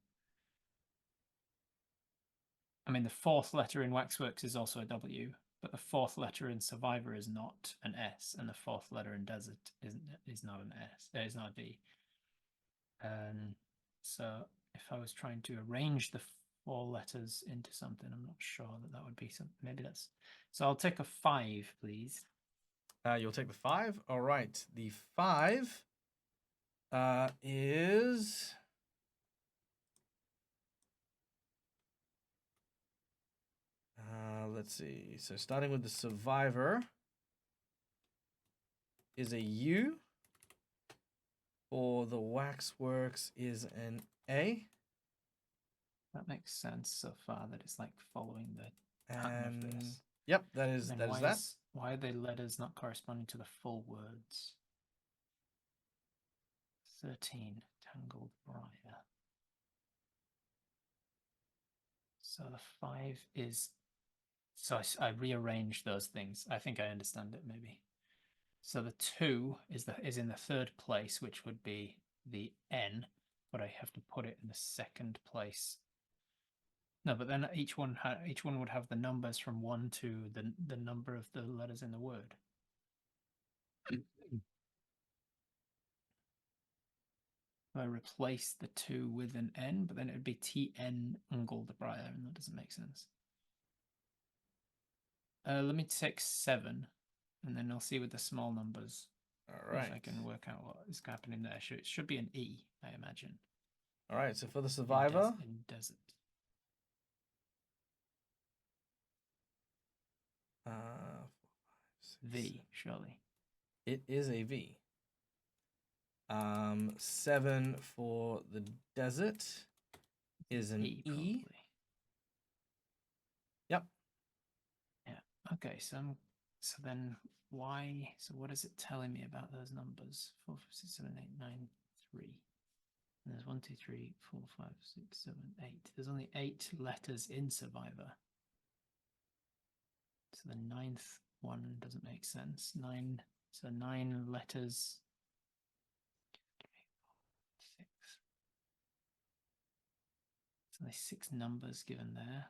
I mean, the 4th letter in Waxworks is also a W, but the 4th letter in Survivor is not an S, and the 4th letter in Desert is not an S. Is not a D. So if I was trying to arrange the 4 letters into something, I'm not sure that would be something. Maybe that's. So I'll take a 5, please. You'll take the 5. All right. The 5 is. Let's see. So starting with the Survivor is a U. For the Waxworks is an A. That makes sense so far. That it's like following the pattern of this. Yep, that is that. Why are the letters not corresponding to the full words? 13 tangled briar. So the 5 is. So I rearranged those things. I think I understand it maybe. So the 2 is in the 3rd place, which would be the N, but I have to put it in the 2nd place. No, but then each one would have the numbers from 1 to the number of the letters in the word. I replace the 2 with an N, but then it would be TN Ungoldbriar, and that doesn't make sense. Let me take 7, and then I'll see with the small numbers. All right. If I can work out what is happening there. It should be an E, I imagine. All right, so for the Survivor. In Desert. V, surely. It is a V. 7 for the Desert is an E. Yep. Yeah. Okay. So then why? So what is it telling me about those numbers? 4, 5, 6, 7, 8, 9, 3. And there's 1, 2, 3, 4, 5, 6, 7, 8. There's only 8 letters in Survivor. So the 9th one doesn't make sense. 9. So 9 letters. 6. So there's 6 numbers given there.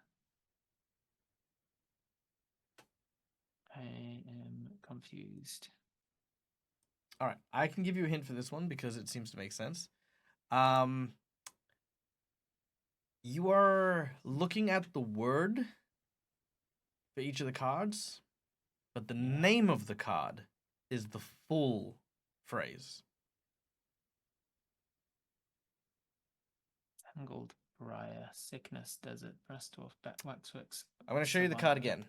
I am confused. All right, I can give you a hint for this one because it seems to make sense. You are looking at the word for each of the cards, but the name of the card is the full phrase. Tangled briar, sickness, desert, breast dwarf, waxworks. I'm going to show you the card again.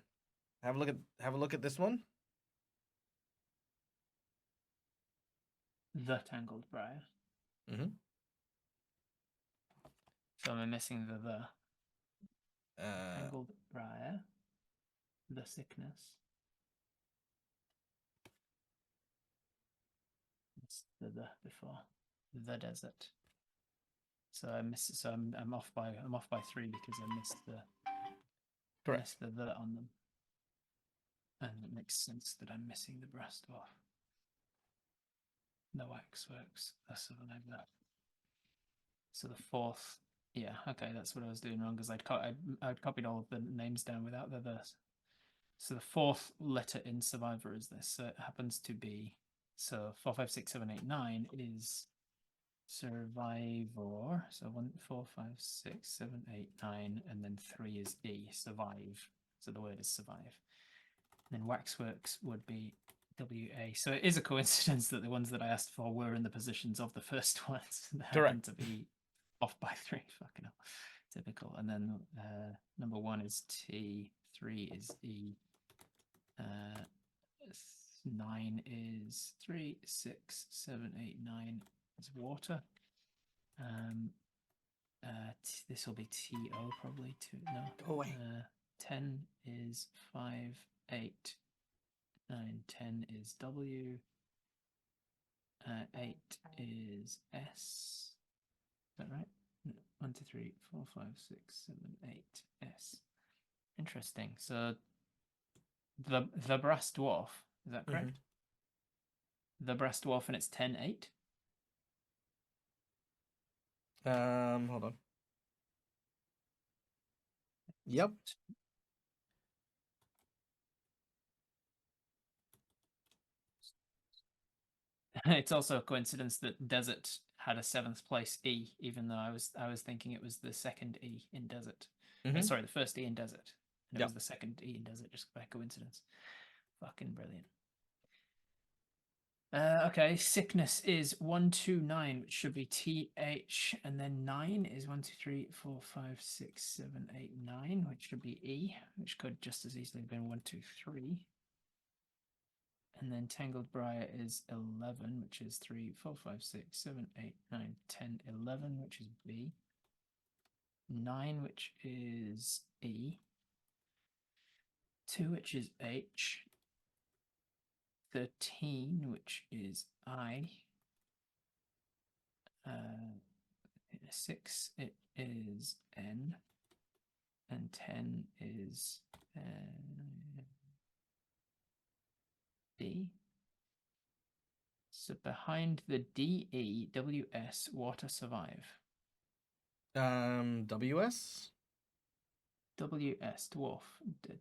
Have a look at this one. The tangled briar. Mm-hmm. So I'm missing the. Tangled briar. The sickness. It's the before. The desert. So I missed. So I'm off by 3 because I missed the. Correct. Missed the on them. And it makes sense that I'm missing the breast dwarf. The waxworks. That's something like that. So the 4th. Yeah, okay, that's what I was doing wrong because I'd copied all of the names down without the verse. So the 4th letter in Survivor is this. So it happens to be 4, 5, 6, 7, 8, 9 is Survivor. So 1, 4, 5, 6, 7, 8, 9, and then 3 is E. Survive. So the word is survive. And then Waxworks would be WA. So it is a coincidence that the ones that I asked for were in the positions of the first ones. They happen to be off by 3. Fucking hell. Typical. And then number 1 is T, 3 is E, 9 is 3, 6, 7, 8, 9 is water. This will be TO probably. No. Go away. 10 is 5, 8, 9, 10 is W. 8 is S. Is that right? 1, 2, 3, 4, 5, 6, 7, 8 S. Interesting. So the brass dwarf Is that correct? The Brass Dwarf, and it's 10-8. Hold on. Yep. It's also a coincidence that Desert had a 7th place E, even though I was thinking it was the second E in Desert. Sorry, the first E in Desert. And it was the second E in Desert, just by coincidence. Fucking brilliant. Okay, sickness is 129, which should be TH, and then 9 is 1, 2, 3, 4, 5, 6, 7, 8, 9, which should be E, which could just as easily have been 1, 2, 3. And then Tangled Briar is 11, which is 3, 4, 5, 6, 7, 8, 9, 10, 11, which is B. 9, which is E. 2, which is H. 13, which is I. 6, it is N. And 10 is D. So behind the DE, WS, water survive. WS? WS, dwarf,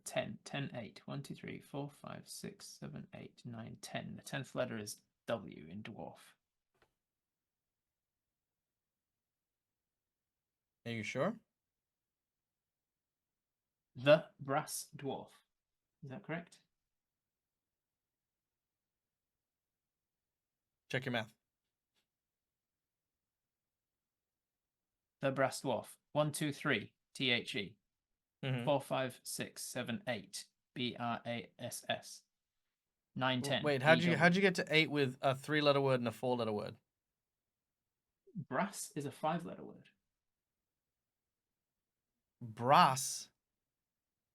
10, 10, 8, 1, 2, 3, 4, 5, 6, 7, 8, 9, 10. The 10th letter is W in dwarf. Are you sure? The Brass Dwarf. Is that correct? Check your math. The Brass Dwarf. 1, 2, 3, THE. 4, 5, 6, 7, 8, BRASS. 9, 10. Wait, how'd you get to 8 with a 3-letter word and a 4-letter word? Brass is a 5-letter word. Brass.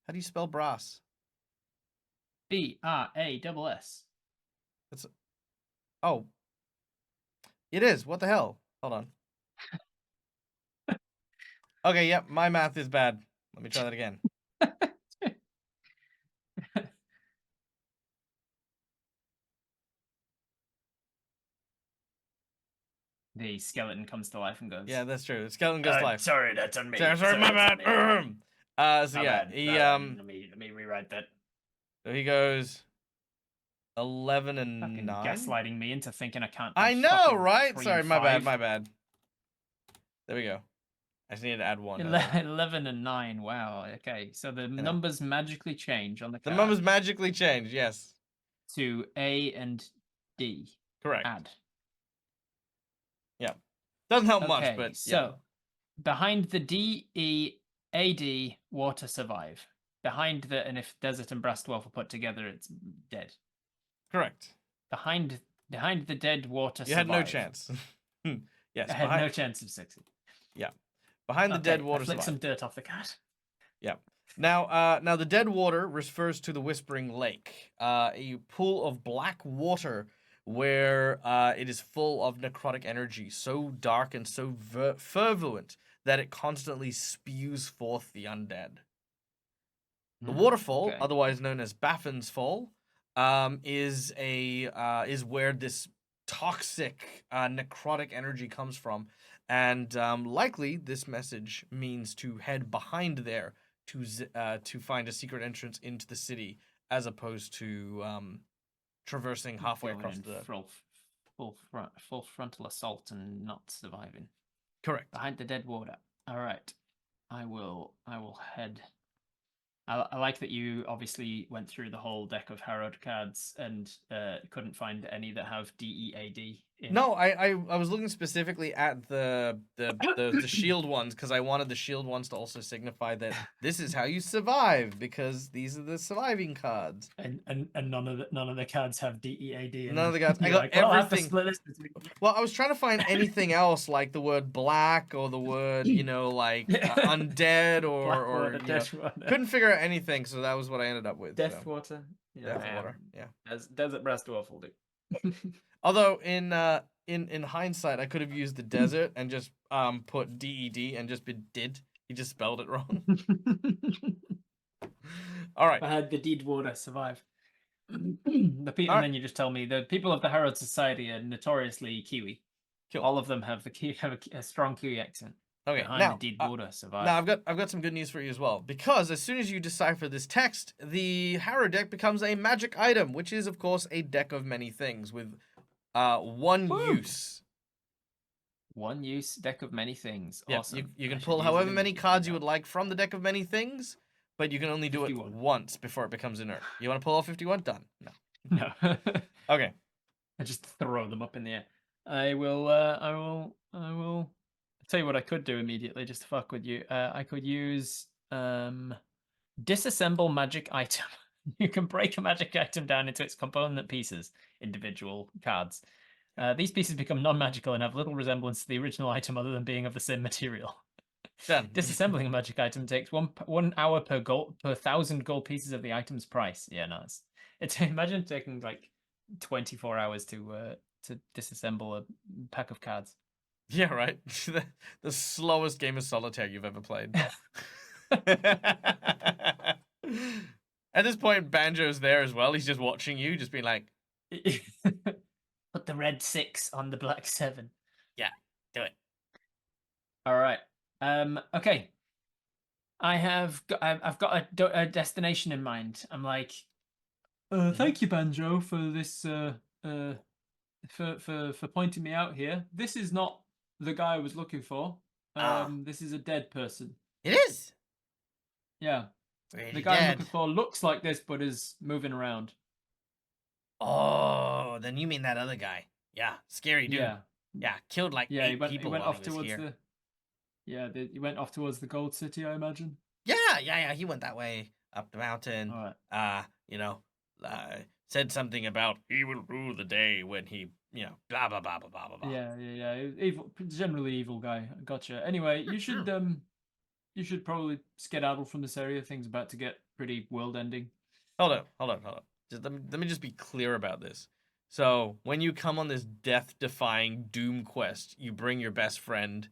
How do you spell brass? BRASS. It's oh. It is. What the hell? Hold on. Okay, yep, my math is bad. Let me try that again. The skeleton comes to life and goes. Yeah, that's true. The skeleton goes to life. Sorry, that's on me. Sorry, my bad. So My yeah, bad. he Let me rewrite that. so he goes 11 and Fucking 9. gaslighting me into thinking I can't. I do know, fucking right? 3 Sorry, and my 5. bad. There we go. I just needed to add 1. 11 and 9. Wow. Okay, so the numbers magically change on the The card. numbers magically change. Yes. To A and D. Correct. Add. Yeah. Doesn't help much, Okay, but so yeah. behind the DEAD, water survive. Behind the, and if Desert and Brass Dwarf are put together, it's dead. Correct. Behind the dead water You survive. had no chance. Yes. I had no chance of succeeding. Yeah. Behind the dead water flick survive. some dirt off the card. Yeah. Now the dead water refers to the Whispering Lake, a pool of black water where it is full of necrotic energy, so dark and so fervent that it constantly spews forth the undead. The waterfall, okay. otherwise known as Baffin's Fall, is where this toxic necrotic energy comes from, and likely this message means to head behind there to find a secret entrance into the city, as opposed to traversing halfway Going across in the. full frontal assault and not surviving. Correct. Behind the dead water. All right. I will head. I like that you obviously went through the whole deck of Harrowed cards and couldn't find any that have DEAD in. No, I was looking specifically at the shield ones because I wanted the shield ones to also signify that this is how you survive, because these are the surviving cards. And none of the cards have DEAD. In None of the cards. I You're got like, well, I'll have to everything. split this between. Well, I was trying to find anything else like the word black or the word, like undead or Water, death water. couldn't figure out anything, so that was what I ended up with. Death so. water. Death water. Yeah. As Desert Brass Dwarf will do. Although in hindsight, I could have used the desert and just put DED and just been did. He just spelled it wrong. All right. I had the deed water survive. And Alright. then you just tell me the people of the Herald Society are notoriously Kiwi. Cool. All of them have a strong Kiwi accent. Okay, Behind now, the dead border survive. now I've got some good news for you as well. Because as soon as you decipher this text, the Harrow deck becomes a magic item, which is of course a deck of many things with one Woo! use. One use deck of many things. Yeah, Awesome. you I can should pull use it however many cards you would immediately like from the deck of many things, but you can only do it 51. once before it becomes inert. You want to pull all 51? Done. No. now. No. Okay. I just throw them up in the air. I will tell you what I could do immediately just to fuck with you. I could use disassemble magic item. You can break a magic item down into its component pieces, individual cards. These pieces become non-magical and have little resemblance to the original item other than being of the same material. Done. Disassembling a magic item takes 1 hour per 1,000 gold pieces of the item's price. Yeah, nice. It's imagine taking like 24 hours to disassemble a pack of cards. Yeah, right. The slowest game of solitaire you've ever played. At this point, Banjo's there as well. He's just watching you, just being like, Put the red 6 on the black 7. yeah, do it. All right. Okay. I've got a destination in mind. I'm like, thank you, Banjo, for this for pointing me out here. This is not the guy I was looking for. This is a dead person. It is. Yeah. Really The guy I'm dead. looking for looks like this, but is moving around. Oh, then you mean that other guy? Yeah, scary dude. Yeah. Yeah, killed like Yeah, 8 people he went while off he was towards here. the. Yeah, he went off towards the Gold City, I imagine. Yeah. He went that way up the mountain. All right. Said something about he will rule the day when he, blah blah blah blah blah blah. Yeah. Evil, generally evil guy. Gotcha. Anyway, you should probably skedaddle from this area. Things about to get pretty world-ending. Hold on. Just let me just be clear about this. So when you come on this death-defying doom quest, you bring your best friend,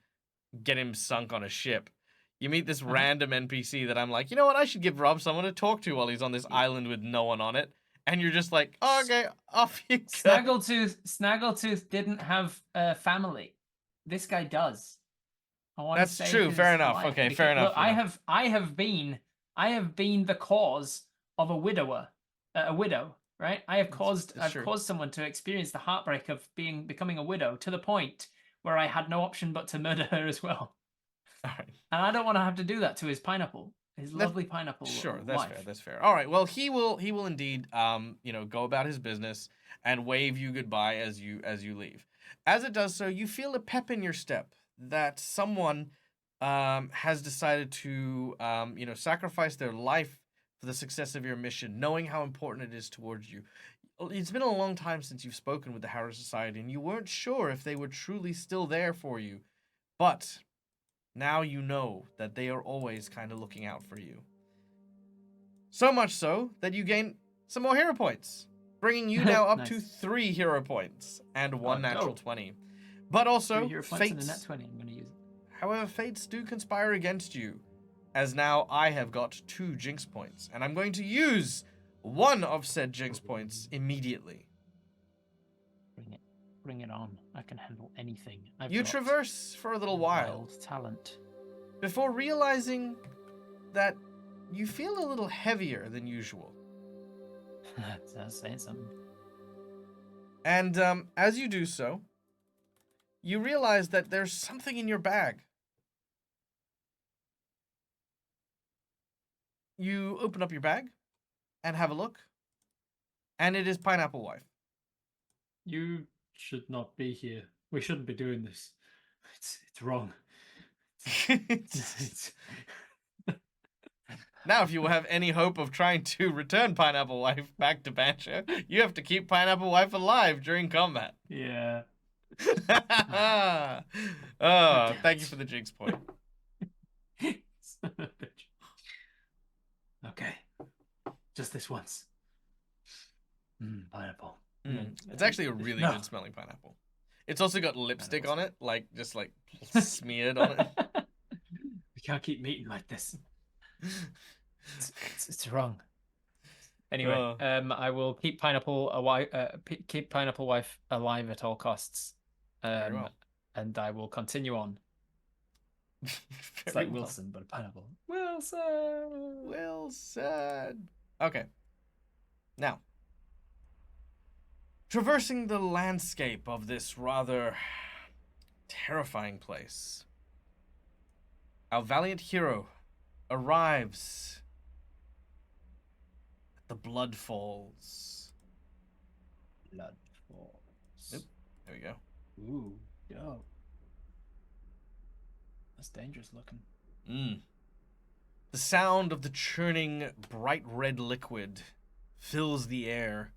get him sunk on a ship. You meet this random NPC that I'm like, you know what? I should give Rob someone to talk to while he's on this island with no one on it. And you're just like, oh, okay, off you go. Snaggletooth didn't have a family. This guy does. That's true. Fair enough. Okay, fair enough. Look, I have been the cause of a widow, right? I've caused someone to experience the heartbreak of becoming a widow to the point where I had no option but to murder her as well. All right. And I don't want to have to do that to his pineapple. His lovely pineapple. Sure, wife. that's fair. All right. Well, he will indeed go about his business and wave you goodbye as you leave. As it does so, you feel a pep in your step that someone has decided to sacrifice their life for the success of your mission, knowing how important it is towards you. It's been a long time since you've spoken with the Harrow Society, and you weren't sure if they were truly still there for you. But now you know that they are always kind of looking out for you. So much so that you gain some more hero points, bringing you now up to 3 hero points and 1 natural 20. But also, 3 hero points and a nat fates. 20. I'm going to use it. However, fates do conspire against you, as now I have got 2 jinx points, and I'm going to use 1 of said jinx points immediately. Bring it on. I can handle anything. You traverse for a little while wild talent before realizing that you feel a little heavier than usual. That's saying something. And as you do so, you realize that there's something in your bag. You open up your bag and have a look, and it is Pineapple Wife. You should not be here. We shouldn't be doing this. It's wrong. Now, if you have any hope of trying to return Pineapple Wife back to Banjo, you have to keep Pineapple Wife alive during combat. Yeah. Oh, thank you for the jinx point. Okay. Just this once. Pineapple. It's actually a really good smelling pineapple. It's also got lipstick on it, just smeared on it. We can't keep meeting like this. It's wrong. Anyway, I will keep keep Pineapple Wife alive at all costs. Very well. And I will continue on. It's Very like well. Wilson, but a pineapple. Wilson. Wilson. Okay. Now, traversing the landscape of this rather terrifying place, our valiant hero arrives at the Blood Falls. Blood Falls. Oop, there we go. Ooh, yo. That's dangerous looking. The sound of the churning bright red liquid fills the air.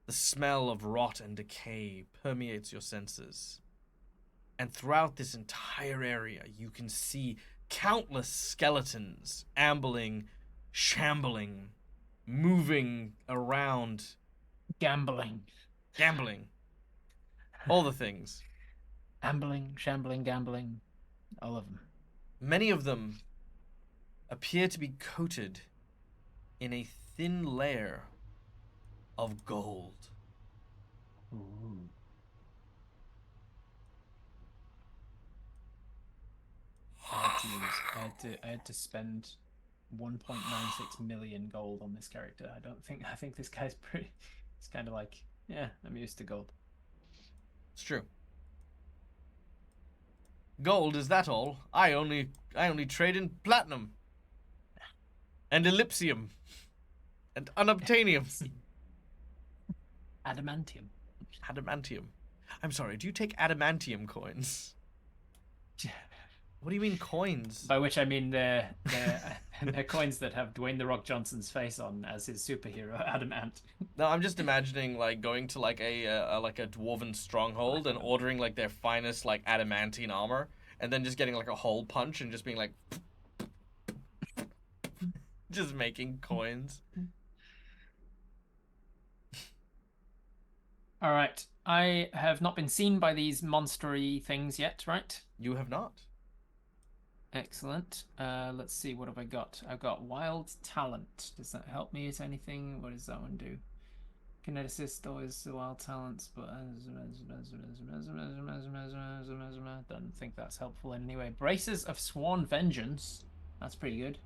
The smell of rot and decay permeates your senses. And throughout this entire area, you can see countless skeletons ambling, shambling, moving around. Gambling. All the things. Ambling, shambling, gambling. All of them. Many of them appear to be coated in a thin layer of gold. Ooh. I had to spend 1.96 million gold on this character. I think this guy's pretty. It's kind of like, yeah, I'm used to gold. It's true. Gold, is that all? I only trade in platinum and ellipsium and unobtainium. Adamantium. I'm sorry, do you take adamantium coins? What do you mean coins? By which I mean they're coins that have Dwayne The Rock Johnson's face on as his superhero adamant. No, I'm just imagining like going to like a dwarven stronghold and ordering like their finest like adamantine armor, and then just getting like a hole punch and just being like, just making coins. All right, I have not been seen by these monstery things yet, right? You have not. Excellent. Let's see, what have I got? I've got Wild Talent. Does that help me at anything? What does that one do? Kineticist always the wild talents, but don't think that's helpful in any way. Braces of Sworn Vengeance. That's pretty good.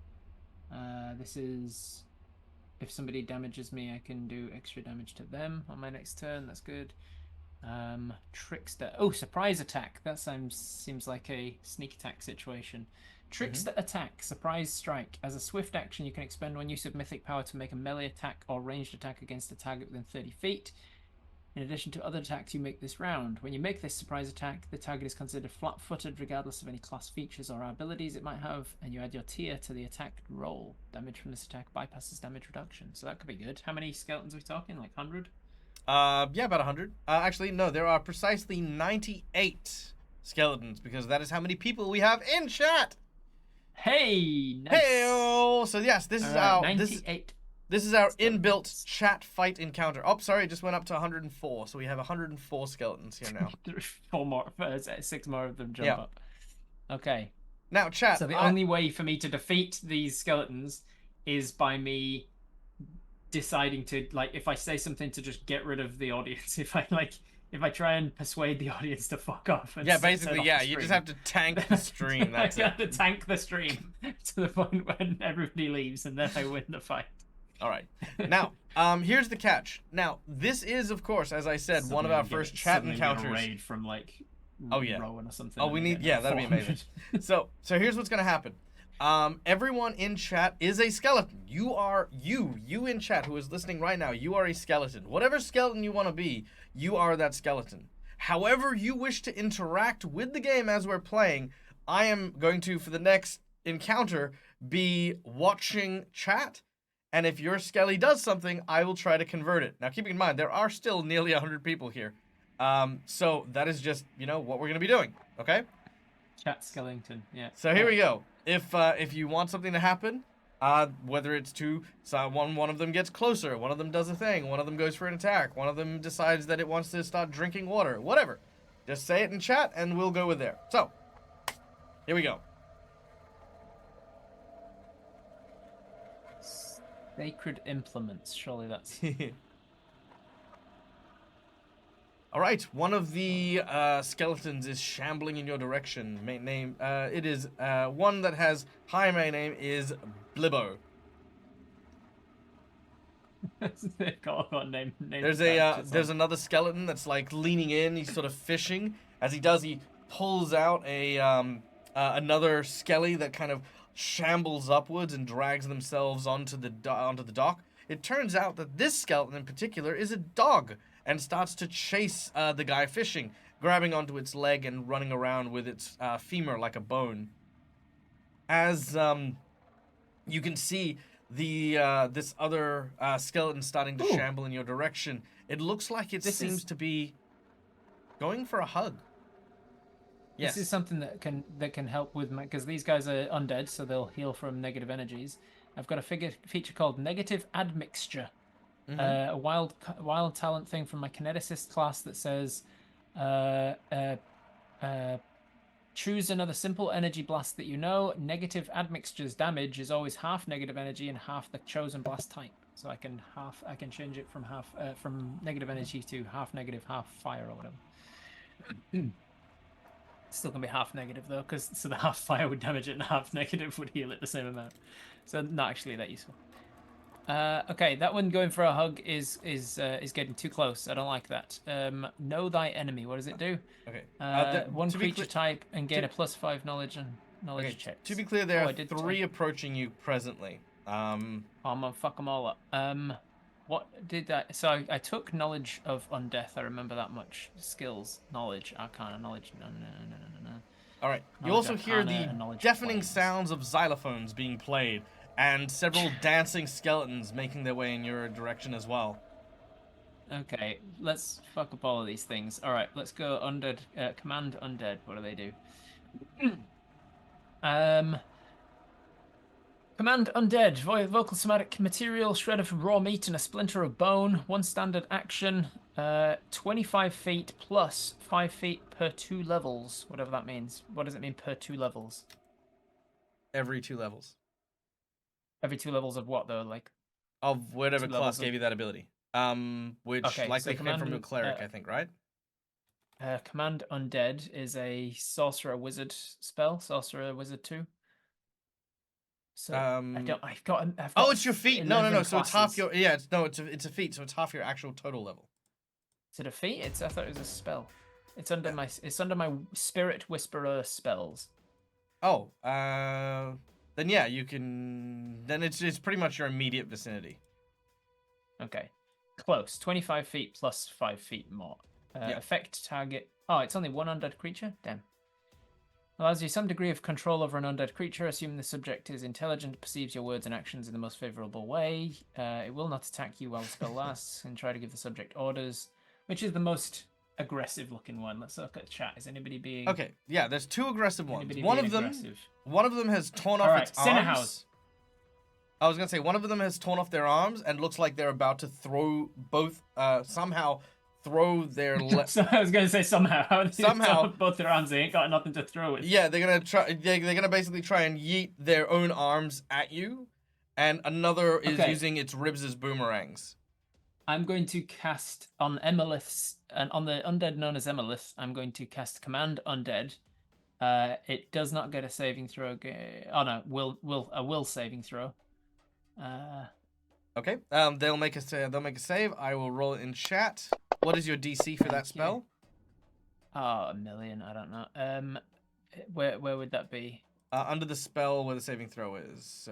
This is if somebody damages me, I can do extra damage to them on my next turn. That's good. Trickster. Oh, surprise attack. That seems like a sneak attack situation. Trickster attack, surprise strike. As a swift action, you can expend one use of mythic power to make a melee attack or ranged attack against a target within 30 feet. In addition to other attacks you make this round. When you make this surprise attack, the target is considered flat-footed regardless of any class features or abilities it might have, and you add your tier to the attack roll. Damage from this attack bypasses damage reduction, so that could be good. How many skeletons are we talking? Like 100? Yeah, about 100. Actually, no, there are precisely 98 skeletons because that is how many people we have in chat. Hey, nice. Hey-o! So yes, this is our 98. This is our inbuilt chat fight encounter. Oh, sorry, it just went up to 104. So we have 104 skeletons here now. 6 more of them jump up. Okay. Now, chat. So the only way for me to defeat these skeletons is by me deciding to, like, if I say something to just get rid of the audience. If I try and persuade the audience to fuck off. And yeah, basically, yeah, you just have to tank the stream. That's I have to tank the stream to the point when everybody leaves, and then I win the fight. All right. Now, here's the catch. Now, this is, of course, as I said, one of our first chat encounters. Raid from like Rowan or something. Oh, we need, yeah, that'd be amazing. So here's what's gonna happen. Everyone in chat is a skeleton. You in chat who is listening right now, you are a skeleton. Whatever skeleton you want to be, you are that skeleton. However you wish to interact with the game as we're playing, I am going to, for the next encounter, be watching chat. And if your skelly does something, I will try to convert it. Now, keeping in mind, there are still nearly 100 people here. So that is just, what we're going to be doing, okay? Chat skeleton, yeah. So here we go. If you want something to happen, whether it's one of them gets closer, one of them does a thing, one of them goes for an attack, one of them decides that it wants to start drinking water, whatever. Just say it in chat, and we'll go with there. So, here we go. Sacred implements. Surely that's. All right, one of the skeletons is shambling in your direction. It is one that has high name is Blibbo. They've got a name. There's another skeleton that's like leaning in. He's sort of fishing. As he does, he pulls out another skelly that kind of shambles upwards and drags themselves onto the dock. It turns out that this skeleton in particular is a dog and starts to chase the guy fishing, grabbing onto its leg and running around with its femur like a bone. As you can see this other skeleton starting to shamble in your direction. It looks like it seems to be going for a hug. Yes. This is something that can help with because these guys are undead, so they'll heal from negative energies. I've got a feature called Negative Admixture, a wild talent thing from my Kineticist class that says, choose another simple energy blast that you know. Negative Admixture's damage is always half negative energy and half the chosen blast type. So I can change it from negative energy to half negative, half fire or whatever. Still gonna be half negative though, because the half fire would damage it and half negative would heal it the same amount. So not actually that useful. Okay, that one going for a hug is getting too close. I don't like that. Know thy enemy. What does it do? Okay. One creature type and gain a +5 knowledge and knowledge checks. To be clear, there are 3 approaching you presently. I'm gonna fuck them all up. What did that? So I took knowledge of undeath. I remember that much. Skills, knowledge, arcana, knowledge. No. All right. You also hear the deafening sounds of xylophones being played, and several dancing skeletons making their way in your direction as well. Okay, let's fuck up all of these things. All right, let's go undead. Command undead. What do they do? Command undead. Vocal somatic material, shred of raw meat, and a splinter of bone. One standard action. 25 feet plus 5 feet per 2 levels. Whatever that means. What does it mean per 2 levels? Every 2 levels. Every 2 levels of what though? Like of whatever class gave you that ability. Which likely came from a cleric, I think, right? Command undead is a sorcerer wizard spell. Sorcerer wizard 2. So I've got oh, it's your feat. No. Classes. So it's half your. Yeah, it's a feat. So it's half your actual total level. Is it a feat? I thought it was a spell. It's under my spirit whisperer spells. Oh, then yeah, you can. Then it's pretty much your immediate vicinity. Okay, close. 25 feet plus 5 feet more. Affect target. Oh, it's only one undead creature. Damn. Allows you some degree of control over an undead creature, assuming the subject is intelligent, perceives your words and actions in the most favorable way. It will not attack you while the spell lasts, and try to give the subject orders. Which is the most aggressive looking one? Let's look at chat. Is anybody being... Okay, yeah, there's 2 aggressive ones. One of them has torn off its arms. I was going to say, one of them has torn off their arms and looks like they're about to throw both, somehow throw their... So I was going to say somehow. Somehow. Both their arms, they ain't got nothing to throw with. Yeah, they're going to basically try and yeet their own arms at you. And another is using its ribs as boomerangs. I'm going to cast on Emoliths, and on the undead known as Emolith, I'm going to cast Command Undead. It does not get a saving throw. Oh no, a will saving throw. Okay. They'll make a save. I will roll it in chat. What is your DC for that spell? Oh, 1,000,000. I don't know. Where would that be? Under the spell where the saving throw is. So.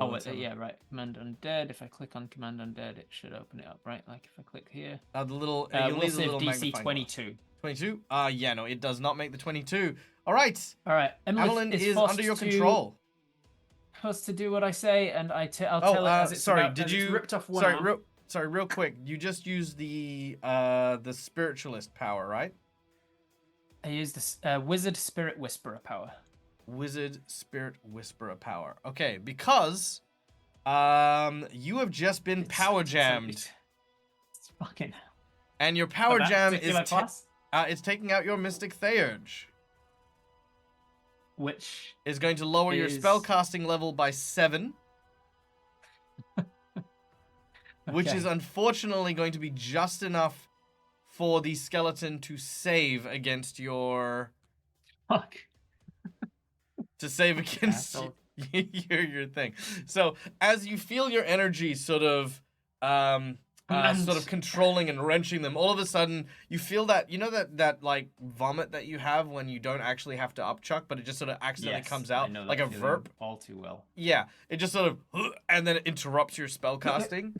Oh, yeah, right. Command Undead. If I click on Command Undead, it should open it up, right? Like if I click here. The little. You'll need a little DC 22. 22. Yeah, no, it does not make the 22. All right. All right. Emlyn is under your control. Supposed to do what I say, and I'll tell it as it's sorry. about, Did you? Ripped off one sorry, real quick. You just used the spiritualist power, right? I used the Wizard Spirit Whisperer power. Wizard Spirit Whisperer power. Okay, because you have just been power jammed. It's fucking. And your power jam is it's taking out your Mystic Theurge, which is going to lower your spellcasting level by 7. which is unfortunately going to be just enough for the skeleton to save against your... Fuck. To save against your thing. So as you feel your energy sort of controlling and wrenching them, all of a sudden you feel that, you know, that like vomit that you have when you don't actually have to upchuck, but it just sort of accidentally comes out like a verp. All too well. Yeah, it just sort of and then it interrupts your spell casting.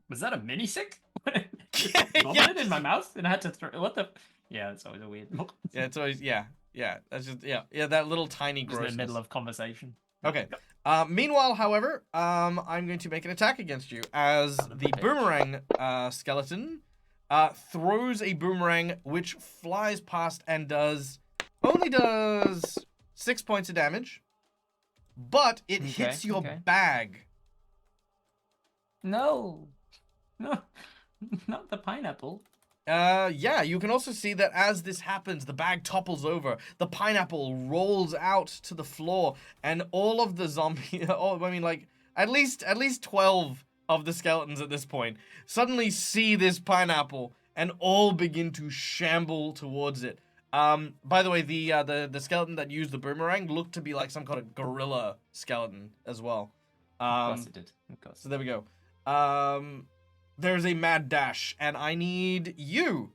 Was that a mini sick? Yeah. In my mouth and I had to throw. What the? Yeah, it's always a weird. Yeah, it's always that's just that little tiny grossness. In the middle of conversation. Okay. Meanwhile, however, I'm going to make an attack against you as the boomerang skeleton throws a boomerang which flies past and only does 6 points of damage, but it hits your bag. No, not the pineapple. Yeah, you can also see that as this happens, the bag topples over, the pineapple rolls out to the floor, and all of the at least 12 of the skeletons at this point suddenly see this pineapple and all begin to shamble towards it. By the way, the skeleton that used the boomerang looked to be like some kind of gorilla skeleton as well. Of course it did. Of course. So there we go. There's a mad dash, and I need you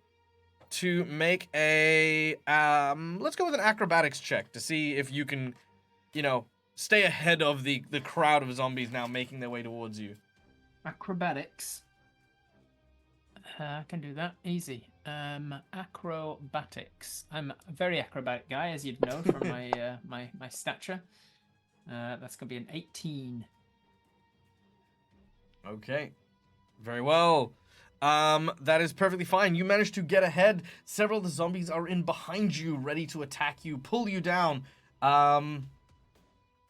to make a let's go with an acrobatics check to see if you can, stay ahead of the crowd of zombies now making their way towards you. Acrobatics. I can do that easy. Acrobatics. I'm a very acrobatic guy, as you'd know from my my stature. That's gonna be an 18. Okay. Very well. That is perfectly fine. You managed to get ahead. Several of the zombies are in behind you, ready to attack you, pull you down.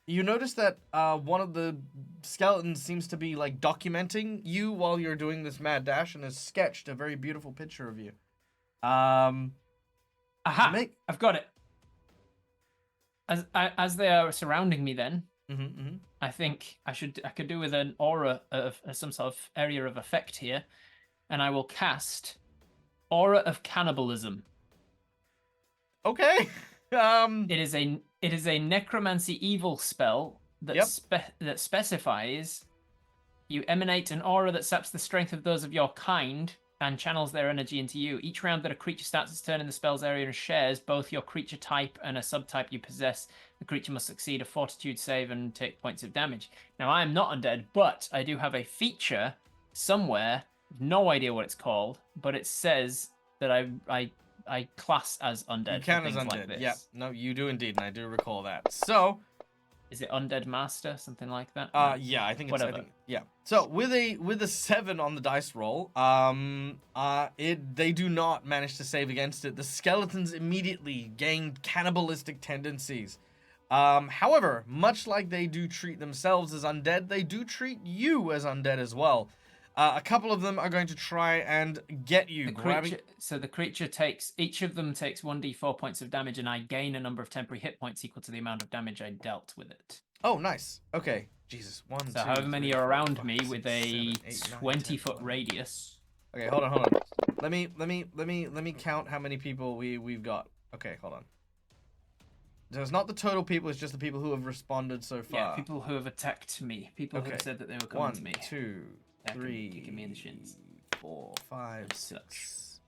You notice that one of the skeletons seems to be like documenting you while you're doing this mad dash and has sketched a very beautiful picture of you. Aha! I've got it. As they are surrounding me, then I think I could do with an aura of some sort of area of effect here, and I will cast Aura of Cannibalism. Okay. It is a necromancy evil spell that that specifies you emanate an aura that saps the strength of those of your kind and channels their energy into you. Each round that a creature starts its turn in the spell's area and shares both your creature type and a subtype you possess, the creature must succeed a fortitude save and take points of damage. Now, I am not undead, but I do have a feature somewhere, no idea what it's called, but it says that I class as undead. You count as undead. Like yeah, no, you do indeed, and I do recall that. So, is it Undead Master, something like that? Yeah, I think whatever. Yeah. So with a 7 on the dice roll, they do not manage to save against it. The skeletons immediately gain cannibalistic tendencies. However, much like they do treat themselves as undead, they do treat you as undead as well. A couple of them are going to try and get you. So the creature each of them takes 1d4 points of damage, and I gain a number of temporary hit points equal to the amount of damage I dealt with it. Oh, nice. Okay. Jesus. So however many are around me with a 20-foot radius. Okay, hold on. Let me count how many people we've got. Okay, hold on. So it's not the total people, it's just the people who have responded so far. Yeah, people who have attacked me. People who have said that they were coming to me. 1, 2, 3, kicking me in the shins. 4, 5, 6,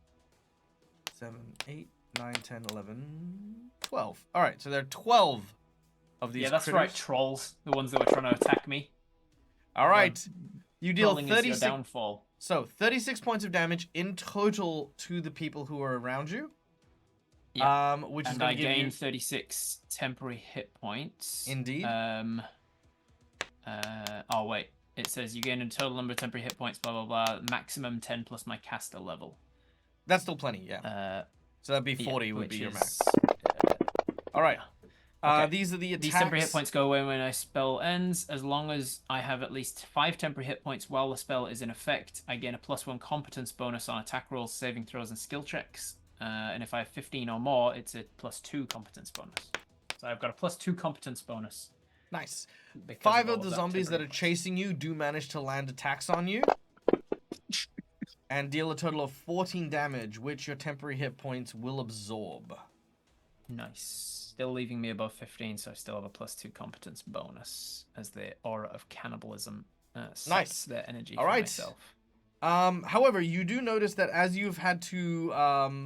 7, 8, 9, 10, 11, 12. All right, so there are 12 of these. Yeah, that's critters. right, trolls. The ones that were trying to attack me. All right, you deal 36. Downfall. So 36 points of damage in total to the people who are around you. Yeah. Which and is going I to give gain you 36 temporary hit points. Indeed. Oh wait. It says you gain a total number of temporary hit points, blah, blah, blah. Maximum 10 plus my caster level. That's still plenty, yeah. So that'd be 40 would be your max. All right. Okay. These are the attacks. These temporary hit points go away when a spell ends. As long as I have at least 5 temporary hit points while the spell is in effect, I gain a +1 competence bonus on attack rolls, saving throws, and skill checks. And if I have 15 or more, it's a +2 competence bonus. So I've got a +2 competence bonus Nice. because 5 all of the that zombies that are timbering. chasing you do manage to land attacks on you. And deal a total of 14 damage, which your temporary hit points will absorb. Nice. Still leaving me above 15, so I still have a +2 competence bonus as the aura of cannibalism sucks their energy All from right. myself. However, you do notice that as you've had to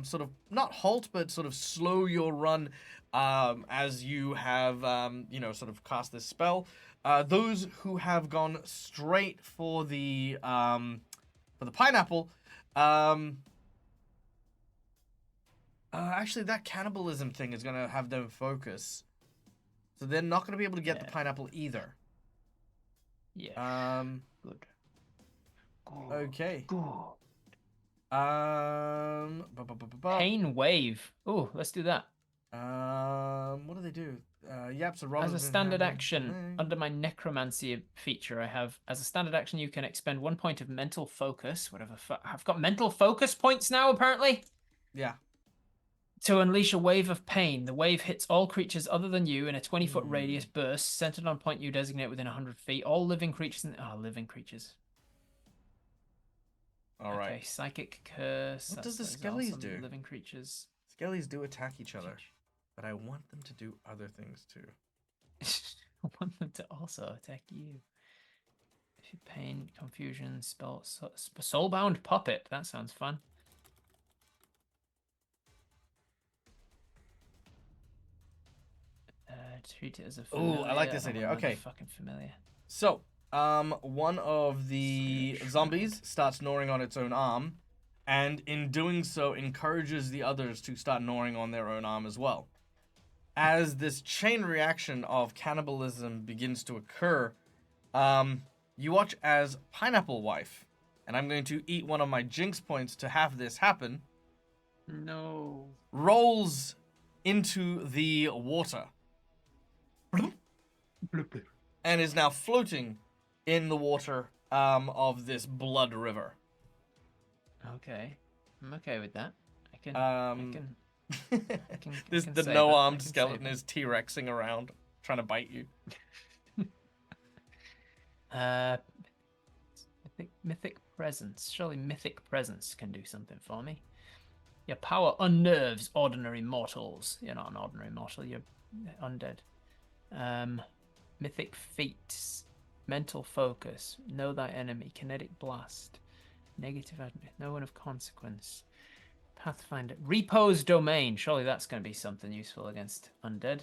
sort of not halt, but sort of slow your run as you have, you know, sort of cast this spell, those who have gone straight for the pineapple, actually that cannibalism thing is going to have them focus. So they're not going to be able to get the pineapple either. Yeah. Good. Okay. Good. Ba-ba-ba-ba-ba. Pain wave. Oh, let's do that. What do they do? Yep, so As a standard action, under my necromancy feature, I have, as a standard action, you can expend 1 point of mental focus. Whatever. I've got mental focus points now, apparently. Yeah. To unleash a wave of pain. The wave hits all creatures other than you in a 20-foot radius burst, centered on a point you designate within 100 feet. All living creatures. Living creatures. All right. Okay, psychic curse. What does the those are skellies some do? Living creatures. Skellies do attack each other, but I want them to do other things too. I want them to also attack you. Pain, confusion, soulbound puppet. That sounds fun. Treat it as a familiar. Oh, I like this idea. Okay. Fucking familiar. So, one of the zombies starts gnawing on its own arm, and in doing so encourages the others to start gnawing on their own arm as well. As this chain reaction of cannibalism begins to occur, you watch as Pineapple Wife, and I'm going to eat one of my jinx points to have this happen, No. rolls into the water. And is now floating in the water of this blood river. Okay. I'm okay with that. I can The save no-armed it. I can skeleton save is T-Rexing around, trying to bite you. Mythic presence. Surely mythic presence can do something for me. Your power unnerves ordinary mortals. You're not an ordinary mortal. You're undead. Mythic feats. Mental focus. Know thy enemy. Kinetic blast. Negative admit. No one of consequence. Pathfinder. Repose domain. Surely that's going to be something useful against undead.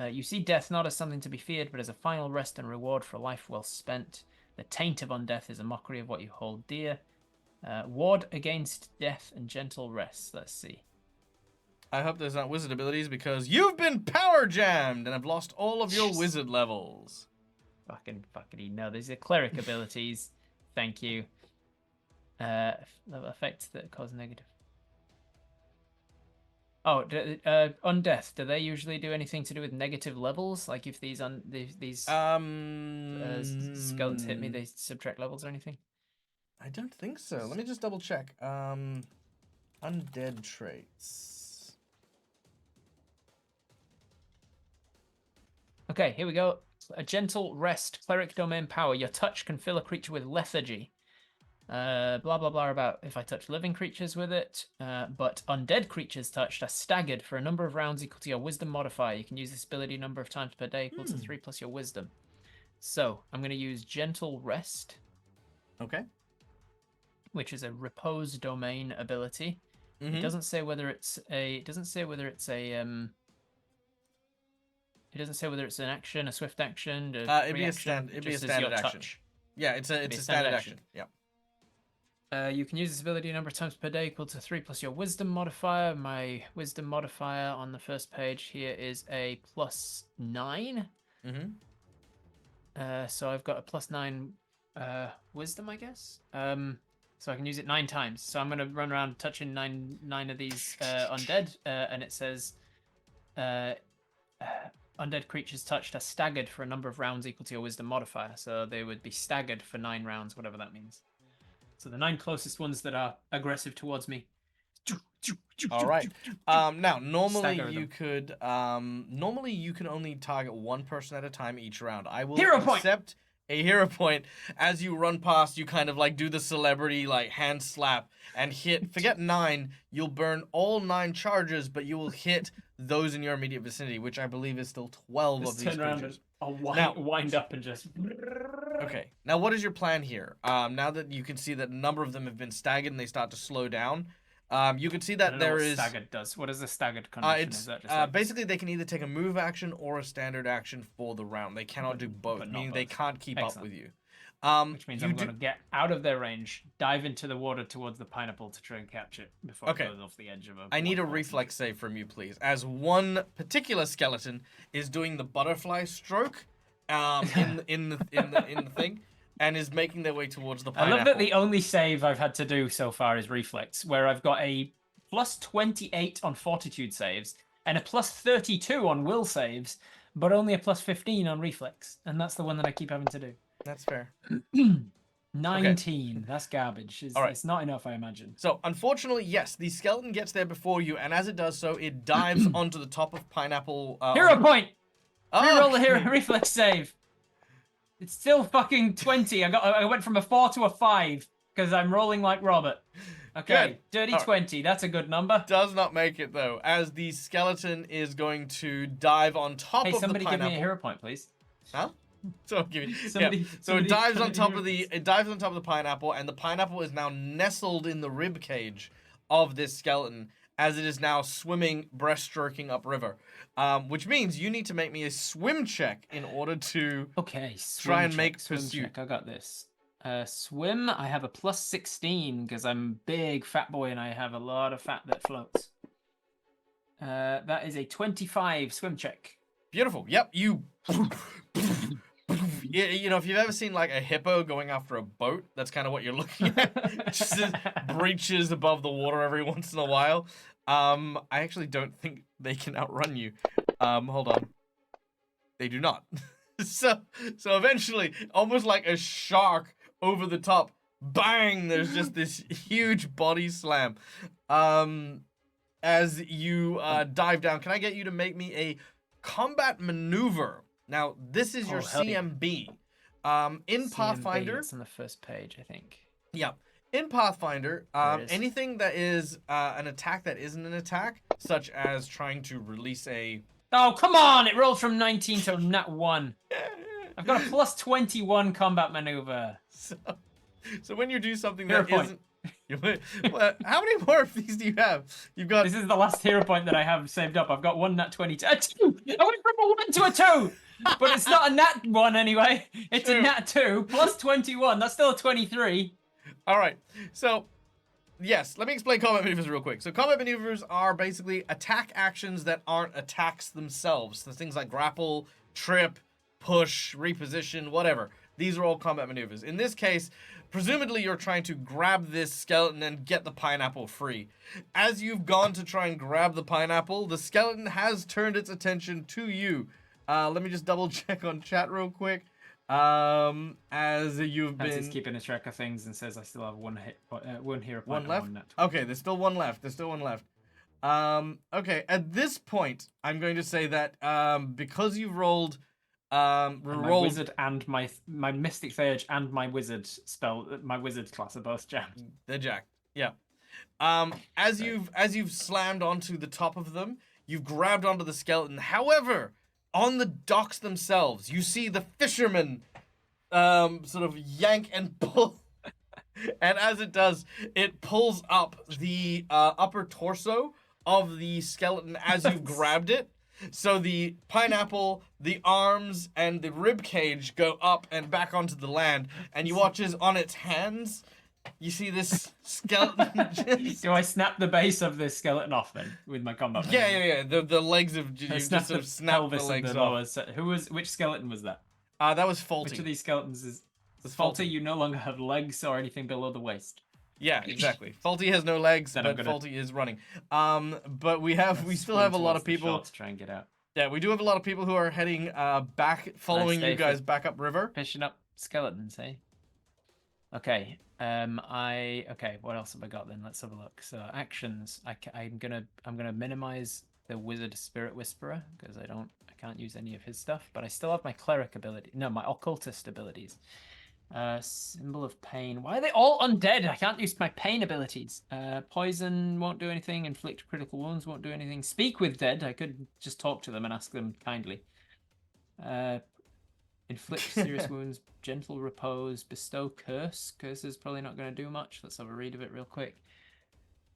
You see death not as something to be feared, but as a final rest and reward for a life well spent. The taint of undeath is a mockery of what you hold dear. Ward against death and gentle rest. Let's see. I hope there's not wizard abilities because you've been power jammed and have lost all of your wizard levels. Fucking no. These are cleric abilities. Thank you. Level effects that cause negative. Oh, undeath. Do they usually do anything to do with negative levels? Like if these skeletons hit me, they subtract levels or anything? I don't think so. Let me just double check. Undead traits. Okay, here we go. A gentle rest, cleric domain power. Your touch can fill a creature with lethargy. Blah blah blah about if I touch living creatures with it, but undead creatures touched are staggered for a number of rounds equal to your wisdom modifier. You can use this ability a number of times per day equal to 3 plus your wisdom. So I'm going to use gentle rest. Okay. Which is a repose domain ability. Mm-hmm. It doesn't say whether it's a. It doesn't say whether it's a. It doesn't say whether it's an action, a swift action, it'd be a standard action. Touch. Yeah, it's a standard action. Yeah. You can use this ability a number of times per day equal to 3 plus your wisdom modifier. My wisdom modifier on the first page here is a +9. Mm-hmm. So I've got a +9 wisdom, I guess. So I can use it 9 times. So I'm going to run around touching nine of these undead, and it says undead creatures touched are staggered for a number of rounds equal to your wisdom modifier. So they would be staggered for 9 rounds, whatever that means. So the 9 closest ones that are aggressive towards me All right. Now normally Stagger you them. could normally you can only target one person at a time each round. I will Hero point! accept a hero point as you run past. You kind of like do the celebrity like hand slap and hit. Forget 9. You'll burn all 9 charges, but you will hit those in your immediate vicinity, which I believe is still 12 Just of these turn around and creatures. I'll Now- wind up and just. Okay. Now, what is your plan here? Now that you can see that a number of them have been staggered and they start to slow down, you can see I that don't know there what is. staggered does. What is the staggered condition? It's Is that just like... basically they can either take a move action or a standard action for the round. They cannot do both, but not meaning they both. can't keep up Excellent. with you. Which means you I'm do- going to get out of their range, dive into the water towards the pineapple to try and catch it before Okay. it goes off the edge of a. I need a waterfall. reflex save from you, please, as one particular skeleton is doing the butterfly stroke, in the thing, and is making their way towards the I pineapple. love that the only save I've had to do so far is reflex, where I've got a plus 28 on fortitude saves and a plus 32 on will saves, but only a plus 15 on reflex, and that's the one that I keep having to do. That's fair. 19. That's garbage. All right. It's not enough, I imagine. So, unfortunately, yes, the skeleton gets there before you, and as it does so, it dives onto the top of pineapple. Hero point! Reroll the okay. hero reflex save. It's still fucking 20. I went from a 4 to a 5 because I'm rolling like Robert. Okay, Good. dirty All right. 20. That's a good number. Does not make it though, as the skeleton is going to dive on top Hey, of the somebody give pineapple. me a hero point, please. Huh? So I'll give you. Somebody- yeah. So somebody it dives come on in top here, of the. please. It dives on top of the pineapple, and the pineapple is now nestled in the rib cage of this skeleton, as it is now swimming, breaststroking upriver. Which means you need to make me a swim check in order to. Okay, Try and check, make swim pursuit. check. I got this. Swim, I have a plus 16 because I'm a big fat boy and I have a lot of fat that floats. That is a 25 swim check. Beautiful. Yep. You. You know, if you've ever seen like a hippo going after a boat, that's kind of what you're looking at. Just breaches above the water every once in a while. I actually don't think they can outrun you. Hold on. They do not. So eventually, almost like a shark over the top, bang! There's just this huge body slam. As you dive down, can I get you to make me a combat maneuver? Now, this is your hell yeah. CMB. In Pathfinder, It's on the first page, I think. yeah. In Pathfinder, There it is. anything that is an attack that isn't an attack, such as trying to release a... Oh, come on! It rolled from 19 to nat 1. I've got a plus 21 combat maneuver. So when you do something Hero that point. isn't... Well, how many more of these do you have? You've got... This is the last hero point that I have saved up. I've got one nat 22. A 2! I went from a 1 to a 2! But it's not a nat 1 anyway. It's True. a nat 2 plus 21. That's still a 23. All right. So, yes, let me explain combat maneuvers real quick. So combat maneuvers are basically attack actions that aren't attacks themselves. So things like grapple, trip, push, reposition, whatever. These are all combat maneuvers. In this case, presumably you're trying to grab this skeleton and get the pineapple free. As you've gone to try and grab the pineapple, the skeleton has turned its attention to you. Let me just double check on chat real quick. As you've Nancy's been... keeping a track of things and says I still have one hero One point. and left? One nat 20. Okay, there's still one left. Okay, at this point, I'm going to say that because you've rolled... And my wizard and my mystic phage and my wizard spell, my wizard class are both jammed. They're jacked. Yeah. As you've slammed onto the top of them, you've grabbed onto the skeleton. However, on the docks themselves, you see the fisherman sort of yank and pull. And as it does, it pulls up the upper torso of the skeleton as you grabbed it. So the pineapple, the arms, and the rib cage go up and back onto the land, and you watch as on its hands, you see this skeleton just... Do I snap the base of this skeleton off then with my combat? Yeah. The legs of... You I just snapped sort the of snap the pelvis of legs the off. lower. Which skeleton was that? That was faulty. Which of these skeletons is It's faulty? You no longer have legs or anything below the waist. Yeah, exactly. Faulty has no legs, Then I'm but gonna- Faulty is running. But we still have a lot of people... to try and get out. Yeah, we do have a lot of people who are heading back, following stay you guys back up river. Fishing up skeletons, eh? Okay. Okay. What else have I got then? Let's have a look. So actions. I'm gonna minimize the wizard spirit whisperer because I can't use any of his stuff, but I still have my cleric ability. No, my occultist abilities. Symbol of pain. Why are they all undead? I can't use my pain abilities. Poison won't do anything. Inflict critical wounds won't do anything. Speak with dead. I could just talk to them and ask them kindly. Inflict serious wounds. Gentle repose. Bestow curse. Curse is probably not going to do much. Let's have a read of it real quick.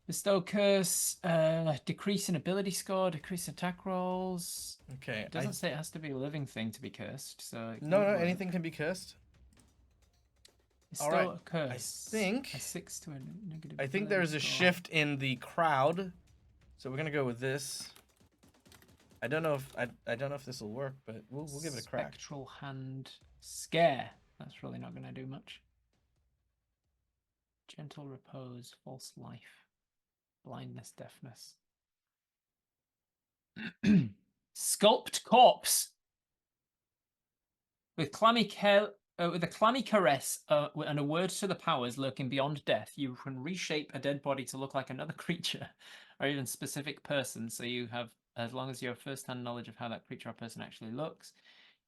Bestow curse. Decrease in ability score. Decrease in attack rolls. Okay. It doesn't say it has to be a living thing to be cursed. So no, anything can be cursed. All right. A curse. I think a 6 to a negative. I think there is a shift in the crowd, so we're gonna go with this. I don't know if this will work, but we'll give it a crack. Spectral hand scare. That's really not gonna do much. Gentle repose, false life, blindness, deafness. Sculpt corpse with a clammy caress and a word to the powers lurking beyond death, you can reshape a dead body to look like another creature or even specific person. So you have, as long as you have first-hand knowledge of how that creature or person actually looks,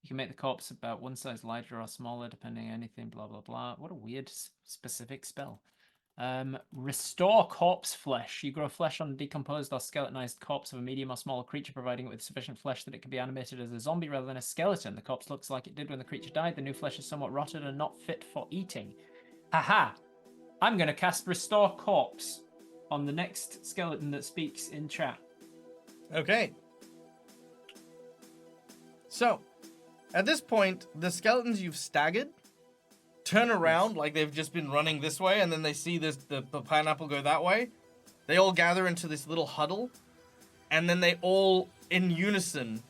you can make the corpse about one size larger or smaller, depending on anything, blah, blah, blah. What a weird specific spell. Restore corpse flesh. You grow flesh on a decomposed or skeletonized corpse of a medium or smaller creature, providing it with sufficient flesh that it can be animated as a zombie rather than a skeleton. The corpse looks like it did when the creature died. The new flesh is somewhat rotted and not fit for eating. Haha! I'm going to cast Restore Corpse on the next skeleton that speaks in chat. Okay. So, at this point, the skeletons you've staggered turn around like they've just been running this way, and then they see the pineapple go that way. They all gather into this little huddle, and then they all, in unison,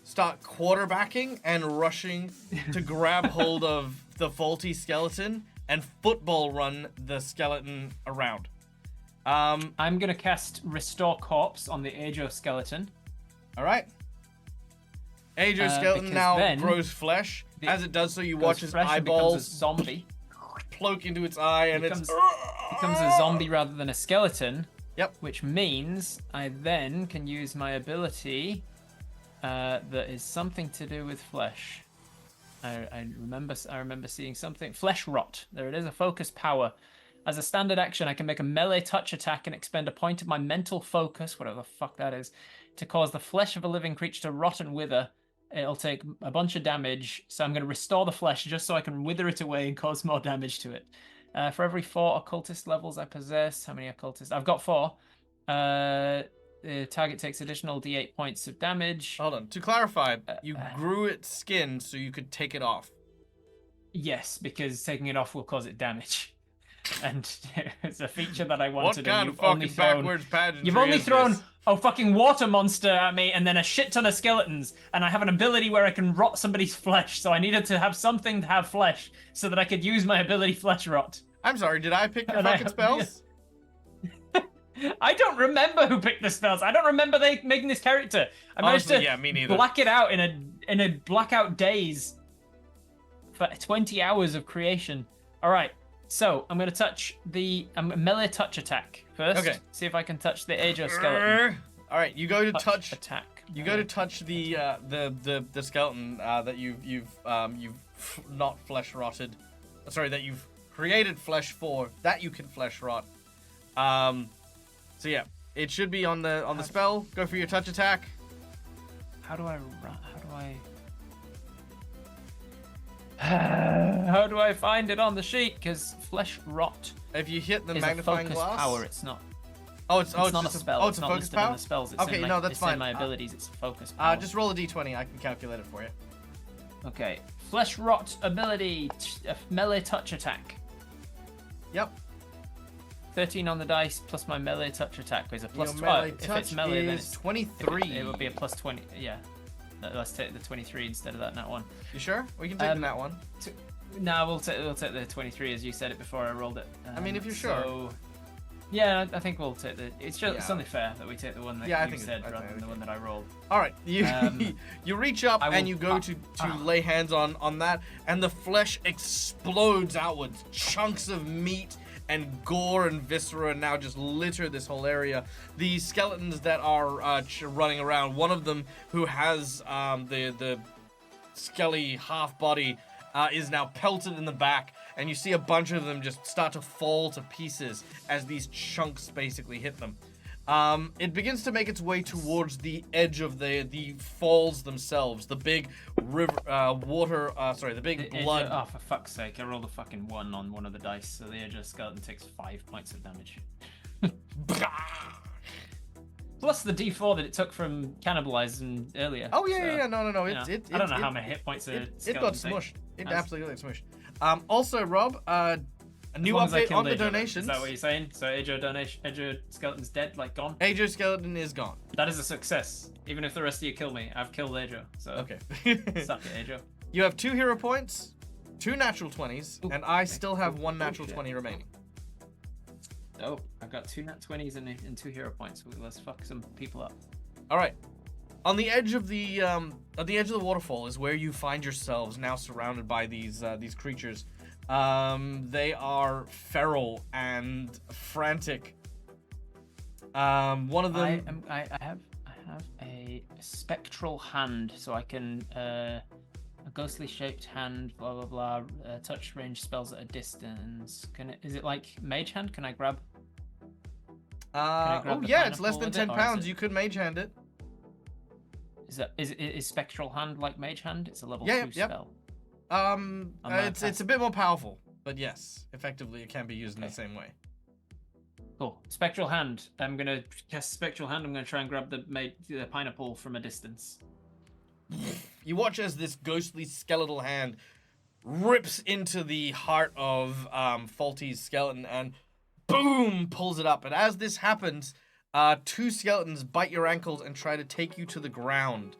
start quarterbacking and rushing to grab hold of the faulty skeleton and football run the skeleton around. I'm going to cast Restore Corpse on the Ajo skeleton. All right. Ajo skeleton now grows flesh. As it does so, you watch his eyeballs zombie cloak into its eye, and it becomes a zombie rather than a skeleton. Yep. Which means I then can use my ability that is something to do with flesh. I remember seeing something. Flesh rot. There it is, a focus power. As a standard action, I can make a melee touch attack and expend a point of my mental focus, whatever the fuck that is, to cause the flesh of a living creature to rot and wither. It'll take a bunch of damage, so I'm going to restore the flesh just so I can wither it away and cause more damage to it. For every 4 occultist levels I possess, how many occultists? I've got 4. The target takes additional d8 points of damage. Hold on. To clarify, you grew its skin so you could take it off. Yes, because taking it off will cause it damage. And it's a feature that I wanted. What kind of fucking backwards pageantry You've only thrown this? a fucking water monster at me and then a shit ton of skeletons, and I have an ability where I can rot somebody's flesh, so I needed to have something to have flesh so that I could use my ability Flesh Rot. I'm sorry, did I pick your fucking spells? I don't remember who picked the spells. I don't remember they making this character. I managed to me neither. black it out in a blackout daze for 20 hours of creation. All right. So, I'm going to touch the melee touch attack first. Okay. See if I can touch the Ajo skeleton. All right, you go to touch attack. You go to touch the skeleton that you've not flesh rotted. Sorry, that you've created flesh for, that you can flesh rot. So yeah, it should be on the spell. Go for your touch attack. How do I find it on the sheet? Because flesh rot. If you hit the is magnifying a focus glass. power. It's not. It's not a spell. Oh, it's it's a not focus listed power. on the spells. It's Okay, in my, no, that's it's fine. in my abilities. It's a focus power. Just roll a d20. I can calculate it for you. Okay, flesh rot ability, melee touch attack. Yep. 13 on the dice plus my melee touch attack is a plus 12. If it's melee, then it's 23. It would be a plus 20. Yeah. Let's take the 23 instead of that one. You sure? We can take that one. No, we'll take the 23 as you said it before I rolled it. I mean, if you're sure. So, Yeah, I think we'll take the. It's just it's Yeah. only fair that we take the one that Yeah, I you think said I rather think than the one that I rolled. All right, you Um, you reach up I will- and you go to lay hands on that, and the flesh explodes outwards. Chunks of meat and gore and viscera now just litter this whole area. The skeletons that are running around, one of them who has the skelly half body is now pelted in the back, and you see a bunch of them just start to fall to pieces as these chunks basically hit them. It begins to make its way towards the edge of the falls themselves, the big river, the big blood. Oh, for fuck's sake! I rolled a fucking 1 on one of the dice, so the edge of skeleton takes 5 points of damage. Plus the D4 that it took from cannibalizing earlier. Oh yeah, so, yeah, no. you know, I don't know how many hit points it got smushed. It Nice. absolutely got smushed. Also, Rob, a new As long as I update killed on the Ajo, then. donations. Is that what you're saying? So Ajo skeleton's dead, like gone? Ajo skeleton is gone. That is a success. Even if the rest of you kill me, I've killed Ajo. So Okay. suck it, Ajo. You have 2 hero points, 2 natural 20s, Ooh, and I okay. still have 1 natural Bullshit. 20 remaining. Oh, I've got 2 nat 20s and 2 hero points. Let's fuck some people up. All right. On the edge of the waterfall is where you find yourselves now, surrounded by these creatures. They are feral and frantic. One of them. I have a spectral hand, so I can a ghostly shaped hand. Blah blah blah. Touch range spells at a distance. Is it like mage hand? Can I grab? Oh the yeah, it's less pineapple than with it, 10 or is pounds. it- You could mage hand it. Is spectral hand like mage hand? It's a level Yeah, 2 yep. spell. It's a bit more powerful, but yes, effectively it can be used in the Okay. same way. Cool. Spectral hand. I'm gonna cast spectral hand. I'm gonna try and grab the pineapple from a distance. You watch as this ghostly skeletal hand rips into the heart of Faulty's skeleton and boom, pulls it up. And as this happens, 2 skeletons bite your ankles and try to take you to the ground.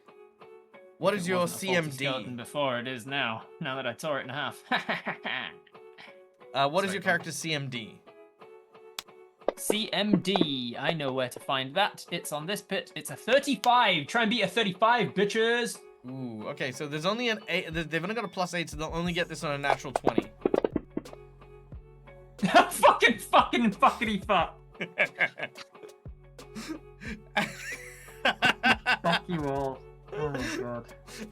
What is It your wasn't a faulty skeleton CMD? before, it is now. Now that I tore it in half. What is Sorry, your go on. character's CMD? CMD. I know where to find that. It's on this pit. It's a 35. Try and beat a 35, bitches. Ooh, okay, so there's only an 8. They've only got a +8, so they'll only get this on a natural 20. fucking fuck. Fuck you all. Oh my god.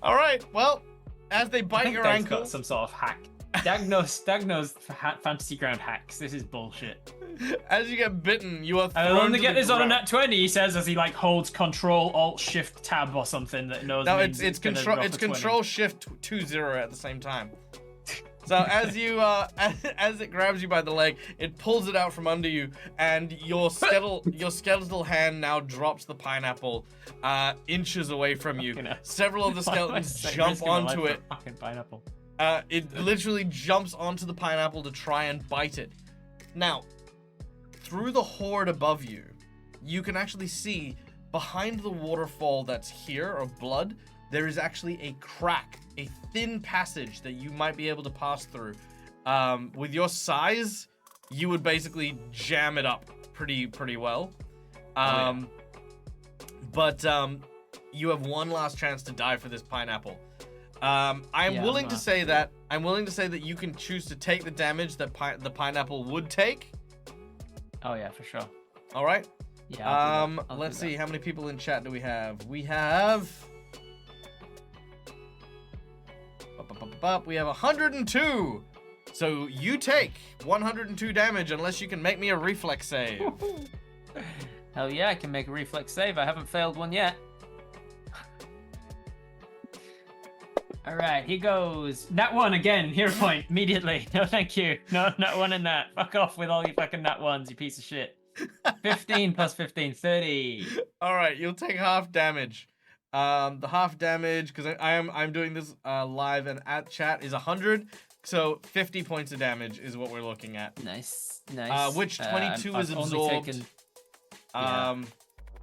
All right, well, as they I bite think your Dave's ankle, got some sort of hack. Dagnos fantasy ground hacks. This is bullshit. as you get bitten, you are thrown I'll only to get the this on a ground. nat 20, he says, as he like holds Control Alt Shift Tab or something that knows. No, means it's gonna control. drop It's a 20. Control Shift 20 at the same time. So as you as it grabs you by the leg, it pulls it out from under you, and your skeletal hand now drops the pineapple inches away from you. Fucking hell. Several of the Why am I skeletons so jump risking my life onto for it. a fucking pineapple. It literally jumps onto the pineapple to try and bite it. Now, through the horde above you, you can actually see behind the waterfall that's here of blood, there is actually a crack, a thin passage that you might be able to pass through. With your size, you would basically jam it up pretty well. But you have one last chance to die for this pineapple. I'm willing to say that you can choose to take the damage that the pineapple would take. Oh yeah, for sure. All right. Yeah. I'll do that. I'll Let's do that. see how many people in chat do we have. We have 102. So you take 102 damage unless you can make me a reflex save. Hell yeah, I can make a reflex save. I haven't failed one yet. All right, here goes. Nat 1 again. Hero point immediately. No, thank you. No, nat 1 in that. Fuck off with all your fucking nat 1s, you piece of shit. 15 plus 15, 30. All right, you'll take half damage. The half damage, because I'm doing this live and at chat, is 100. So 50 points of damage is what we're looking at. Nice, nice. Which 22 is I've only absorbed. taken- Yeah.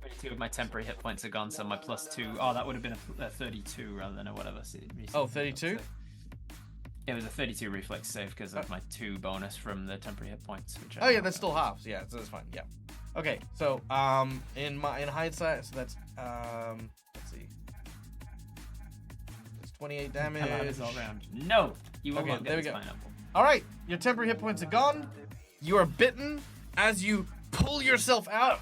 22 of my temporary hit points are gone, so my +2. Oh, that would have been a 32 rather than a whatever. So Oh, 32? It was a 32 reflex save because of my 2 bonus from the temporary hit points. Which Oh yeah, that's still halves. Yeah, so that's fine. Yeah. Okay, so in hindsight, so that's let's see, it's 28 damage. All round. No, you will Okay, not there get we this go. pineapple. All right, your temporary hit points are gone. You are bitten as you pull yourself out.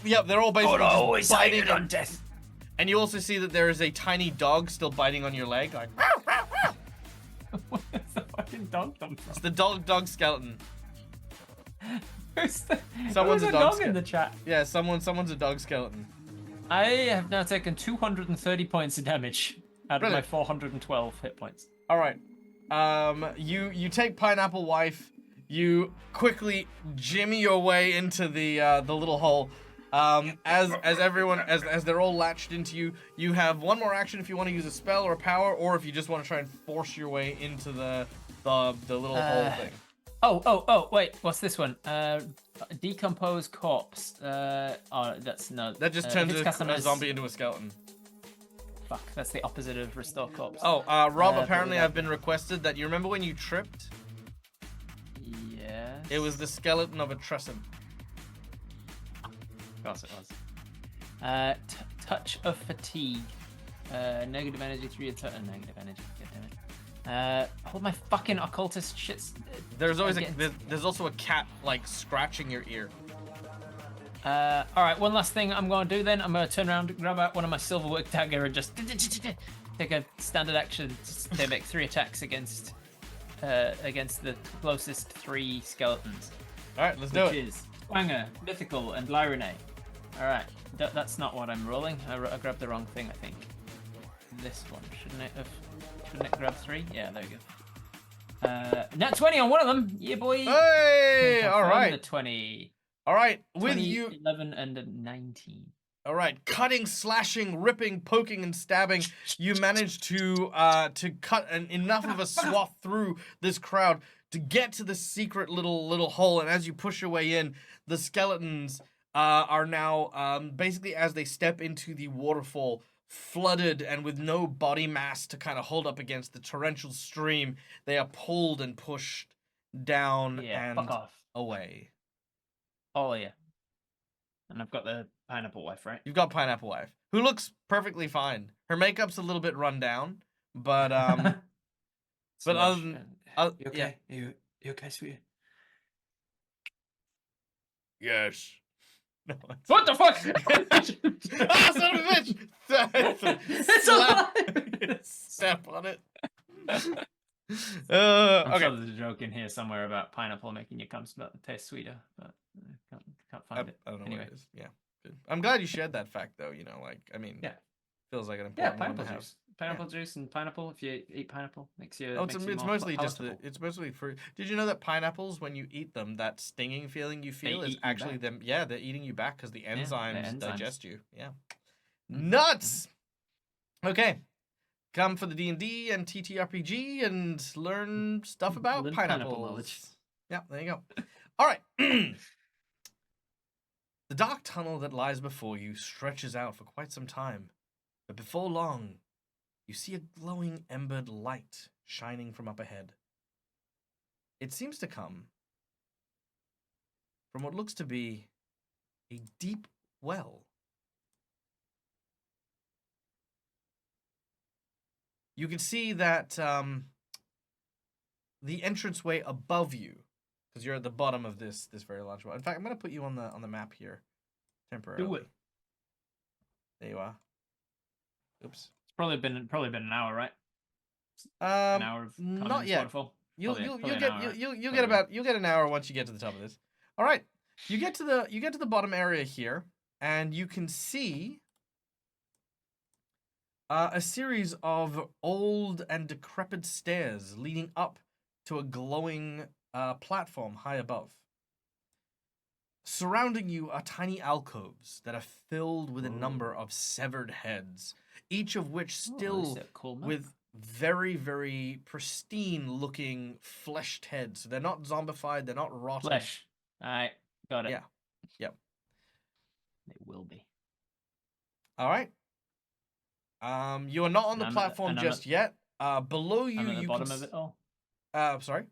Yep, they're all basically just biting on death. And you also see that there is a tiny dog still biting on your leg, like. Where's the fucking dog come from? It's the dog skeleton. Who's the, Someone's who's a a dog dog in the chat? Yeah, someone's a dog skeleton. I have now taken 230 points of damage out of my Brilliant. 412 hit points. All right, you take Pineapple Wife. You quickly jimmy your way into the little hole. As they're all latched into you, you have one more action if you want to use a spell or a power, or if you just want to try and force your way into the little hole thing. Oh, wait, what's this one? Decompose corpse. Oh, that's no. That just turns hits a customers. zombie into a skeleton. Fuck, that's the opposite of restore corpse. Oh, Rob, apparently but I've been requested that you remember when you tripped? Yes. It was the skeleton of a Tresson. Of course it was. Touch of fatigue. Negative energy 3 a turn. Negative energy. God damn it. Hold my fucking occultist shits. There's always there's also a cat like scratching your ear. All right, one last thing I'm going to do then. I'm going to turn around, grab out one of my silverwork dagger, and just take a standard action to make 3 attacks against the closest 3 skeletons. All right, let's do Which it. is Twanger, Mythical, and Lyrene. All right, that's not what I'm rolling. I grabbed the wrong thing, I think. This one shouldn't it grab 3? Yeah, there we go. Nat 20 on one of them. Yeah, boy. Hey, all The right, 20. all right. With 20, you, 11 and a 19. all right. Cutting, slashing, ripping, poking, and stabbing. You manage to cut enough of a swath through this crowd to get to the secret little hole. And as you push your way in, the skeletons are now basically as they step into the waterfall, flooded and with no body mass to kind of hold up against the torrential stream, they are pulled and pushed down and fuck off. away. Oh yeah. And I've got the pineapple wife, right? You've got Pineapple Wife, who looks perfectly fine. Her makeup's a little bit run down, but but other than you okay? You okay, sweetie? yes. No, What the fuck? ah, son of a bitch! It's alive! Step on it. I'm Okay. sure there's a joke in here somewhere about pineapple making your cum taste sweeter, but I can't find it. I don't know Anyway. what it is. Yeah. Good. I'm glad you shared that fact, though. You know, like, I mean, Yeah. feels like an Yeah, important one pineapple to have. juice. Pineapple juice and pineapple. If you eat pineapple, makes you. Oh, makes you it's more mostly just palatable. it's mostly fruit. Did you know that pineapples, when you eat them, that stinging feeling you feel They is eat you actually back. them? Yeah, they're eating you back because the Yeah, the enzymes enzymes. digest you. Yeah, Mhm. nuts. Okay, come for the D&D and TTRPG and learn stuff about Learn pineapples. pineapple knowledge. Yeah, there you go. All right. The dark tunnel that lies before you stretches out for quite some time, but before long, you see a glowing embered light shining from up ahead. It seems to come from what looks to be a deep well. You can see that the entranceway above you, because you're at the bottom of this very large well. In fact, I'm going to put you on the map here temporarily. Do it. There you are. Oops. It's probably been an hour, right? Um, An hour of climbing not this yet. waterfall? You'll Probably an get hour, right? you'll get an hour once you get to the top of this. All right, you get to the bottom area here, and you can see a series of old and decrepit stairs leading up to a glowing platform high above. Surrounding you are tiny alcoves that are filled with a number of severed heads, each of which still Cool map. with very, very pristine looking fleshed heads. So they're not zombified, they're not rotten. Flesh. Alright, got it. Yeah. Yep. They will be. All right. You are not on the And I'm- platform and I'm just yet. Below you, I'm at the you bottom can of it all. Sorry?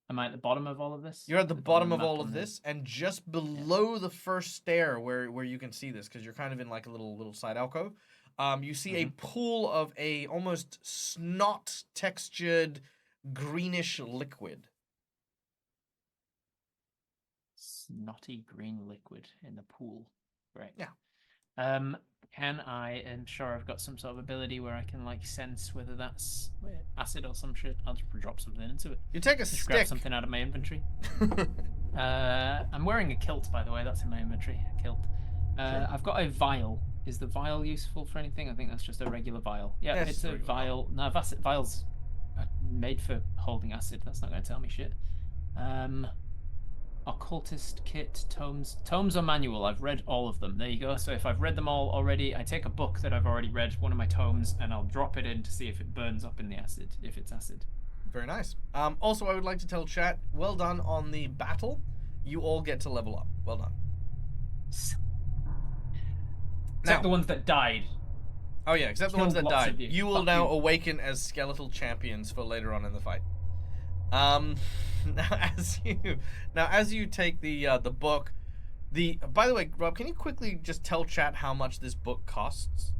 Am I at the bottom of all of this? You're at the Is it on bottom of map all on of the- this, and just below the first stair where you can see this, because you're kind of in like a little side alcove, you see a pool of a almost snot textured greenish liquid. Snotty green liquid in the pool. Right. Yeah. Can I? I'm sure I've got some sort of ability where I can like sense whether that's acid or some shit. I'll just drop something into it. You take a Just grab stick. something out of my inventory. I'm wearing a kilt, by the way. That's in my inventory. A kilt. Sure. I've got a vial. Is the vial useful for anything? I think that's just a regular vial. Yeah, Yes, it's a regular vial. No, vials are made for holding acid. That's not going to tell me shit. Occultist kit, tomes or manual. I've read all of them. There you go. So if I've read them all already, I take a book that I've already read, one of my tomes, and I'll drop it in to see if it burns up in the acid, if it's acid. Very nice. Also, I would like to tell chat, well done on the battle. You all get to level up. Well done. Except Now- the ones that died. Oh yeah, except the ones that Killed lots died. of you. You will Fuck now you. awaken as skeletal champions for later on in the fight. Now as you take the book, by the way, Rob, can you quickly just tell chat how much this book costs?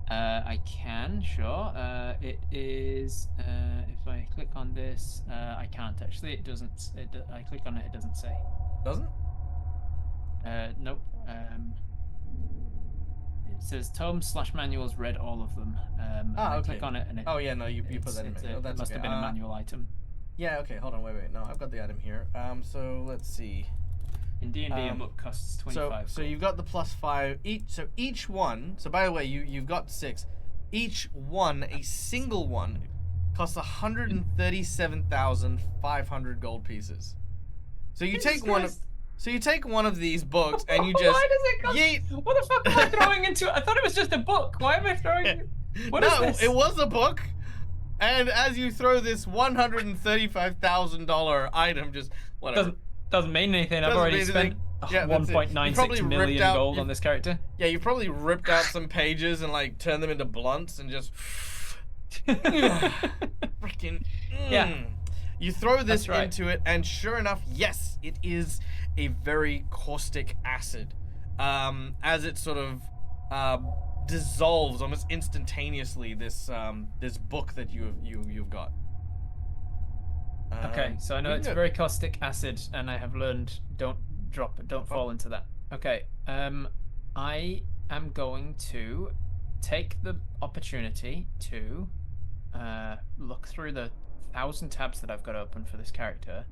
I can, sure. It is. If I click on this, I can't actually. It doesn't. I click on it. It doesn't say. Doesn't? Nope. It says tomes/manuals. Read all of them. And I okay. click on it and it. Oh yeah, no, you put that in. Oh, It that's must okay. have been a manual item. Yeah. Okay. Hold on. Wait. No, I've got the item here. So let's see. In D&D, a book costs 25. So you've got the +5 each. So each one. So by the way, you've got 6. Each one, a single one, costs 137,500 gold pieces. So you take one. So you take one of these books and you just. Why does it cost? yeet. What the fuck am I throwing into it? I thought it was just a book. Why am I throwing? What is this? It was a book. And as you throw this $135,000 item, just whatever. Doesn't mean anything. I've Doesn't already mean spent anything. Yeah, that's it. You probably 1.96 ripped million out- gold you- on this character. Yeah, you probably ripped out some pages and like turned them into blunts and just freaking. Yeah. You throw this That's right. into it, and sure enough, yes, it is a very caustic acid. As it sort of dissolves almost instantaneously, this book that you've got. Okay, so I know pretty it's good. very caustic acid, and I have learned don't fall into that. Okay, I am going to take the opportunity to look through the 1,000 tabs that I've got open for this character,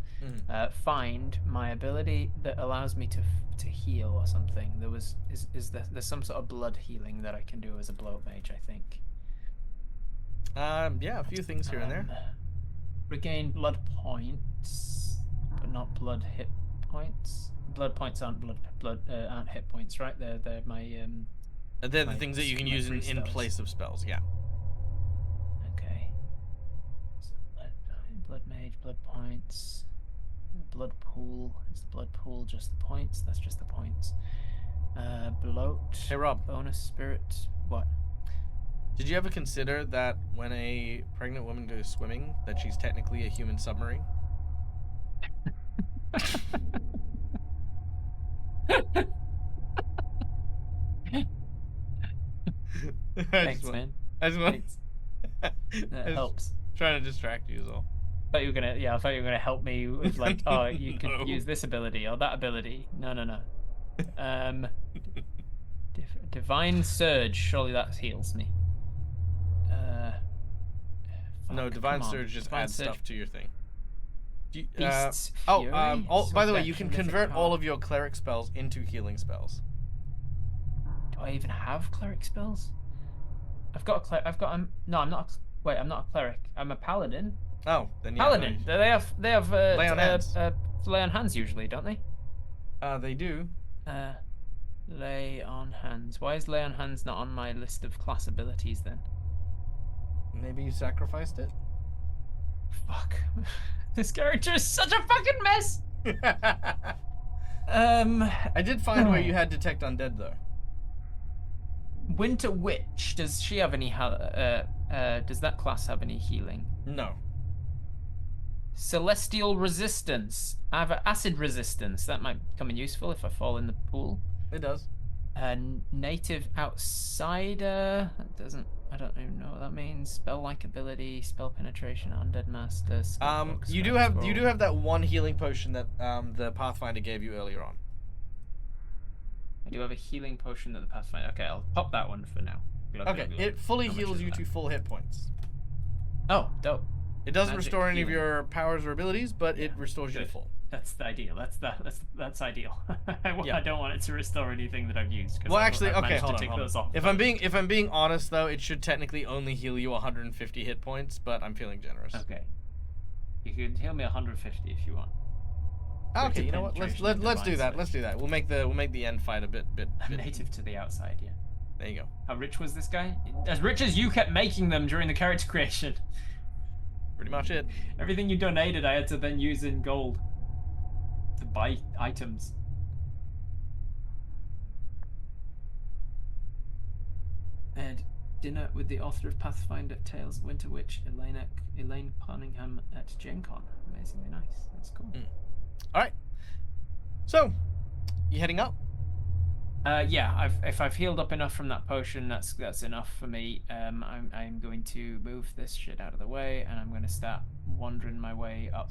find my ability that allows me to heal or something. There's some sort of blood healing that I can do as a bloat mage, I think. Yeah, a few things here and there. Regain blood points, but not blood hit points. Blood points aren't aren't hit points, right? They're my They're the my things that you can my use free in spells. place of spells. Yeah. Okay. So blood mage, blood points, blood pool. Is the blood pool just the points? That's just the points. Bloat. Hey Rob, Bonus spirit. What? did you ever consider that when a pregnant woman goes swimming, that she's technically a human submarine? Thanks, man. I just want. Thanks. I That was helps. Trying to distract you is all. I thought you were gonna help me with like, oh, you can No. use this ability or that ability. No. Divine Surge. Surely that heals me. No, fuck, Divine come on. Surge just Divine adds Surge. stuff to your thing. Do you, Beast's by the way, Fury, you can Survection, convert Mythic all Power. of your cleric spells into healing spells. Do I even have cleric spells? I've got a cleric. No, I'm not. Wait, I'm not a cleric. I'm a paladin. Oh, then yeah. Paladin. They have Lay on hands. lay on hands usually, don't they? They do. Lay on hands. Why is lay on hands not on my list of class abilities then? Maybe you sacrificed it. Fuck. This character is such a fucking mess. I did find where you had detect undead though. Winter Witch, does she have any does that class have any healing? No. Celestial Resistance. I have acid resistance. That might come in useful if I fall in the pool. It does. Native Outsider. That doesn't. I don't even know what that means. Spell-like ability, spell penetration, undead master. You do have that one healing potion that the Pathfinder gave you earlier on. I do have a healing potion that the Pathfinder. Okay, I'll pop that one for now. Okay, it fully heals you to full hit points. Oh, dope. It doesn't Magic restore any of healing. your powers or abilities, but it restores you to Good. full. That's the ideal. That's ideal. Yeah. I don't want it to restore anything that I've used. 'Cause Well, I've actually, okay, managed hold to on, tick hold those on. off If I'm being honest though, it should technically only heal you 150 hit points, but I'm feeling generous. Okay. You can heal me 150 if you want. Okay, you know what? Penetration Let's and do divine that. sword. Let's do that. We'll make the end fight a bit. Native to the outside, yeah. There you go. How rich was this guy? As rich as you kept making them during the character creation. Pretty much it. Everything you donated, I had to then use in gold to buy items. And dinner with the author of Pathfinder, Tales of Winter Witch, Elaine Cunningham at Gen Con. Amazingly nice. That's cool. All right. So, you heading up? Yeah. If I've healed up enough from that potion, that's enough for me. I'm going to move this shit out of the way, and I'm going to start wandering my way up.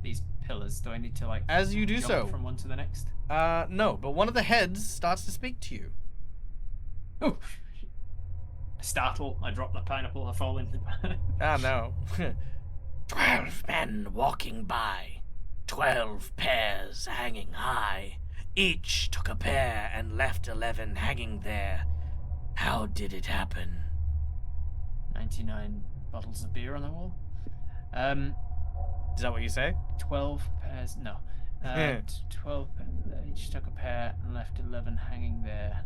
These pillars. Do I need to like? As you do jump so. from one to the next. No, but one of the heads starts to speak to you. Oh. I startle. I drop the pineapple. I fall into. Ah, no. 12 men walking by, 12 pairs hanging high. Each took a pair and left 11 hanging there. How did it happen? 99 bottles of beer on the wall. Is that what you say? 12 pairs. No. 12. Each took a pair and left 11 hanging there.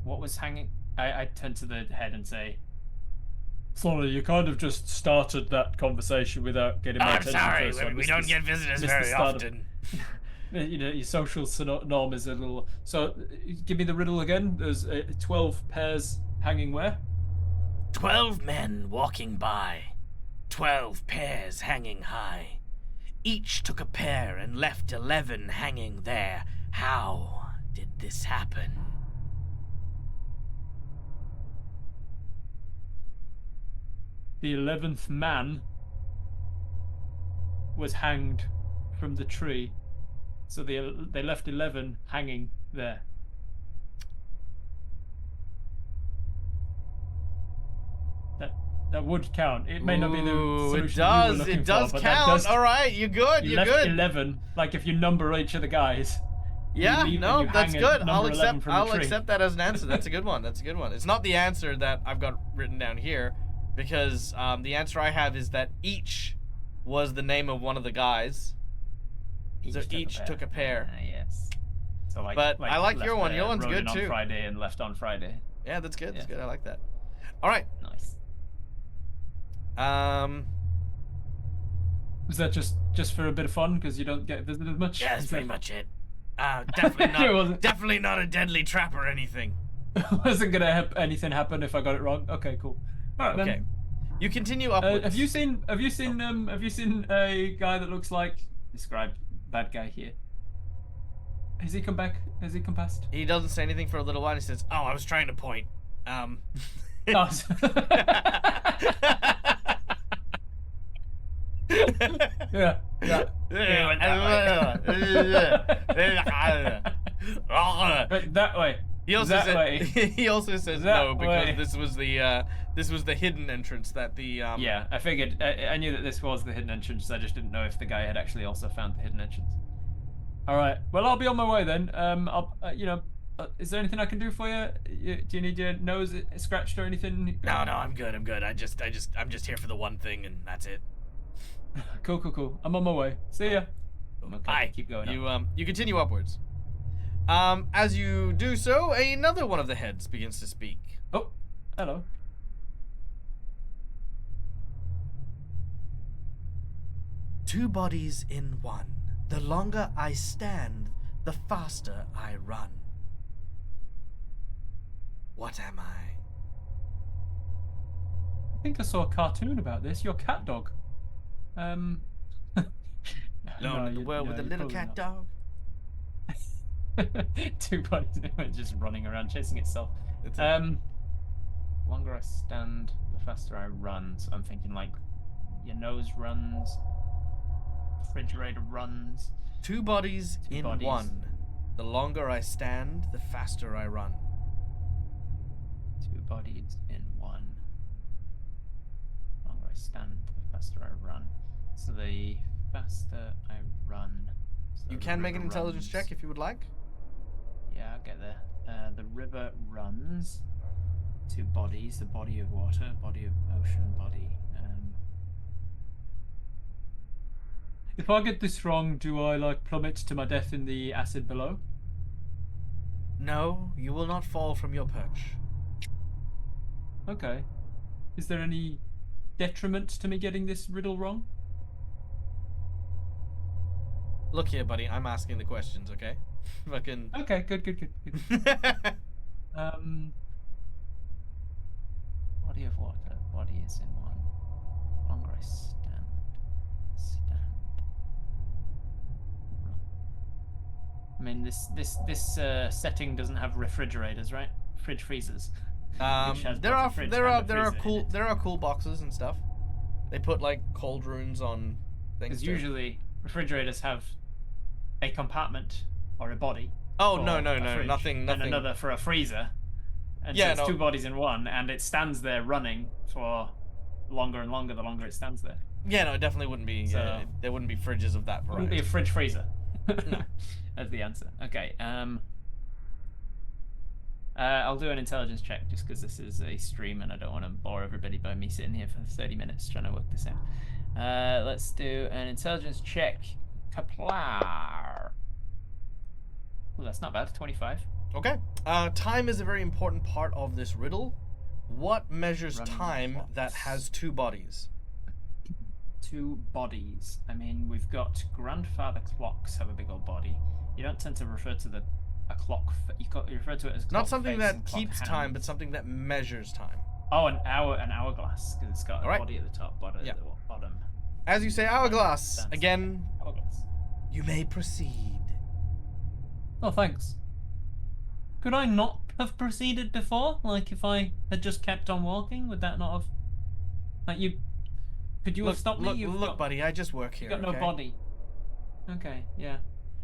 What was hanging? I turn to the head and say, Sorry, you kind of just started that conversation without getting my attention first. So I we missed don't the- get visitors missed the very start of- often. You know, your social norm is a little. So, give me the riddle again. There's 12 pairs hanging where? 12 men walking by, 12 pairs hanging high. Each took a pair and left 11 hanging there. How did this happen? The 11th man was hanged from the tree. So they left 11 hanging there. That would count. It may not be the solution it you were does. looking It does for, but that count. does- All right, you're good. You You're left good. 11. Like if you number each of the guys. Yeah, leave and no, you that's hang a good. number 11 from the I'll tree. accept that as an answer. That's a good one. That's a good one. It's not the answer that I've got written down here, because the answer I have is that each was the name of one of the guys. So each took a pair. Yes. So But I like your left, one. Your one's rode good in on too. Friday and left on Friday. Yeah, that's good. That's Yeah. good. I like that. All right. Nice. Was that just for a bit of fun because you don't get visited much? Yeah, that's Is pretty that- much it. Definitely It not. wasn't- Definitely not a deadly trap or anything. Wasn't gonna anything happen if I got it wrong. Okay, cool. All right, Okay. then. You continue upwards. Have you seen a guy that looks like Describe bad guy here. Has he come back? Has he come past? He doesn't say anything for a little while. He says, "Oh, I was trying to point." Oh, yeah. But that way. He also That said, way. he also says That no because way. this was the hidden entrance that the Yeah, I figured. I knew that this was the hidden entrance. I just didn't know if the guy had actually also found the hidden entrance. All right. Well, I'll be on my way then. Is there anything I can do for you? Do you need your nose scratched or anything? No, I'm good. I'm good. I'm just here for the one thing, and that's it. Cool. I'm on my way. See ya. Okay, Bye. keep going. You continue upwards. As you do so, another one of the heads begins to speak. Oh, hello. Two bodies in one. The longer I stand, the faster I run. What am I? I think I saw a cartoon about this. Your cat dog. Alone in the world with a little cat dog. Two bodies just running around chasing itself. It's The longer I stand, the faster I run. So I'm thinking like your nose runs, refrigerator runs. Two bodies in one. The longer I stand, the faster I run. Two bodies in one. The longer I stand, the faster I run. So the faster I run. So You the can make an river intelligence runs. check if you would like. Yeah, I'll get there. The river runs. Two bodies, the body of water, body of ocean, body. If I get this wrong, do I like plummet to my death in the acid below? No, you will not fall from your perch. Okay. Is there any detriment to me getting this riddle wrong? Look here, buddy. I'm asking the questions, okay? Fucking. Okay, good. Body of water, body is in one. Longer I stand. I mean, this setting doesn't have refrigerators, right? Fridge freezers. There are cool boxes and stuff. They put like cold runes on things. Because usually refrigerators have a compartment or a body. Oh for no, a fridge, nothing. And another for a freezer. And Yeah, so it's two bodies in one, and it stands there running for longer and longer the longer it stands there. Yeah, no, it definitely wouldn't be. So, there wouldn't be fridges of that variety. Wouldn't be a fridge freezer. No. That's the answer. Okay. I'll do an intelligence check just because this is a stream and I don't want to bore everybody by me sitting here for 30 minutes trying to work this out. Let's do an intelligence check. Kaplar. Oh, that's not bad. 25. Okay. Time is a very important part of this riddle. What measures Running time clocks. that has two bodies? Two bodies. I mean, we've got grandfather clocks have a big old body. You don't tend to refer to a clock. You refer to it as clock Not something face that and clock keeps hand. time, but something that measures time. Oh, an hourglass because it's got a Alright. body at the top, bottom. Yeah. Bottom. As you say, hourglass. That's Again, hourglass. you may proceed. Oh, thanks. Could I not have proceeded before? Like, if I had just kept on walking, would that not have? Like, you? Could you have stopped me? Look, buddy, I just work here. You've got no okay? body. Okay, yeah.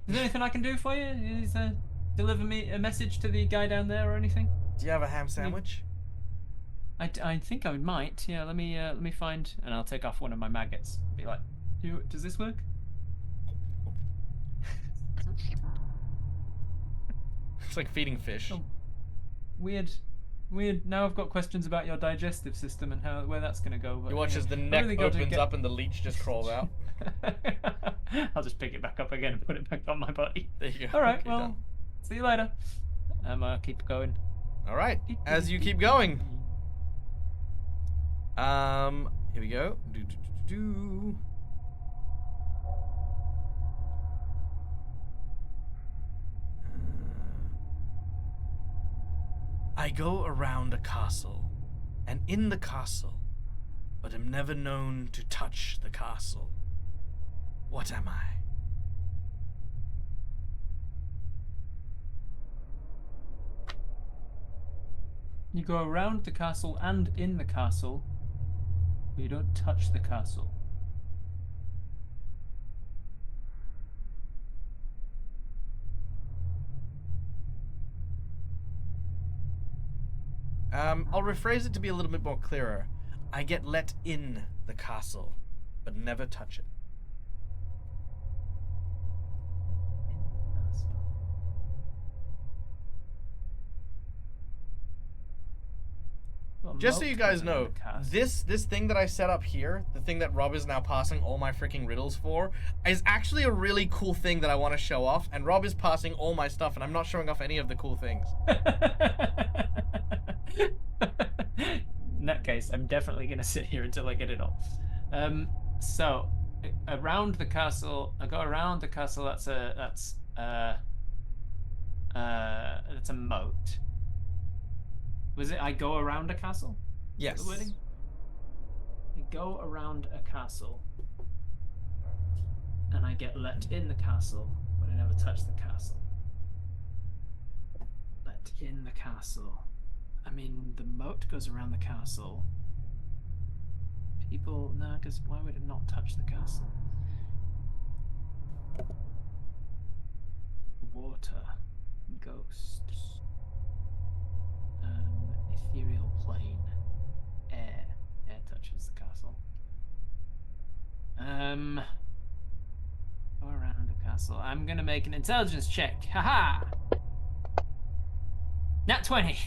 Is there anything I can do for you? Is there deliver me a message to the guy down there or anything? Do you have a ham sandwich? I think I might. Yeah, let me find, and I'll take off one of my maggots. Be like, does this work? It's like feeding fish. Oh, weird. Now I've got questions about your digestive system and where that's gonna go. But, You watch as the neck opens up and the leech just crawls out. I'll just pick it back up again and put it back on my body. There you go. All right, Okay, well, done. see you later. Keep going. All right, as you keep going. Here we go. I go around a castle, and in the castle, but am never known to touch the castle. What am I? You go around the castle and in the castle, but you don't touch the castle. I'll rephrase it to be a little bit more clearer. I get let in the castle, but never touch it. Just so you guys know, this thing that I set up here, the thing that Rob is now passing all my freaking riddles for, is actually a really cool thing that I want to show off, and Rob is passing all my stuff, and I'm not showing off any of the cool things. In that case, I'm definitely going to sit here until I get it all. So, around the castle, I go around the castle, that's a moat. Was it I go around a castle? Yes. The wording? I go around a castle. And I get let in the castle, but I never touch the castle. Let in the castle. I mean, the moat goes around the castle. People, no, because why would it not touch the castle? Water, ghosts, ethereal plane, air. Air touches the castle. Go around the castle. I'm gonna make an intelligence check. Haha! Nat 20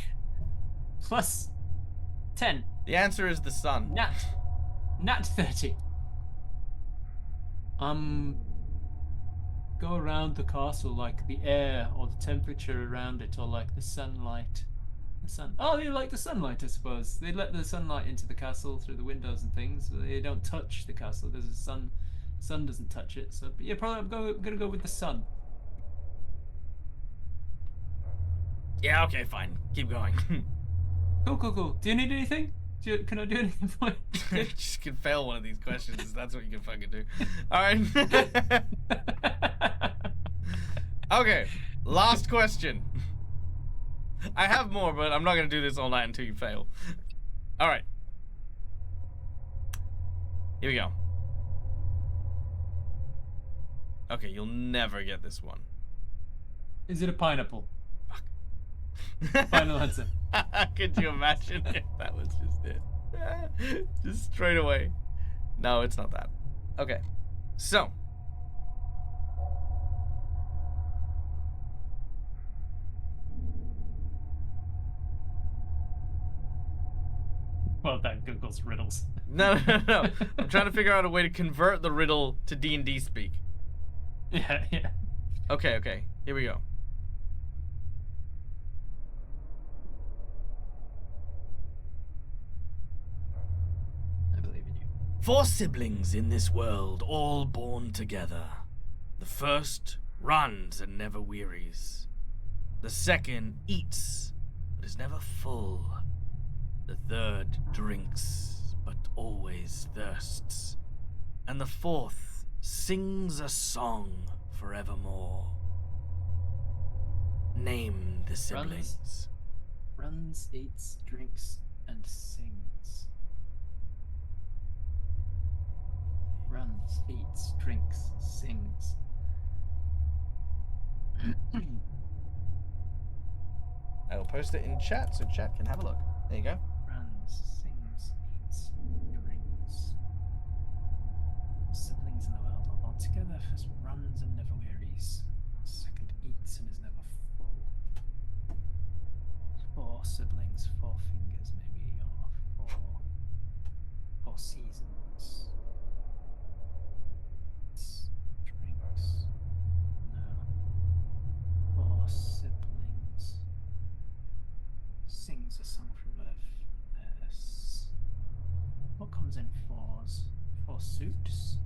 plus 10. The answer is the sun. Nat 30. Go around the castle like the air or the temperature around it, or like the sunlight. The sun. Oh, they like the sunlight, I suppose. They let the sunlight into the castle through the windows and things. But they don't touch the castle. There's a sun. Sun doesn't touch it. So, but yeah, probably I'm gonna go with the sun. Yeah, okay, fine. Keep going. Cool. Do you need anything? Can I do anything for you? You just can fail one of these questions. That's what you can fucking do. All right. Okay, last question. I have more, but I'm not going to do this all night until you fail. All right. Here we go. Okay, you'll never get this one. Is it a pineapple? Fuck. Final answer. Could you imagine if that was just it? Just straight away. No, it's not that. Okay, so. Well done, Google's riddles. No. I'm trying to figure out a way to convert the riddle to D&D speak. Yeah. Okay. Here we go. I believe in you. 4 siblings in this world, all born together. The first runs and never wearies. The second eats, but is never full. The third drinks, but always thirsts. And the fourth sings a song forevermore. Name the siblings. Runs, eats, drinks, and sings. Runs, eats, drinks, sings. I will post it in chat so chat can have a look. There you go. Runs, sings, eats, drinks. Siblings in the world are all together. First runs and never wearies. Second eats and is never full. 4 siblings, 4 fingers maybe, or 4 seasons. Drinks. No. 4 siblings. Sings a song from birth. What comes in 4s? 4 suits?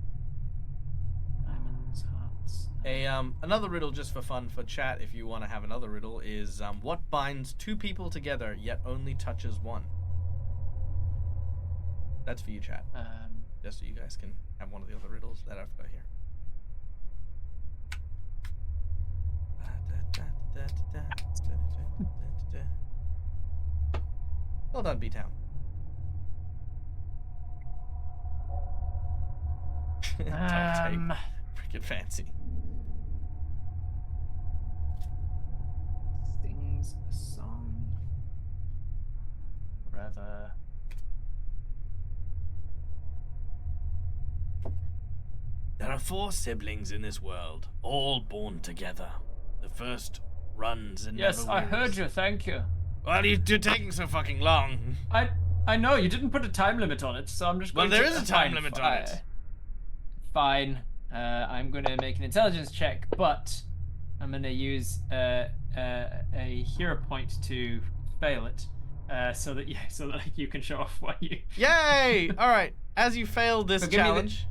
Diamonds, hearts. Another riddle just for fun for chat, if you want to have another riddle, is what binds 2 people together yet only touches one? That's for you, chat. Just so you guys can have one of the other riddles that I've got here. Well done, B-Town. Freaking fancy. Sings a song forever. There are 4 siblings in this world, all born together. The first runs and Yes, never I wearies. heard you. Thank you. Well, you're taking so fucking long. I know you didn't put a time limit on it, so I'm just Well, going there to... is a time limit on it. Fine. I'm going to make an intelligence check, but I'm going to use a hero point to fail it, so that you can show off what you. Yay! All right. As you failed this So give me the- challenge,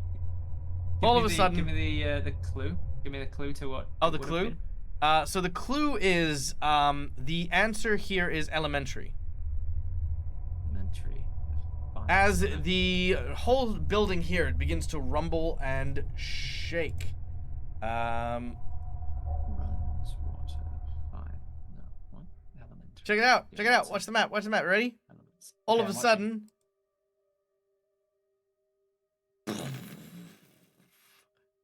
all of a sudden, give me the clue. Give me the clue to what. oh, the would have clue. been. So the clue is the answer here is elementary. as the whole building here begins to rumble and shake. Runs water 5. No, what? Element. Check it out. Yeah, Check it out. that's Watch the map. Watch the map. Ready? Elements. All Okay, of a I'm sudden,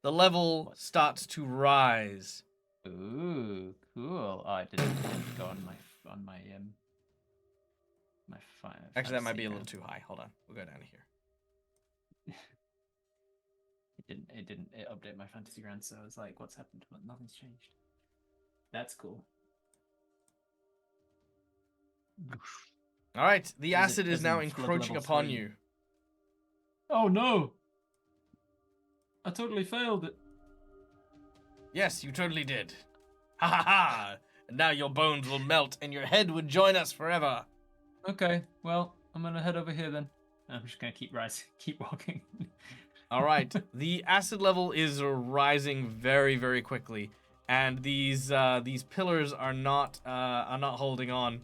the level starts to rise. Ooh, cool. Oh, I didn't go on my my fire. Actually, that might be a little too high. Hold on. We'll go down here. It didn't update my fantasy ground, so I was like, what's happened? But nothing's changed. That's cool. All right. The As acid it- is as now in flood encroaching level upon 3. you. Oh no! I totally failed it. Yes, you totally did. Ha ha ha! And now your bones will melt and your head would join us forever. Okay, well, I'm gonna head over here then. I'm just gonna keep keep walking. All right. The acid level is rising very, very quickly, and these pillars are not holding on.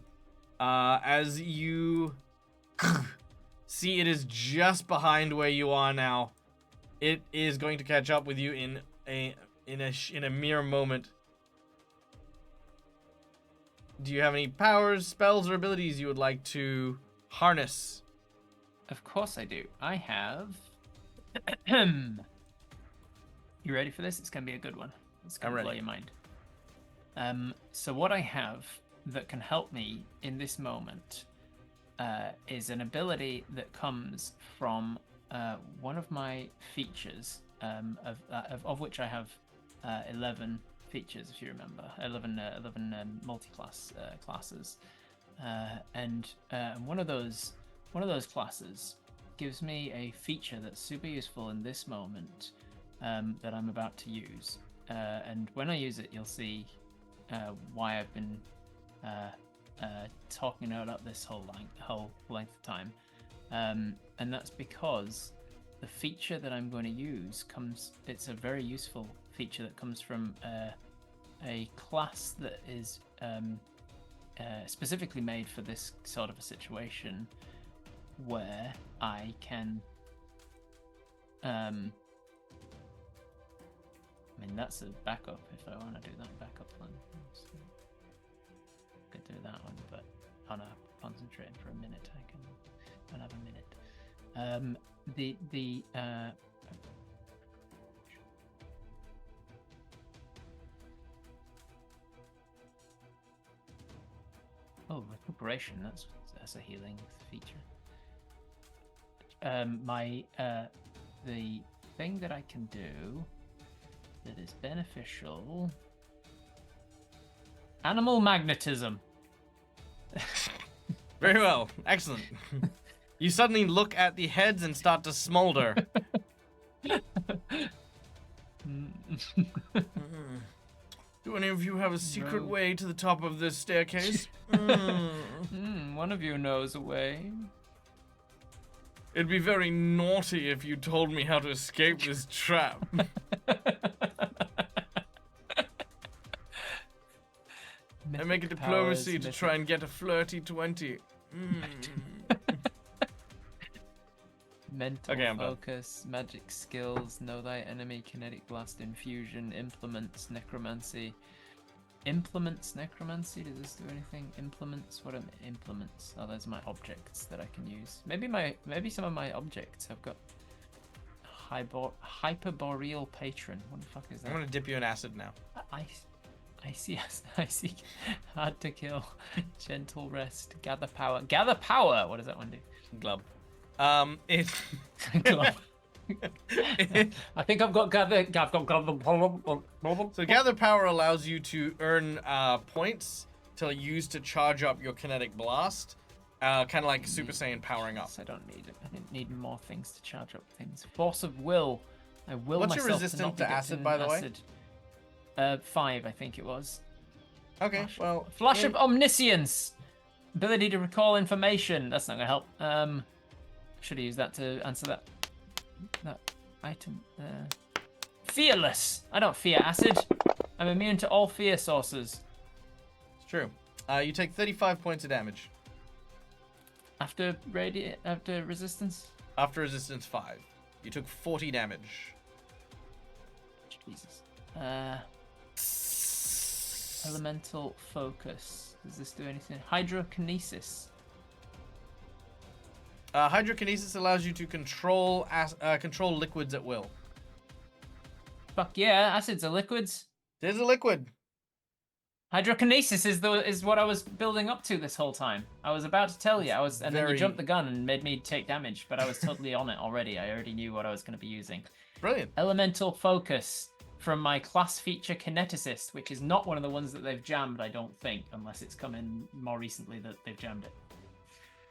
As you see, it is just behind where you are now. It is going to catch up with you in a mere moment. Do you have any powers, spells, or abilities you would like to harness? Of course I do. I have. You ready for this? It's gonna be a good one. It's gonna I'm blow ready. your mind. So what I have that can help me in this moment is an ability that comes from one of my features, of which I have 11 features, if you remember, 11 multi-class classes, and one of those classes gives me a feature that's super useful in this moment that I'm about to use, and when I use it, you'll see why I've been talking about this whole length of time, and that's because the feature that I'm going to use it's a very useful feature that comes from a class that is specifically made for this sort of a situation, where I can I mean, that's a backup if I want to do that backup plan. Could do that one, but on concentrating for a minute, I don't have a minute. Oh, recuperation. That's a healing feature. The thing that I can do that is beneficial. Animal magnetism. Very well. Excellent. You suddenly look at the heads and start to smolder. Do any of you have a secret No. way to the top of this staircase? One of you knows a way. It'd be very naughty if you told me how to escape this trap. I make a diplomacy to try and get a flirty 20. Mental Okay, I'm done. focus, magic skills, know thy enemy, kinetic blast, infusion, implements, necromancy. Implements, necromancy, does this do anything? Implements, what are implements? Oh, those are my objects that I can use. Maybe some of my objects have got hyperboreal patron. What the fuck is that? I'm gonna dip you in acid now. I see hard to kill, gentle rest, gather power. Gather power! What does that one do? Glub. It. I think I've got gather. So gather power allows you to earn points to use to charge up your kinetic blast, kind of like Super Saiyan powering up. I don't need it. I didn't need more things to charge up things. Force of will. I will What's myself your resistance not to be acid, getting by the way? acid. 5, I think it was. Okay, well. Flash of omniscience. Ability to recall information. That's not gonna help. Should have used that to answer that item. Fearless. I don't fear acid. I'm immune to all fear sources. It's true. You take 35 points of damage. After resistance? After resistance 5. You took 40 damage. Jesus. Elemental focus. Does this do anything? Hydrokinesis. Hydrokinesis allows you to control liquids at will. Fuck yeah, acids are liquids. There's a liquid. Hydrokinesis is what I was building up to this whole time. I was about to tell you, and then you jumped the gun and made me take damage, but I was totally on it already. I already knew what I was going to be using. Brilliant. Elemental focus from my class feature Kineticist, which is not one of the ones that they've jammed, I don't think, unless it's come in more recently that they've jammed it.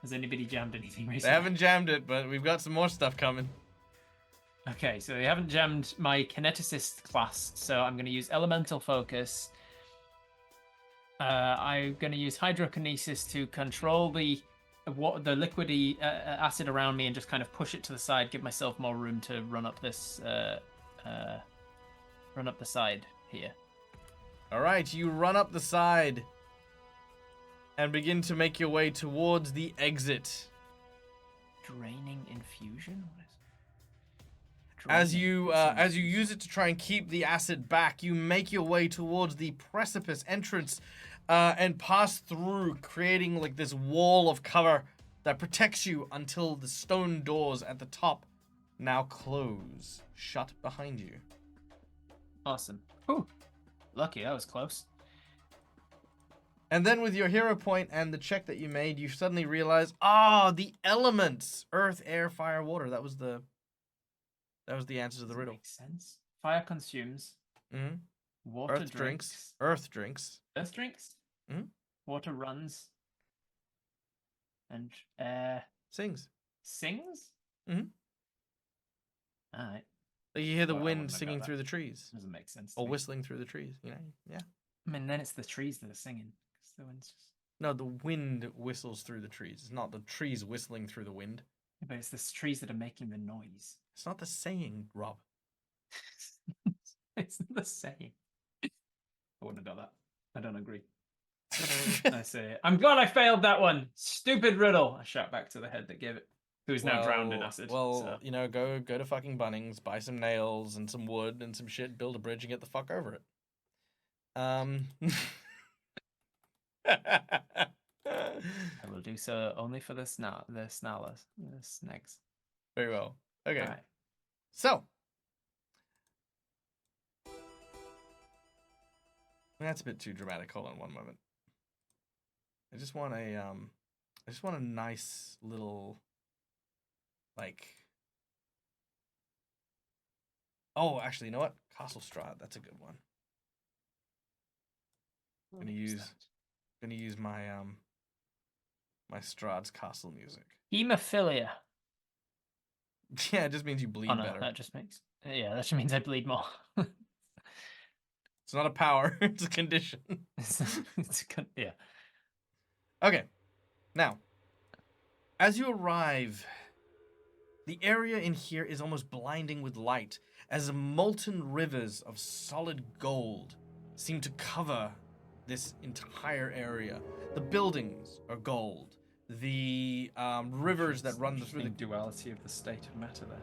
Has anybody jammed anything recently? They haven't jammed it, but we've got some more stuff coming. Okay, so they haven't jammed my Kineticist class, so I'm going to use Elemental Focus. I'm going to use Hydrokinesis to control the liquidy acid around me and just kind of push it to the side, give myself more room to run up this, run up the side here. All right, you run up the side and begin to make your way towards the exit. Draining infusion? What is it? As you use it to try and keep the acid back, you make your way towards the precipice entrance and pass through, creating like this wall of cover that protects you until the stone doors at the top now close, shut behind you. Awesome. Ooh, lucky, that was close. And then with your hero point and the check that you made, you suddenly realize, the elements, earth, air, fire, water. That was the answer to the riddle. Makes sense. Fire consumes. Mm-hmm. Water Earth drinks. Earth drinks. Earth drinks. Mm-hmm. Water runs. And air Sings. sings. Mm-hmm. All right. Like you hear the Well, I wind wouldn't have singing got through that. the trees. Doesn't make sense. To Or me. whistling through the trees, you know? Yeah. I mean, then it's the trees that are singing. 'Cause the wind's just... No, the wind whistles through the trees. It's not the trees whistling through the wind. Yeah, but it's the trees that are making the noise. It's not the saying, Rob. It's the same. I wouldn't have got that. I don't agree. I say, I'm glad I failed that one. Stupid riddle. I shout back to the head that gave it, who's now drowned in acid. Well, so. you know, go to fucking Bunnings, buy some nails and some wood and some shit, build a bridge and get the fuck over it. I will do so only for the snarlers, the snags. Very well. Okay. All right. So. That's a bit too dramatic. Hold on one moment. I just want a nice little, like. Oh, actually, you know what? Castle Strahd. That's a good one. Gonna use my my Strahd's castle music. Hemophilia. Yeah, it just means you bleed better. That just makes that just means I bleed more. It's not a power; it's a condition. Yeah. Okay, now, as you arrive, the area in here is almost blinding with light, as molten rivers of solid gold seem to cover this entire area. The buildings are gold. The rivers that run through the duality of the state of matter there.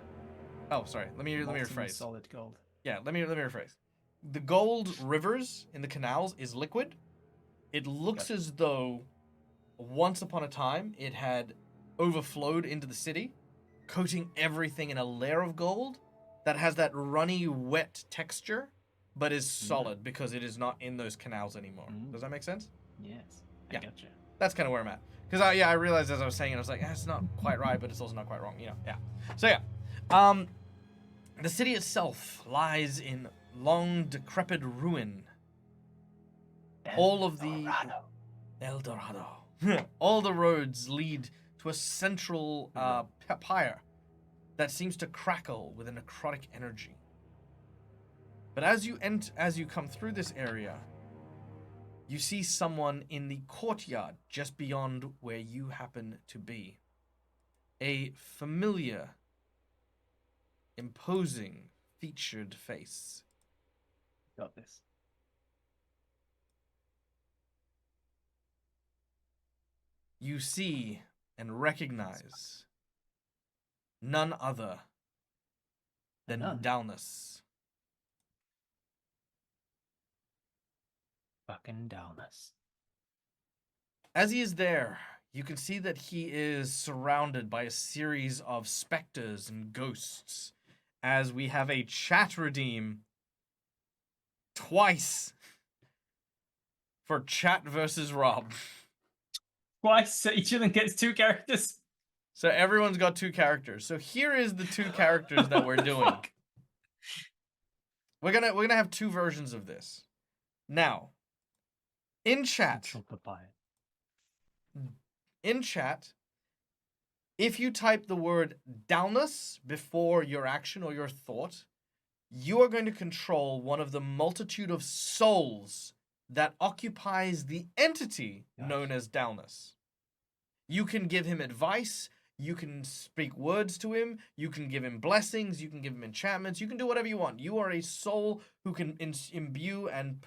Oh, sorry. Let me Molten rephrase. solid gold. Yeah, let me rephrase. The gold rivers in the canals is liquid. It looks as though once upon a time it had overflowed into the city, coating everything in a layer of gold that has that runny, wet texture, but is solid because it is not in those canals anymore. Does that make sense? Yes. Yeah. I gotcha. That's kind of where I'm at. Because I realized as I was saying it, I was like, it's not quite right, but it's also not quite wrong. You know, yeah. So yeah, the city itself lies in long, decrepit ruin. All of the El Dorado. All the roads lead to a central pyre that seems to crackle with a necrotic energy. But as you come through this area, you see someone in the courtyard just beyond where you happen to be. A familiar, imposing, featured face. Got this. You see and recognize none other than None? Dalnus. Fucking Dalnus. As he is there, you can see that he is surrounded by a series of specters and ghosts, as we have a chat redeem twice for Chat versus Rob. Twice, so each of them gets 2 characters. So everyone's got 2 characters. So here is the 2 characters that we're doing. Fuck. We're gonna have 2 versions of this. Now, in chat, if you type the word Dalnus before your action or your thought, you are going to control one of the multitude of souls that occupies the entity known as Dalnus. You can give him advice, you can speak words to him, you can give him blessings, you can give him enchantments, you can do whatever you want. You are a soul who can imbue and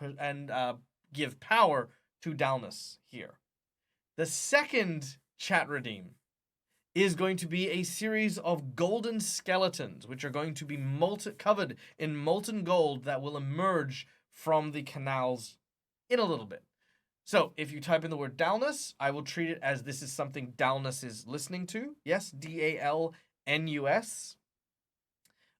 give power to Dalnus here. The second chat redeem is going to be a series of golden skeletons, which are going to be covered in molten gold that will emerge from the canals in a little bit. So, if you type in the word Dalnus, I will treat it as this is something Dalnus is listening to. Yes, Dalnus.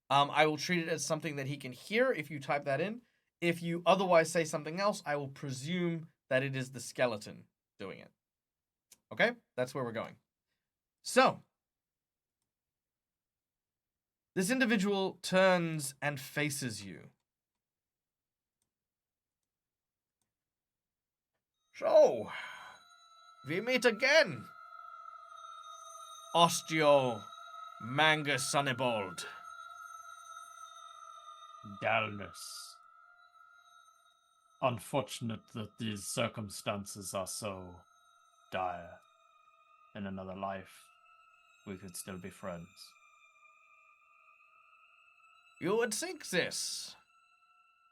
I will treat it as something that he can hear if you type that in. If you otherwise say something else, I will presume that it is the skeleton doing it. Okay? That's where we're going. So, this individual turns and faces you. So, we meet again. Osteo Manga Sunnebold. Dalnus. Unfortunate that these circumstances are so dire. In another life, we could still be friends. You would think this,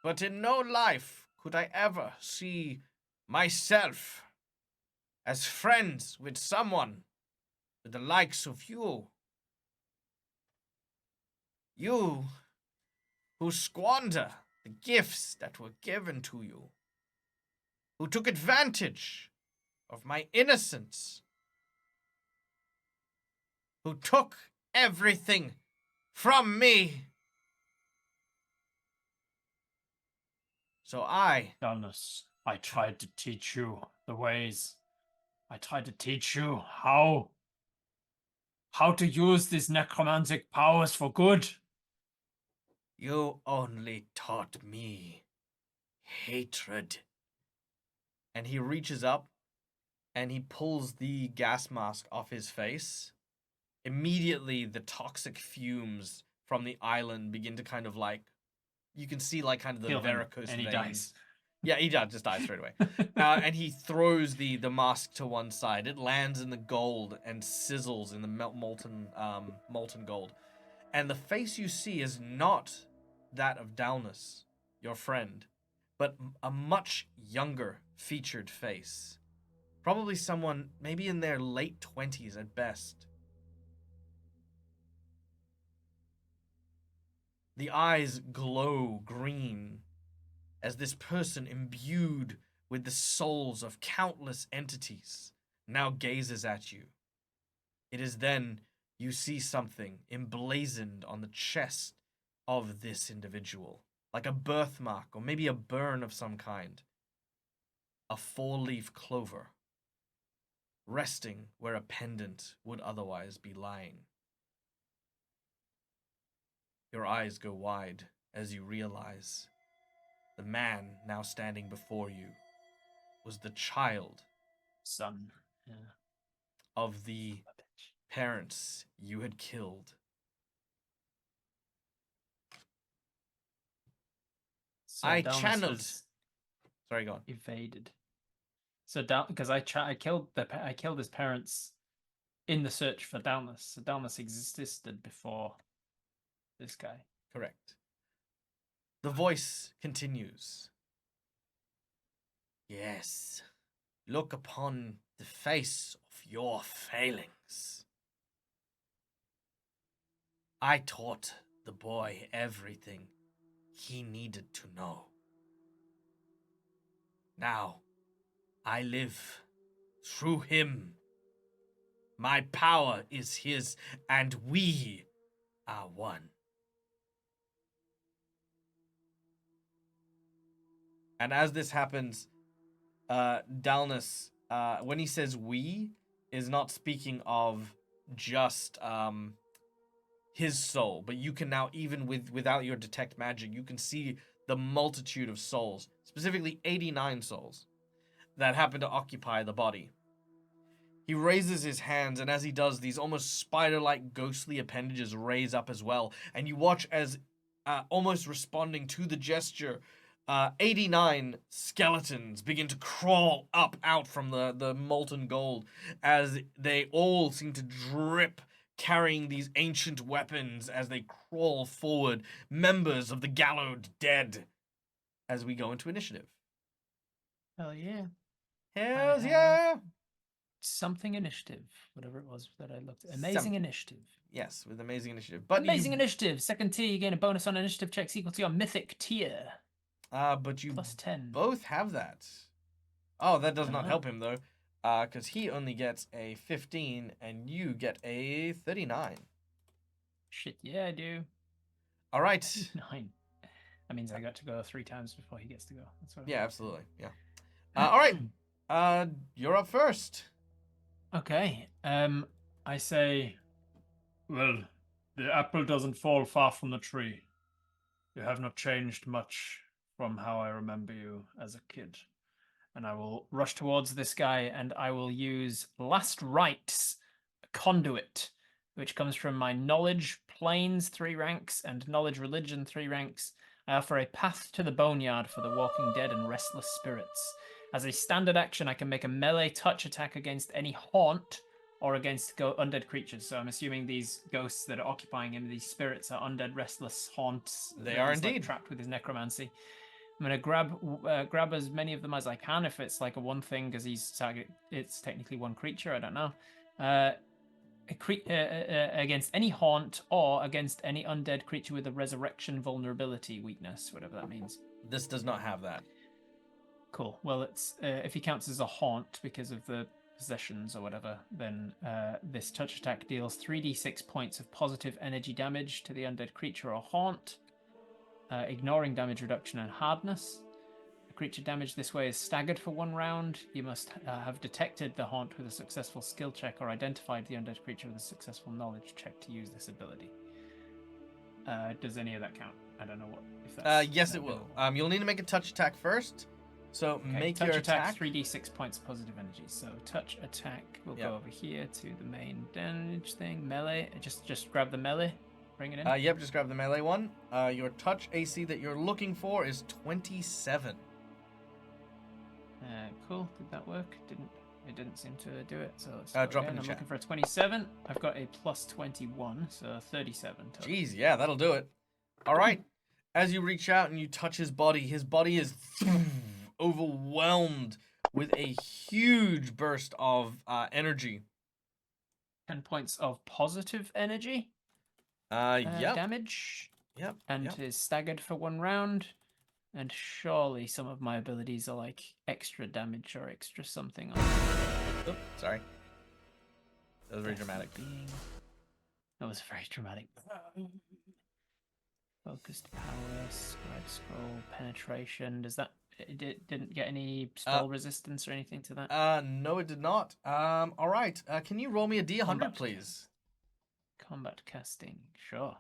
but in no life could I ever see myself as friends with someone with the likes of you. You who squander the gifts that were given to you, who took advantage of my innocence, who took everything from me. So Dalnus, I tried to teach you the ways. I tried to teach you how to use these necromantic powers for good. You only taught me hatred. And he reaches up and he pulls the gas mask off his face. Immediately, the toxic fumes from the island begin to kind of like, you can see like kind of the Kill him, varicose and he veins. dies. Yeah, he just dies straight away. And he throws the mask to one side. It lands in the gold and sizzles in the molten gold. And the face you see is not that of Dalnus, your friend, but a much younger featured face. Probably someone maybe in their late 20s at best. The eyes glow green as this person imbued with the souls of countless entities now gazes at you. It is then you see something emblazoned on the chest of this individual, like a birthmark or maybe a burn of some kind. A 4-leaf clover, resting where a pendant would otherwise be lying. Your eyes go wide as you realize the man now standing before you was the child Son. Yeah. of the parents you had killed. So I Dalnus channeled. was Sorry, go on. evaded. So because I killed his parents in the search for Dalnus. So Dalnus existed before this guy. Correct. The voice continues. Yes, look upon the face of your failings. I taught the boy everything he needed to know. Now, I live through him. My power is his, and we are one. And as this happens, Dalnus, when he says we, is not speaking of just his soul, but you can now, even without your detect magic, you can see the multitude of souls, specifically 89 souls, that happen to occupy the body. He raises his hands, and as he does, these almost spider-like ghostly appendages raise up as well, and you watch as, almost responding to the gesture, 89 skeletons begin to crawl up out from the molten gold, as they all seem to drip, carrying these ancient weapons as they crawl forward, members of the Gallowed Dead, as we go into initiative. Hell yeah. Hells have- yeah! Something initiative, whatever it was that I looked at. Amazing Something. initiative. Yes, with amazing initiative. But Amazing initiative. Second tier, you gain a bonus on initiative checks equal to your mythic tier. But you Plus 10. both have that. Oh, that does not Uh-huh. help him though, because he only gets a 15 and you get a 39. Shit, yeah, I do. All right. 9. That means I got to go 3 times before he gets to go. That's what. Yeah, absolutely. Yeah. All right. You're up first. Okay. I say, well, the apple doesn't fall far from the tree. You have not changed much from how I remember you as a kid. And I will rush towards this guy, and I will use Last Rites Conduit, which comes from my Knowledge Planes 3 ranks and Knowledge Religion 3 ranks. I offer a path to the boneyard for the walking dead and restless spirits. As a standard action, I can make a melee touch attack against any haunt or against undead creatures. So I'm assuming these ghosts that are occupying him, these spirits, are undead, restless haunts. They that are he's, like, indeed. trapped with his necromancy. I'm gonna grab as many of them as I can if it's like a one thing, because it's technically one creature. I don't know. Against any haunt or against any undead creature with a resurrection vulnerability weakness, whatever that means. This does not have that. Cool. Well, it's if he counts as a haunt because of the possessions or whatever, then this touch attack deals 3d6 points of positive energy damage to the undead creature or haunt, ignoring damage reduction and hardness. The creature damaged this way is staggered for 1 round. You must have detected the haunt with a successful skill check or identified the undead creature with a successful knowledge check to use this ability. Does any of that count? I don't know if that's... Yes, it will. You'll need to make a touch attack first. So Okay, make touch your attack. attack. 3d6 points of positive energy. So touch attack. We'll Yep. go over here to the main damage thing. Melee. Just grab the melee. Bring it in. Yep, just grab the melee one. Your touch AC that you're looking for is 27. Cool. Did that work? It didn't seem to do it. So let's Drop again. in the I'm chat. looking for a 27. I've got a plus 21, so 37 total. Jeez, yeah, that'll do it. All right. As you reach out and you touch his body is overwhelmed with a huge burst of energy. 10 points of positive energy Yep. damage. Yep. And Yep. is staggered for 1 round. And surely some of my abilities are like extra damage or extra something. Oops, sorry. That was very dramatic. That was very dramatic. Focused power, scribe scroll, penetration. Does that... It didn't get any spell resistance or anything to that? No, it did not. All right. Can you roll me a D100, Combat please? Combat casting, sure.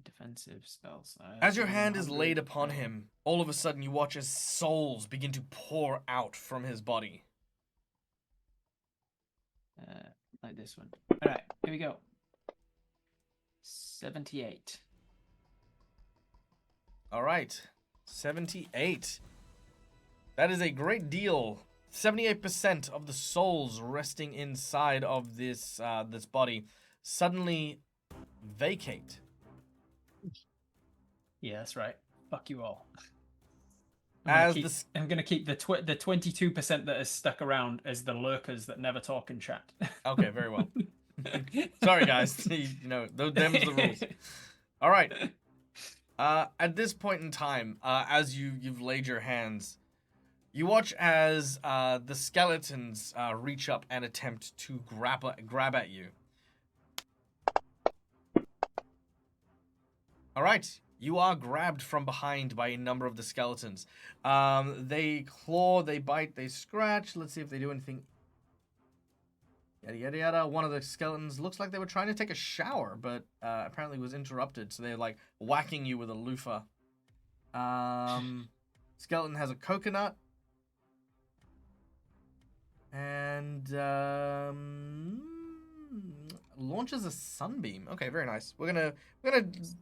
Defensive spells. As your hand is 100. laid upon him, all of a sudden you watch as souls begin to pour out from his body. Like this one. Alright, here we go. 78. All right. 78. That is a great deal. 78% of the souls resting inside of this this body suddenly vacate. Yeah, that's right. Fuck you all. As I'm gonna keep the 22% that is stuck around as the lurkers that never talk in chat. Okay, very well. Sorry, guys. Them's the rules. All right. At this point in time, as you've laid your hands, you watch as the skeletons reach up and attempt to grab at you. All right, you are grabbed from behind by a number of the skeletons. They claw, they bite, they scratch. Let's see if they do anything. Yada yada yada. One of the skeletons looks like they were trying to take a shower, but apparently was interrupted. So they're like whacking you with a loofah. Skeleton has a coconut. And launches a sunbeam. Okay, very nice. We're gonna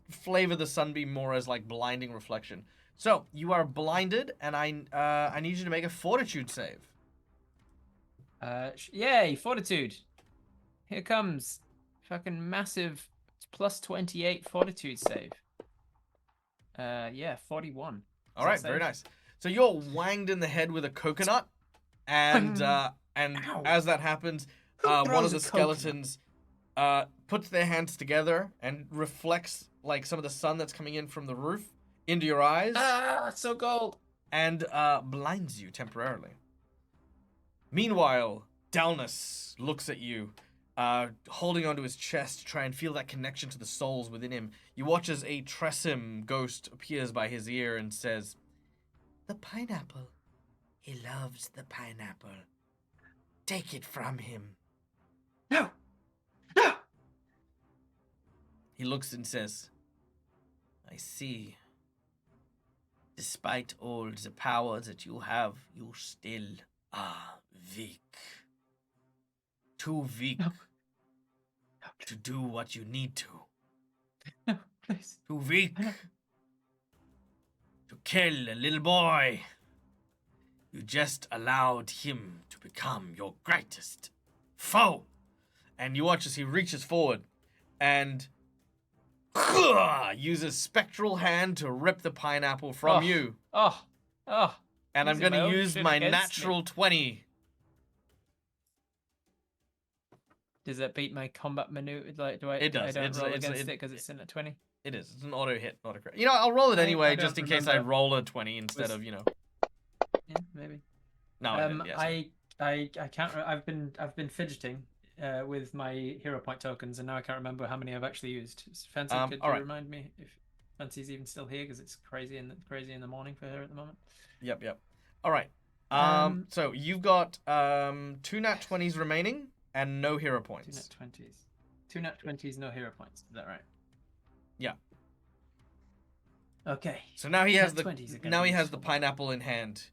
flavor the sunbeam more as like blinding reflection. So you are blinded, and I need you to make a fortitude save. Yay, fortitude. Here comes fucking massive +28 fortitude save. Yeah, 41. All right, very nice. So you're wanged in the head with a coconut, and Ow. as that happens, one of the skeletons puts their hands together and reflects like some of the sun that's coming in from the roof into your eyes. Ah, so cold. And blinds you temporarily. Meanwhile, Dalnus looks at you, holding onto his chest to try and feel that connection to the souls within him. You watch as a Tressim ghost appears by his ear and says, "The pineapple. He loves the pineapple. Take it from him." No! No! He looks and says, "I see. Despite all the power that you have, you still are weak. Too weak No. to do what you need to. No, please. Too weak to kill a little boy. You just allowed him to become your greatest foe." And you watch as he reaches forward and uses spectral hand to rip the pineapple from you. Oh. And I'm going to use my natural 20. Does that beat my combat menu? Like, do I? It does. I don't roll against it because it's in at 20. It is. It's an auto hit, not a crit. I'll roll it anyway, just in case I roll a 20 instead of. Yeah, maybe. No, I didn't. Yes. I can't. I've been fidgeting with my hero point tokens, and now I can't remember how many I've actually used. Fancy, could you remind me if Fancy's even still here? Because it's crazy in the morning for her at the moment. Yep. All right. So you've got 2 nat 20s remaining and no hero points. 2 nat 20s, no hero points. Is that right? Yeah. Okay. So now he has the pineapple in hand.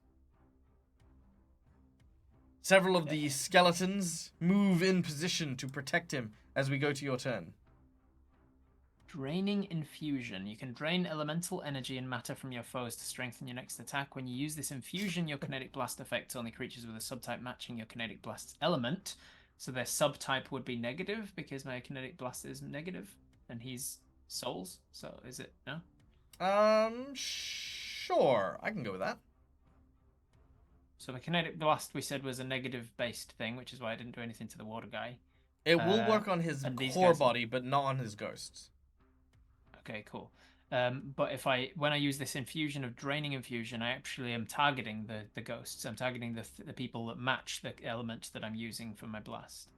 Several of the skeletons move in position to protect him as we go to your turn. Draining Infusion. You can drain elemental energy and matter from your foes to strengthen your next attack. When you use this infusion, your kinetic blast affects only creatures with a subtype matching your kinetic blast's element. So their subtype would be negative because my kinetic blast is negative and he's souls. So is it no? Sure. I can go with that. So the kinetic blast we said was a negative based thing, which is why I didn't do anything to the water guy. It will work on his core body, but not on his ghosts. Okay, cool. But when I use this infusion of draining infusion, I actually am targeting the ghosts. I'm targeting the people that match the element that I'm using for my blast.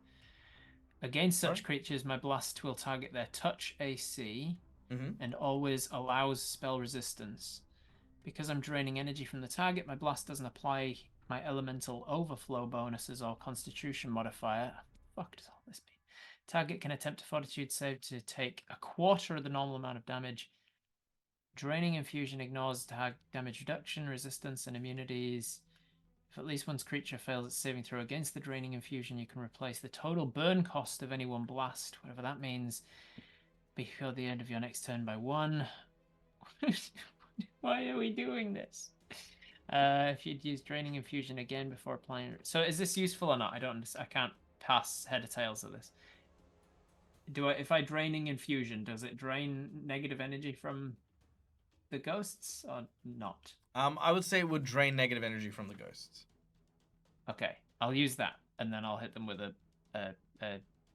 Against such creatures, my blast will target their touch AC and always allows spell resistance. Because I'm draining energy from the target, my blast doesn't apply my elemental overflow bonuses or constitution modifier. Fuck does all this mean? Target can attempt a fortitude save to take a quarter of the normal amount of damage. Draining infusion ignores damage reduction, resistance, and immunities. If at least one's creature fails its saving throw against the draining infusion, you can replace the total burn cost of any one blast, whatever that means, before the end of your next turn by 1. Why are we doing this? If you'd use draining infusion again before applying it. So is this useful or not? I can't pass head or tails of this. If I draining infusion, does it drain negative energy from the ghosts or not? I would say it would drain negative energy from the ghosts. Okay, I'll use that, and then I'll hit them with a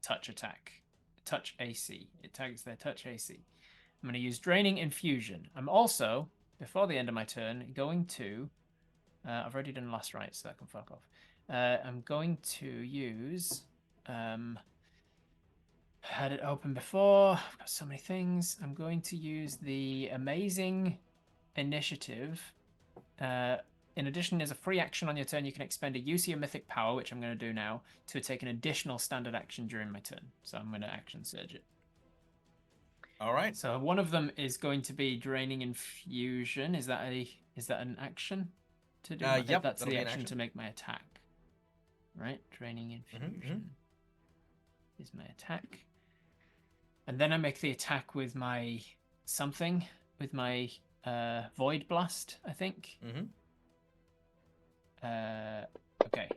touch attack. Touch AC. It tags their touch AC. I'm going to use Draining Infusion. I'm also, before the end of my turn, going to... I've already done last right, so that can fuck off. I'm going to use... had it open before. I've got so many things. I'm going to use the Amazing Initiative. In addition, as a free action on your turn, you can expend a use of your mythic power, which I'm going to do now, to take an additional standard action during my turn. So I'm going to action surge it. All right. So one of them is going to be Draining Infusion. Is that an action to do? Yep, That's that'll the be an action to make my attack. Right? Draining Infusion is my attack. And then I make the attack with my something, with my Void Blast, I think. Mm-hmm. Okay.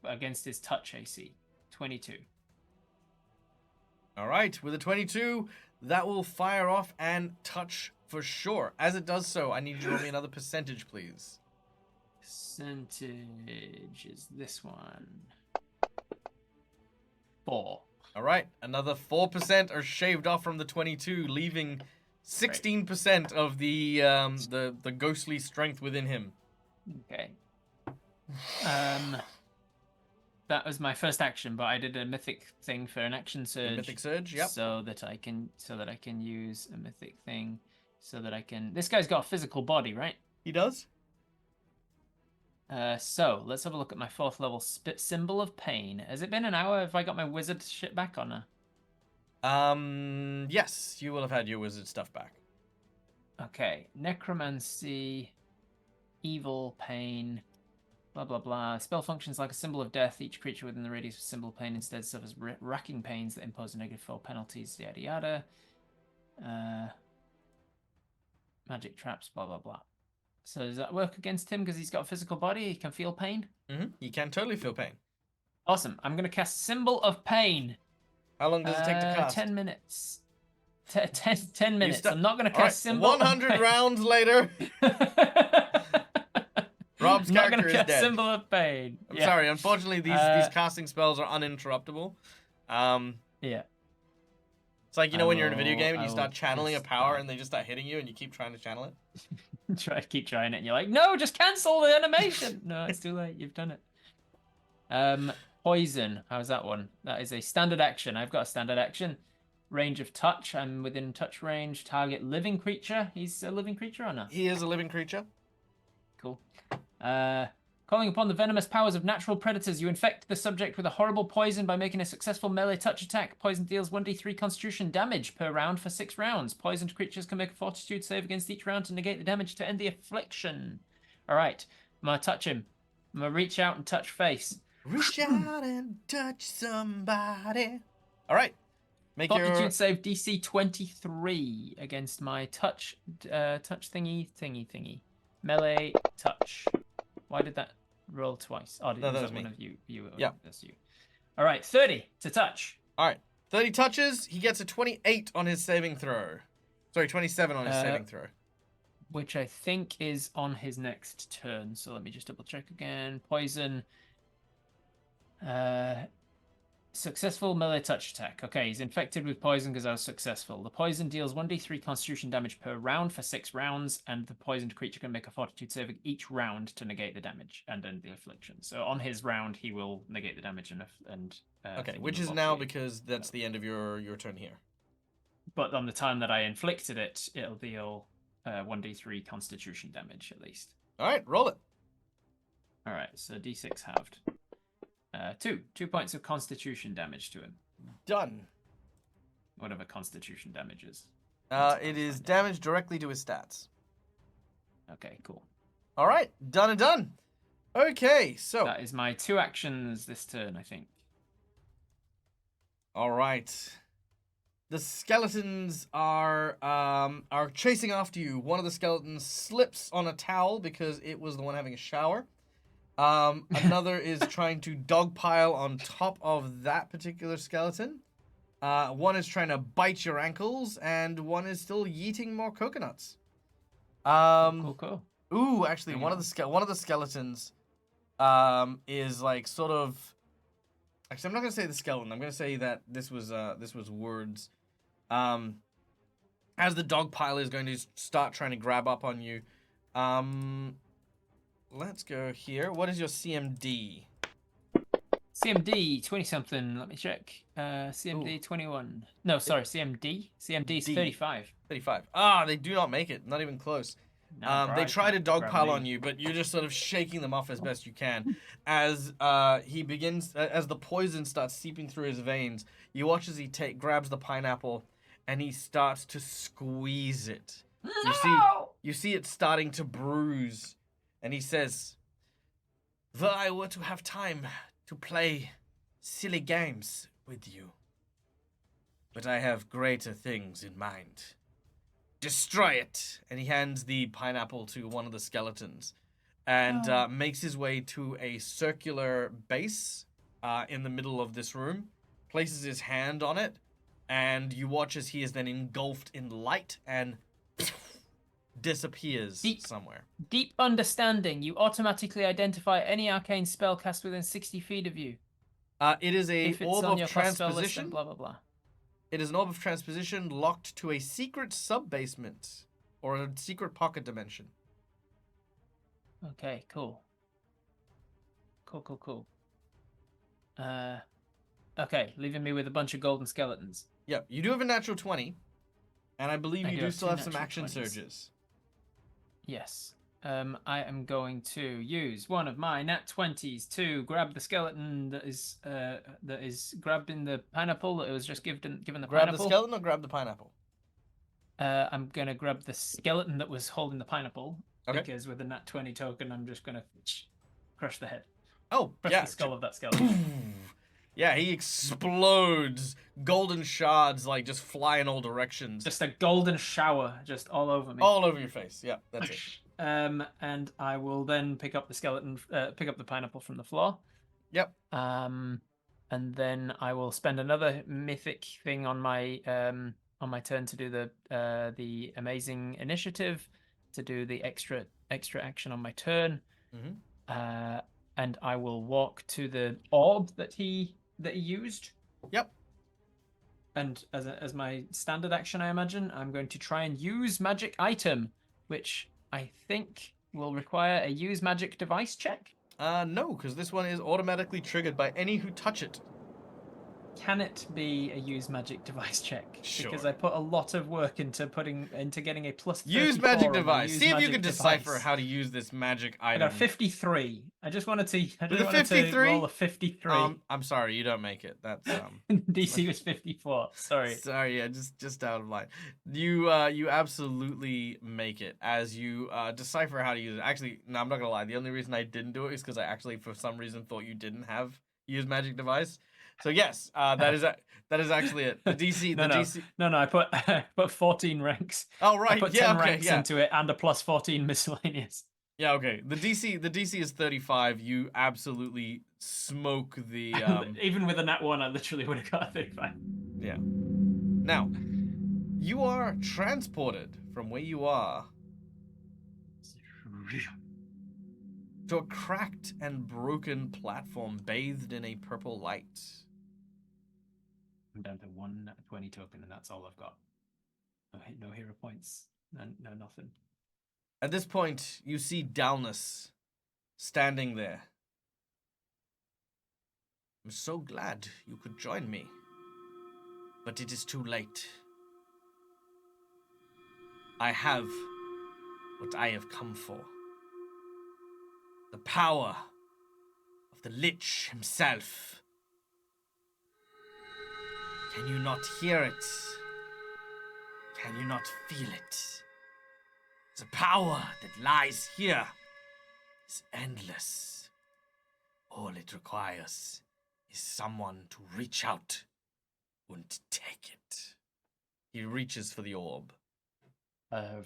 Against his touch AC. 22. All right. With a 22, that will fire off and touch for sure. As it does so, I need you to roll me another percentage, please. Percentage is this one. 4. All right. Another 4% are shaved off from the 22, leaving 16% of the ghostly strength within him. Okay. That was my first action, but I did a mythic thing for an action surge. A mythic surge, yep. So that I can use a mythic thing, so that I can. This guy's got a physical body, right? He does. So let's have a look at my 4th level symbol of pain. Has it been an hour? Have I got my wizard shit back on her? Yes, you will have had your wizard stuff back. Okay, necromancy, evil, pain, blah blah blah. Spell functions like a symbol of death. Each creature within the radius of symbol of pain instead suffers racking pains that impose a negative 4 penalties. Yada yada. Magic traps. Blah blah blah. So does that work against him because he's got a physical body? He can feel pain. You can totally feel pain. Awesome. I'm gonna cast Symbol of Pain. How long does it take to cast? 10 minutes. 10 minutes. I'm not gonna cast right, Symbol. 100 rounds later. Rob's character is dead. Symbol of Pain. I'm sorry. Unfortunately, these casting spells are uninterruptible. Yeah. It's like, you know, when you're in a video game and you start channeling a power and they just start hitting you and you keep trying to channel it. Keep trying it and you're like, no, just cancel the animation. No, it's too late. You've done it. Poison. How's that one? That is a standard action. I've got a standard action. Range of touch. I'm within touch range. Target living creature. He's a living creature or not? He is a living creature. Cool. Calling upon the venomous powers of natural predators, you infect the subject with a horrible poison by making a successful melee touch attack. Poison deals 1d3 constitution damage per round for 6 rounds. Poisoned creatures can make a fortitude save against each round to negate the damage to end the affliction. All right, I'm going to touch him. I'm going to reach out and touch face. Reach out and touch somebody. All right. Make fortitude your save DC 23 against my touch thingy. Melee touch. Why did that roll twice? Oh, no, that was me. One of you. Yeah. That's you. All right, 30 to touch. All right. 30 touches. He gets a 28 on his saving throw. Sorry, 27 on his saving throw. Which I think is on his next turn. So let me just double check again. Poison. Successful melee touch attack. Okay, he's infected with poison because I was successful. The poison deals 1d3 constitution damage per round for 6 rounds, and the poisoned creature can make a fortitude save each round to negate the damage and end the affliction. So on his round, he will negate the damage and okay, which is now because that's the end of your turn here. But on the time that I inflicted it, it'll deal 1d3 constitution damage at least. All right, roll it. All right, so d6 halved. 2 points of constitution damage to him. Done. Whatever constitution damage is. It is damage directly to his stats. Okay, cool. All right, done and done. Okay, so that is my 2 actions this turn, I think. All right. The skeletons are chasing after you. One of the skeletons slips on a towel because it was the one having a shower. Another is trying to dogpile on top of that particular skeleton. One is trying to bite your ankles, and one is still yeeting more coconuts. Cool. Ooh, actually, Hang one on. of the skeletons, is like sort of. Actually, I'm not gonna say the skeleton. I'm gonna say that this was words. As the dog pile is going to start trying to grab up on you, let's go here. What is your CMD? CMD 20 something. Let me check. CMD 21. No, sorry, CMD. CMD is D. 35. 35. Ah, they do not make it. Not even close. They try to dogpile on you, but you're just sort of shaking them off as best you can. As as the poison starts seeping through his veins, you watch as he grabs the pineapple, and he starts to squeeze it. No! You see it starting to bruise, and he says, "Were I were to have time to play silly games with you, but I have greater things in mind. Destroy it!" And he hands the pineapple to one of the skeletons and makes his way to a circular base in the middle of this room, places his hand on it, and you watch as he is then engulfed in light and disappears somewhere. Deep understanding. You automatically identify any arcane spell cast within 60 feet of you. It is a If it's orb on of your class spell list, transposition. then blah blah blah. It is an orb of transposition locked to a secret sub-basement or a secret pocket dimension. Okay, cool. Cool. Okay, leaving me with a bunch of golden skeletons. Yep, you do have a natural 20, and I believe you do have still two have some natural action 20s. surges. Yes. I am going to use one of my nat 20s to grab the skeleton that is grabbed in the pineapple that it was just given the Grab pineapple. the skeleton or grab the pineapple? I'm gonna grab the skeleton that was holding the pineapple because with the nat 20 token, I'm just gonna crush the head. Oh, Crush yeah. the skull of that skeleton. Yeah, he explodes. Golden shards like just fly in all directions. Just a golden shower, just all over me. All over your face. Yeah, that's it. And I will then pick up the skeleton, pick up the pineapple from the floor. Yep. And then I will spend another mythic thing on my turn to do the amazing initiative, to do the extra action on my turn. Mm-hmm. And I will walk to the orb that he used. Yep. And as my standard action, I imagine I'm going to try and use magic item, which I think will require a use magic device check. No, because this one is automatically triggered by any who touch it. Can it be a use magic device check? Sure. Because I put a lot of work into getting a plus 34 Use magic on my device. use See if you magic can device. decipher how to use this magic I item. got 53. I just wanted to. With a 53? Roll a 53. I'm sorry, you don't make it. That's DC was 54. Sorry. Sorry, yeah, just out of line. You absolutely make it as you decipher how to use it. Actually, no, I'm not gonna lie. The only reason I didn't do it is because I actually, for some reason, thought you didn't have use magic device. So yes, that is actually it. The DC, No. I put 14 ranks. Oh right, I put 10 ranks into it and a plus 14 miscellaneous. Yeah, okay. The DC is 35. You absolutely smoke the. Even with a nat 1, I literally would have got a 35. Yeah. Now, you are transported from where you are to a cracked and broken platform bathed in a purple light. I'm down to 1 nat 20 token, and that's all I've got. No hero points. No nothing. At this point, you see Dalnus standing there. I'm so glad you could join me, but it is too late. I have what I have come for. The power of the Lich himself. Can you not hear it? Can you not feel it? The power that lies here is endless. All it requires is someone to reach out and take it. He reaches for the orb. I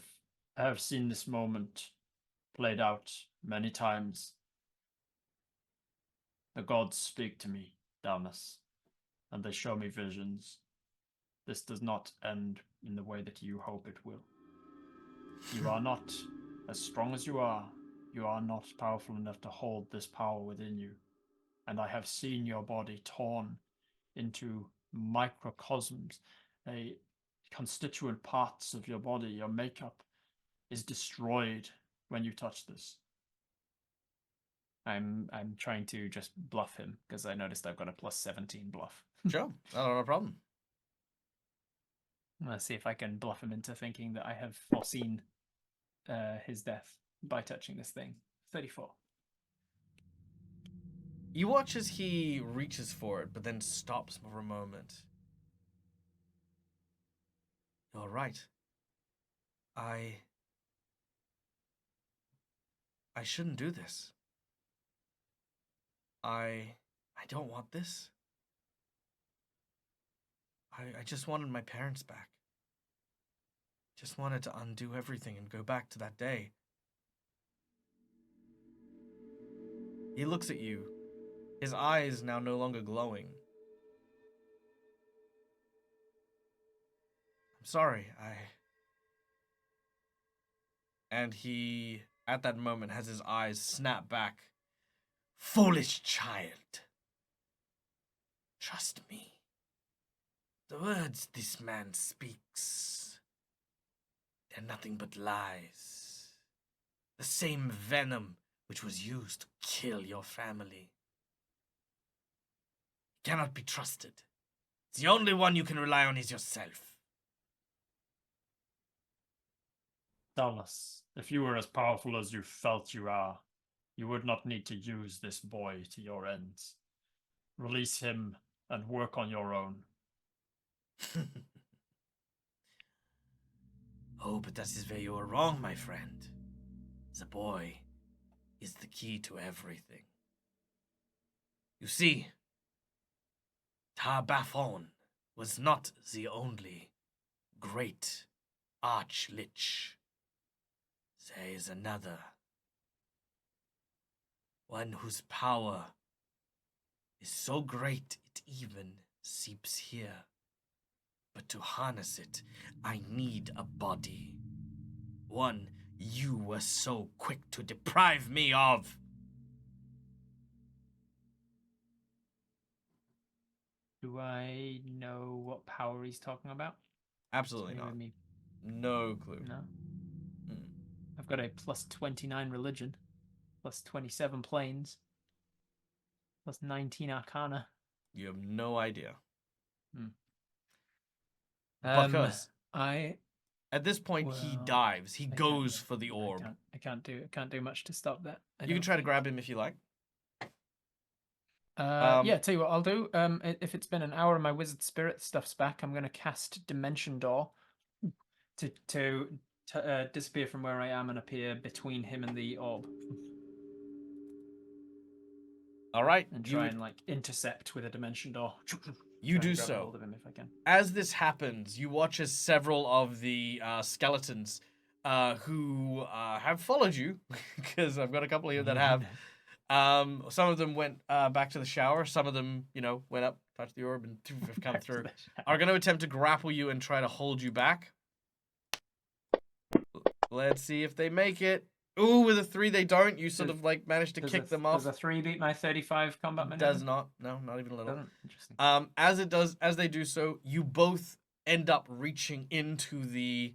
have seen this moment played out many times. The gods speak to me, Dalmas, and they show me visions. This does not end in the way that you hope it will. You are not As strong as you are not powerful enough to hold this power within you. And I have seen your body torn into microcosms, constituent parts of your body, your makeup is destroyed when you touch this. I'm trying to just bluff him because I noticed I've got a plus 17 bluff. Sure, not a problem. I'm gonna see if I can bluff him into thinking that I have foreseen his death by touching this thing. 34. You watch as he reaches for it, but then stops for a moment. You're right. I shouldn't do this. I don't want this. I just wanted my parents back. Just wanted to undo everything and go back to that day. He looks at you. His eyes now no longer glowing. I'm sorry, And he, at that moment, has his eyes snap back. Foolish child. Trust me. The words this man speaks, they're nothing but lies. The same venom which was used to kill your family. He cannot be trusted. The only one you can rely on is yourself. Dallas, if you were as powerful as you felt you are, you would not need to use this boy to your ends. Release him and work on your own. Oh, but that is where you are wrong, my friend. The boy is the key to everything. You see, Tar-Baphon was not the only great arch-lich. There is another. One whose power is so great it even seeps here. But to harness it, I need a body. One you were so quick to deprive me of. Do I know what power he's talking about? Absolutely Stay not. with me. No clue. No. Hmm. I've got a plus 29 religion, plus 27 planes, plus 19 arcana. You have no idea. Hmm. Because I at this point he well, dives. He I goes can't- for the orb. I can't do much to stop that. You can try to grab him if you like. Yeah, tell you what I'll do. If it's been an hour and my wizard spirit stuff's back, I'm gonna cast Dimension Door to disappear from where I am and appear between him and the orb, All right. and try and like intercept with a Dimension Door. You Try do and grab so. hold of him if I can. As this happens, you watch as several of the skeletons who have followed you, because I've got a couple here that have. Some of them went back to the shower. Some of them, went up, touched the orb, and have come through. Are going to attempt to grapple you and try to hold you back. Let's see if they make it. Ooh, with a 3 they don't. You sort of like manage to kick them off. Does a 3 beat my 35 combat maneuver? Does not. No, not even a little. Doesn't? Interesting. As they do so, you both end up reaching into the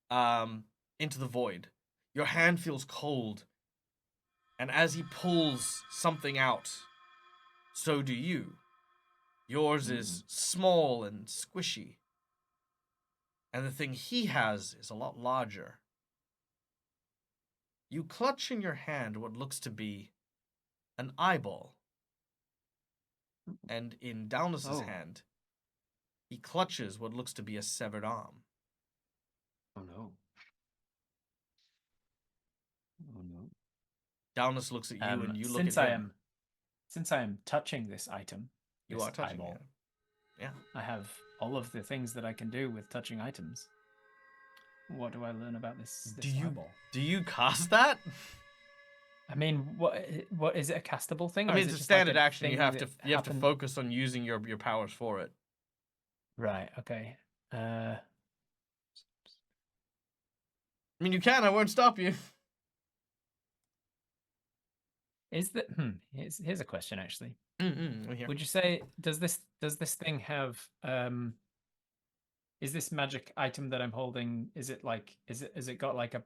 void. Your hand feels cold. And as he pulls something out, so do you. Yours is small and squishy. And the thing he has is a lot larger. You clutch in your hand what looks to be an eyeball. And in Downless's hand, he clutches what looks to be a severed arm. Oh no. Oh no. Downless looks at you and you look at him. Since I am touching this item, You are touching eyeball, it. Yeah. I have all of the things that I can do with touching items. What do I learn about this eyeball? Do you cast that? I mean, what is it a castable thing? I or mean, is it's it a just like standard action. You thing have that to happen- focus on using your powers for it. Right. Okay. I mean, you can. I won't stop you. Is that here's a question actually. Here. Would you say does this thing have is this magic item that I'm holding, is it got like a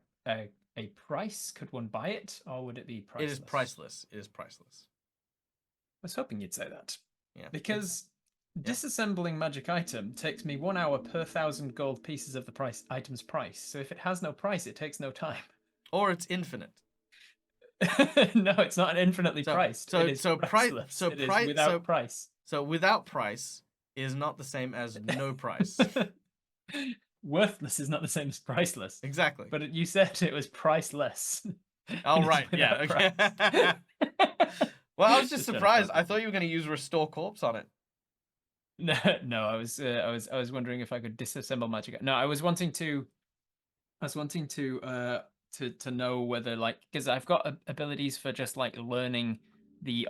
price? Could one buy it, or would it be priceless? It is priceless. It is priceless. I was hoping you'd say that. Yeah. Because disassembling magic item takes me 1 hour per 1,000 gold pieces of the item's price. So if it has no price, it takes no time. Or it's infinite. No, it's not infinitely priced. It is priceless. It is without price. So without price is not the same as no price. Worthless is not the same as priceless. Exactly. But you said it was priceless. Oh, right. Yeah. Okay. Well, I was just surprised. I thought you were going to use restore corpse on it. No. I was wondering if I could disassemble magic. No, I was wanting to know whether, like, because I've got abilities for just like learning the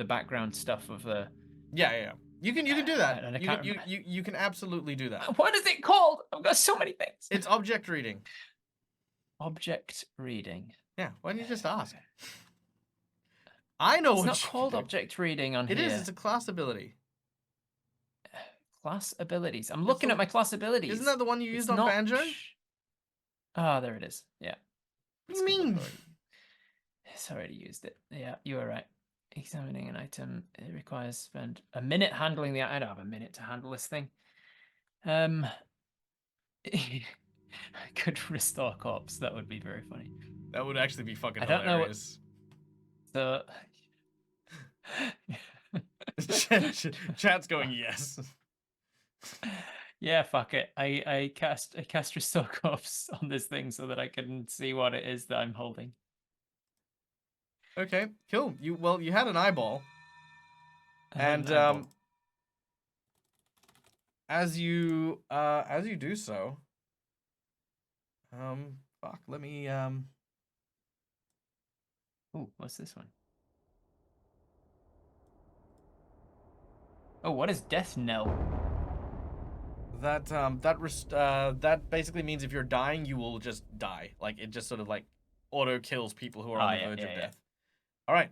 background stuff of the. Yeah. You can do that. And You can absolutely do that. What is it called? I've got so many things. It's object reading. Object reading. Yeah. Why don't you just ask? I know it's what not called object reading on it here. It is. It's a class ability. Class abilities. I'm looking at my class abilities. Isn't that the one you used on Banjo? Oh, there it is. Yeah. What do you mean? It's already used it. Yeah, you were right. Examining an item, it requires spend a minute handling the. I don't have a minute to handle this thing. I could restore corpse. That would be very funny. That would actually be fucking hilarious. So. Chat's going yes. Yeah, fuck it. I cast restore corpse on this thing so that I can see what it is that I'm holding. Okay, cool. You had an eyeball, and as you do so, fuck. Let me Ooh, what's this one? Oh, what is death knell? That basically means if you're dying, you will just die. Like, it just sort of like auto kills people who are on the verge of death. All right.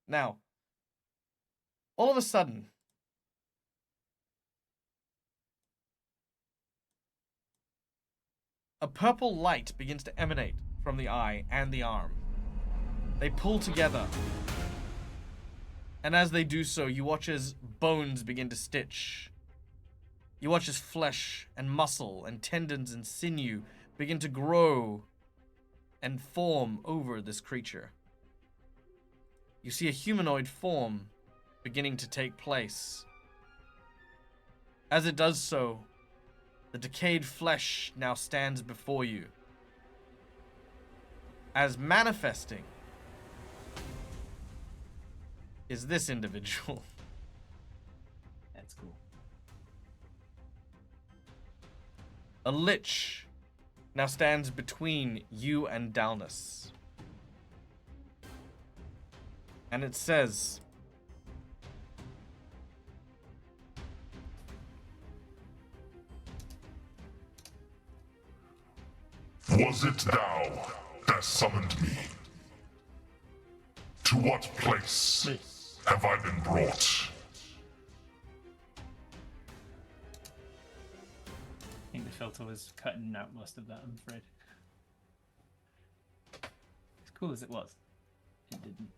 Now, all of a sudden, a purple light begins to emanate from the eye and the arm. They pull together. And as they do so, you watch as bones begin to stitch. You watch as flesh and muscle and tendons and sinew begin to grow and form over this creature. You see a humanoid form beginning to take place. As it does so, the decayed flesh now stands before you. As manifesting is this individual. That's cool. A lich now stands between you and Dalnus. And it says, "Was it thou that summoned me? To what place have I been brought?" I think the filter was cutting out most of that, I'm afraid. As cool as it was, it didn't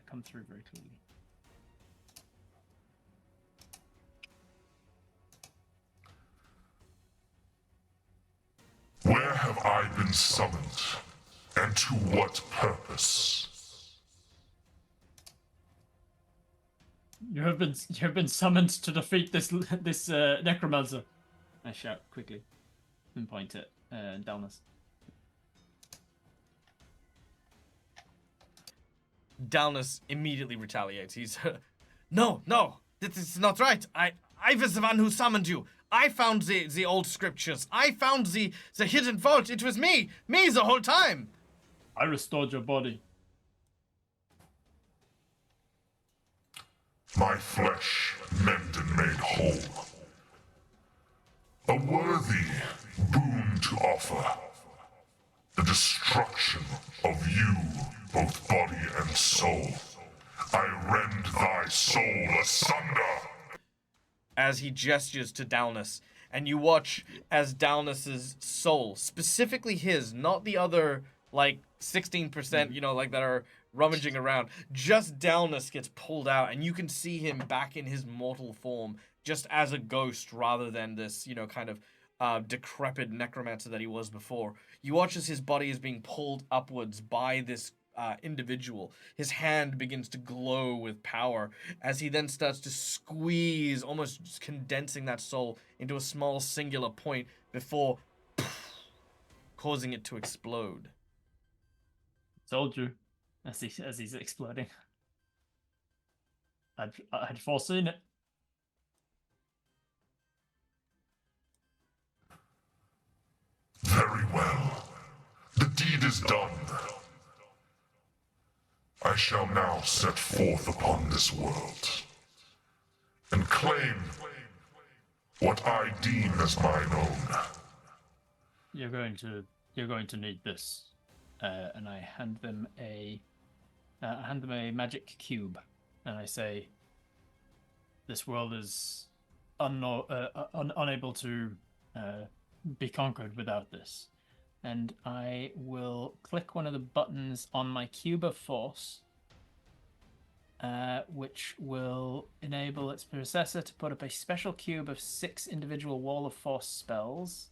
come through very clearly. Where have I been summoned, and to what purpose? You have been summoned to defeat this necromancer. I shout quickly and point at Dalnus. Dalnus immediately retaliates. He's, no, this is not right. I was the one who summoned you. I found the old scriptures. I found the hidden vault. It was me the whole time. I restored your body. My flesh mend and made whole. A worthy boon to offer. The destruction of you both body and soul. I rend thy soul asunder. As he gestures to Dalnus, and you watch as Dalnus's soul, specifically his, not the other, like, 16%, you know, like, that are rummaging around, just Dalnus gets pulled out, and you can see him back in his mortal form, just as a ghost, rather than this, you know, kind of decrepit necromancer that he was before. You watch as his body is being pulled upwards by this individual. His hand begins to glow with power as he then starts to squeeze, almost condensing that soul into a small singular point before causing it to explode. Told you, as he's exploding. I'd foreseen it. Very well. The deed is done. I shall now set forth upon this world and claim what I deem as mine own. You're going to need this. And I hand them a magic cube, and I say, "This world is unable to be conquered without this." And I will click one of the buttons on my cube of force, which will enable its possessor to put up a special cube of 6 individual wall of force spells,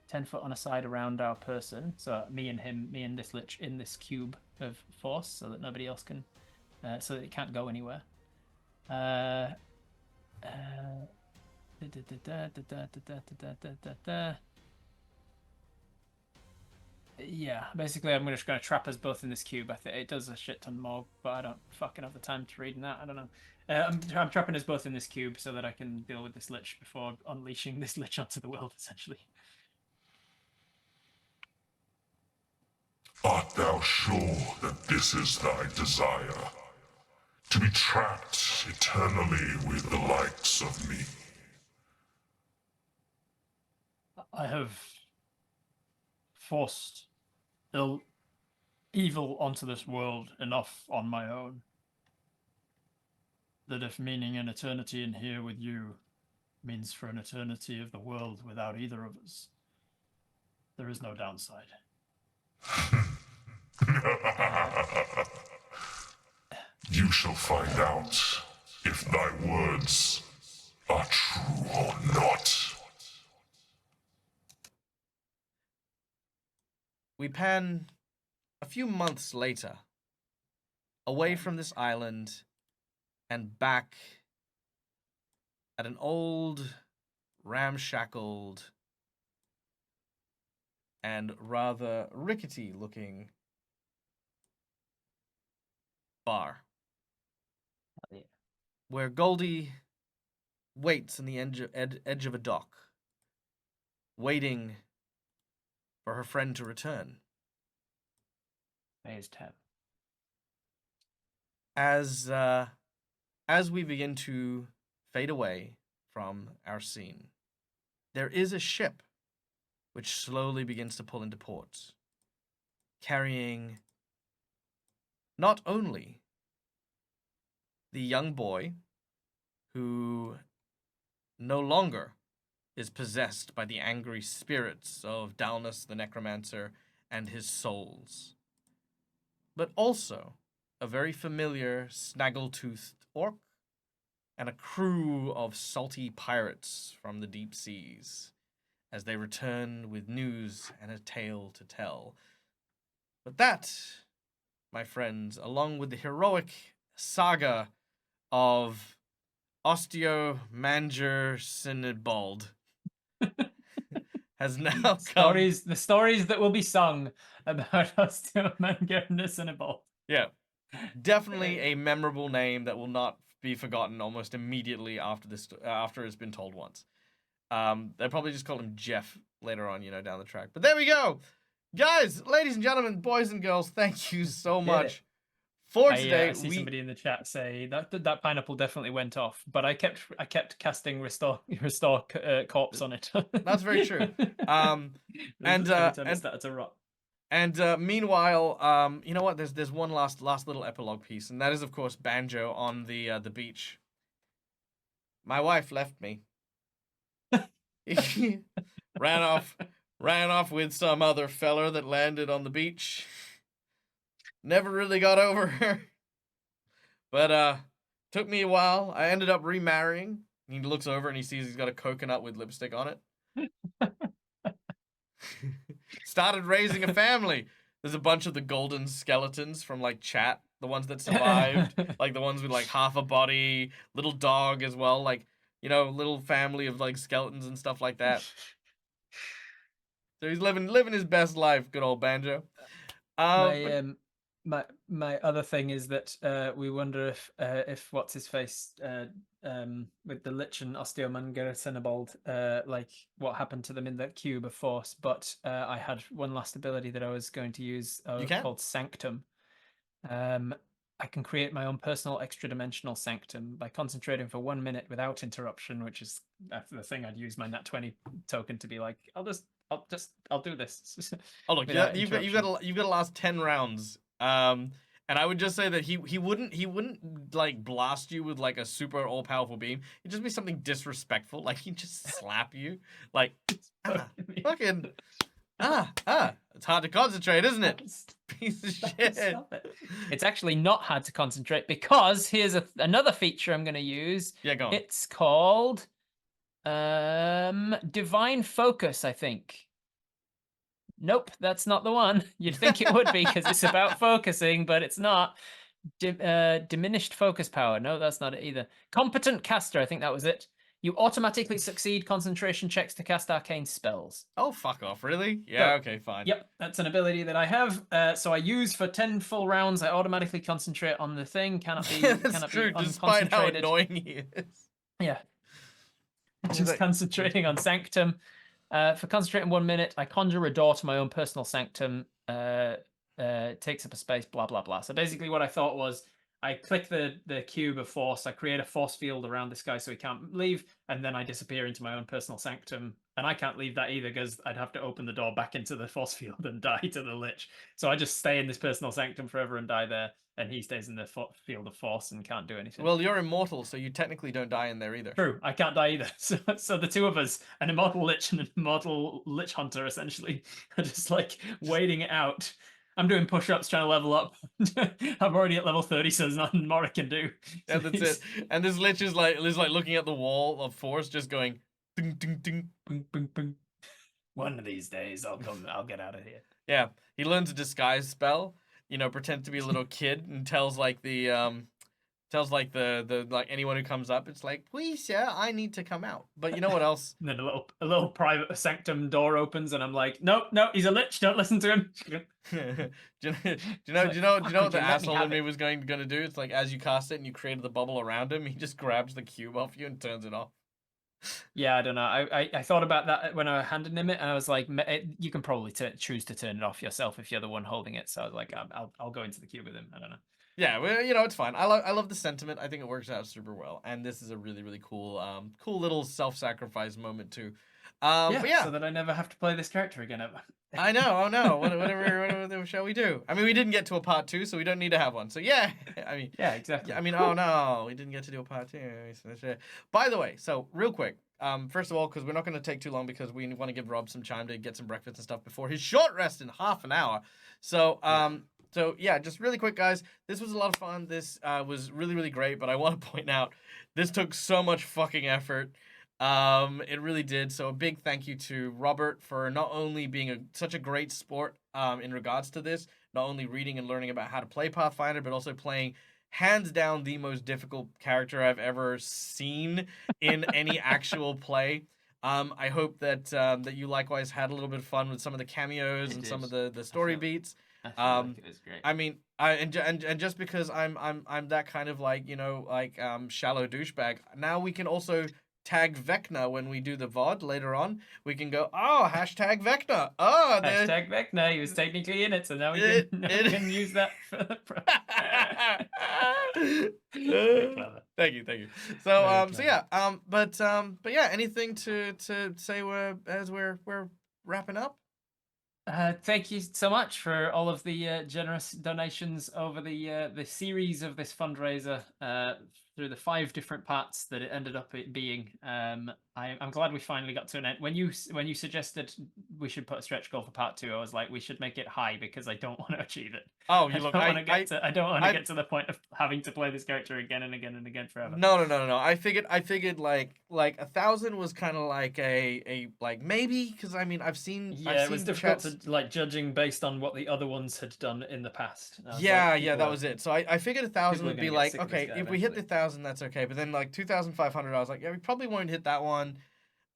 10 foot on a side around our person. So me and this lich in this cube of force, so that nobody else can, so that it can't go anywhere. Yeah, basically I'm just going to trap us both in this cube. I think it does a shit ton more, but I don't fucking have the time to read that. I don't know. I'm trapping us both in this cube so that I can deal with this lich before unleashing this lich onto the world, essentially. Art thou sure that this is thy desire? To be trapped eternally with the likes of me? I have forced evil onto this world enough on my own that if meaning an eternity in here with you means for an eternity of the world without either of us, there is no downside. You shall find out if thy words are true or not. We pan a few months later, away from this island and back at an old, ramshackled, and rather rickety-looking bar. Oh, yeah. Where Goldie waits in the edge of a dock, waiting for her friend to return. Phase 10. As we begin to fade away from our scene, there is a ship which slowly begins to pull into port, carrying not only the young boy who no longer is possessed by the angry spirits of Dalnus the Necromancer and his souls, but also a very familiar snaggle-toothed orc and a crew of salty pirates from the deep seas as they return with news and a tale to tell. But that, my friends, along with the heroic saga of Osteomanger Sinibald, has now come. The stories that will be sung about Osteomanger and Sinibald. Yeah, definitely a memorable name that will not be forgotten almost immediately after this, after it's been told once. They probably just called him Jeff later on, down the track. But there we go, guys, ladies and gentlemen, boys and girls. Thank you so much for today. I see somebody in the chat say that pineapple definitely went off, but I kept casting restore corpse on it. That's very true. Every time it's that, it's a rot. And meanwhile, you know what? There's one last little epilogue piece, and that is of course Banjo on the beach. My wife left me. ran off with some other feller that landed on the beach. Never really got over her. But took me a while. I ended up remarrying. He looks over and he sees he's got a coconut with lipstick on it. Started raising a family. There's a bunch of the golden skeletons from like chat, the ones that survived, like the ones with like half a body, little dog as well, like, you know, little family of like skeletons and stuff like that. So he's living his best life, good old Banjo. My other thing is that we wonder if what's his face with the Lich and Osteomangacinabald, like what happened to them in that cube of force. But I had one last ability that I was going to use called Sanctum. I can create my own personal extra dimensional sanctum by concentrating for 1 minute without interruption, which is the thing I'd use my Nat 20 token to be like, I'll do this. Oh look, you've got to last 10 rounds. And I would just say that he wouldn't like blast you with like a super all powerful beam. It'd just be something disrespectful, like he'd just slap you, like fucking It's hard to concentrate, isn't it? Piece of shit. Stop it. It's actually not hard to concentrate because here's another feature I'm going to use. Yeah, go on. It's called Divine Focus, I think. Nope, that's not the one. You'd think it would be because it's about focusing, but it's not. Diminished focus power. No, that's not it either. Competent Caster, I think that was it. You automatically succeed concentration checks to cast arcane spells. Oh, fuck off, really? Yeah, okay, fine. Yep, that's an ability that I have. So I use for 10 full rounds. I automatically concentrate on the thing. Cannot be, that's true, despite how annoying he is. Yeah. Just concentrating on Sanctum. For concentrating 1 minute, I conjure a door to my own personal sanctum. Takes up a space, blah, blah, blah. So basically what I thought was, I click the cube of force, I create a force field around this guy so he can't leave, and then I disappear into my own personal sanctum. And I can't leave that either because I'd have to open the door back into the force field and die to the Lich. So I just stay in this personal sanctum forever and die there, and he stays in the field of force and can't do anything. Well, you're immortal, so you technically don't die in there either. True, I can't die either. So the two of us, an immortal Lich and an immortal Lich Hunter, essentially, are just like waiting it out. I'm doing push-ups, trying to level up. I'm already at level 30, so there's nothing more I can do. Yeah, that's it. And this Lich is like looking at the wall of force, just going ding ding ding bing bing bing. One of these days I'll get out of here. Yeah. He learns a disguise spell, you know, pretends to be a little kid and tells like the like anyone who comes up, it's like, please, sir, I need to come out. But you know what else? And then a little private sanctum door opens, and I'm like, nope, he's a Lich. Don't listen to him. do you know what the asshole in me was going to do? It's like, as you cast it and you created the bubble around him, he just grabs the cube off you and turns it off. Yeah, I don't know. I thought about that when I handed him it, and I was like, you can probably choose to turn it off yourself if you're the one holding it. So I was like, I'll go into the cube with him. I don't know. Yeah, well, you know, it's fine. I love the sentiment. I think it works out super well, and this is a really, really cool little self-sacrifice moment too. But yeah, so that I never have to play this character again ever. I know. Oh no. Whatever shall we do? I mean, we didn't get to a part 2, so we don't need to have one. So yeah, I mean, yeah, exactly. I mean, oh no, we didn't get to do a part 2. By the way, so real quick, first of all, because we're not going to take too long because we want to give Rob some time to get some breakfast and stuff before his short rest in half an hour. So So yeah, just really quick, guys. This was a lot of fun. This was really, really great. But I want to point out, this took so much fucking effort. It really did. So a big thank you to Robert for not only being such a great sport in regards to this, not only reading and learning about how to play Pathfinder, but also playing hands down the most difficult character I've ever seen in any actual play. I hope that that you likewise had a little bit of fun with some of the cameos and some of the story beats. I feel like it was great. I mean, and just because I'm that kind of like, you know, like shallow douchebag, now we can also tag Vecna when we do the VOD later on. We can go, oh, hashtag Vecna. Oh, hashtag Vecna. He was technically in it, so now we can use that. Thank you. So so yeah, but yeah, anything to say as we're wrapping up? Thank you so much for all of the generous donations over the series of this fundraiser through the 5 different parts that it ended up being. I'm glad we finally got to an end. When you suggested we should put a stretch goal for part 2, I was like, we should make it high because I don't want to achieve it. Oh, I don't want to get to the point of having to play this character again and again and again forever. No. I figured like 1,000 was kind of like a like maybe, because I mean I've seen it was difficult to like judging based on what the other ones had done in the past. Yeah, that was it. So I figured 1,000 would be like, okay, if we hit the 1,000, that's okay. But then like 2,500, I was like, yeah, we probably won't hit that one.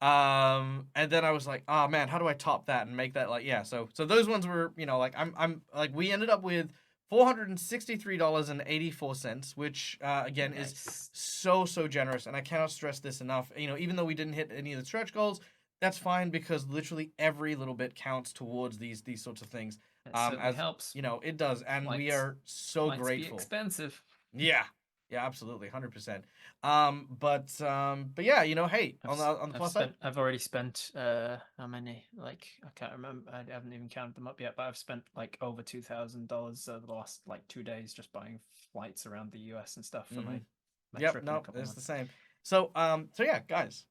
And then I was like, oh man, how do I top that and make that like, yeah. So those ones were, like I'm like, we ended up with $463.84, which again is so generous, and I cannot stress this enough. Even though we didn't hit any of the stretch goals, that's fine, because literally every little bit counts towards these sorts of things. It certainly helps. It does, and we are so grateful. Be expensive. Yeah, absolutely, 100%. But yeah, hey, on the plus side, I've already spent how many? Like, I can't remember. I haven't even counted them up yet, but I've spent like over $2,000 over the last like 2 days just buying flights around the US and stuff for my trip. No, it's the same. So yeah, guys.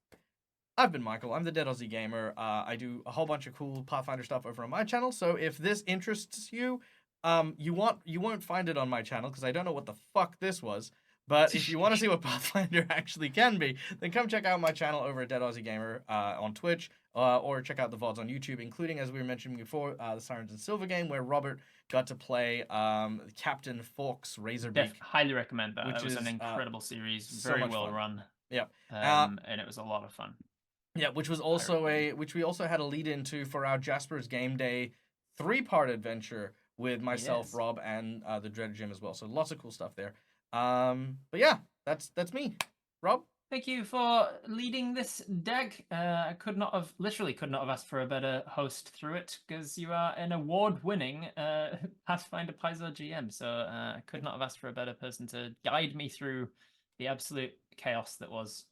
I've been Michael. I'm the Dead Aussie Gamer. I do a whole bunch of cool Pathfinder stuff over on my channel. So if this interests you, you won't find it on my channel because I don't know what the fuck this was. But if you want to see what Pathfinder actually can be, then come check out my channel over at Dead Aussie Gamer on Twitch, or check out the VODs on YouTube, including, as we were mentioning before, the Sirens and Silver game, where Robert got to play Captain Fawkes Razorbeak. Highly recommend that. It was an incredible series, very well run. Yeah, and it was a lot of fun. Yeah, which was also which we also had a lead into for our Jasper's Game Day 3-part adventure with myself, Rob, and the Dread Jim as well. So lots of cool stuff there. But yeah, that's me. Rob? Thank you for leading this deck. I could not have asked for a better host through it, because you are an award-winning Pathfinder Paizo GM. So I could not have asked for a better person to guide me through the absolute chaos that was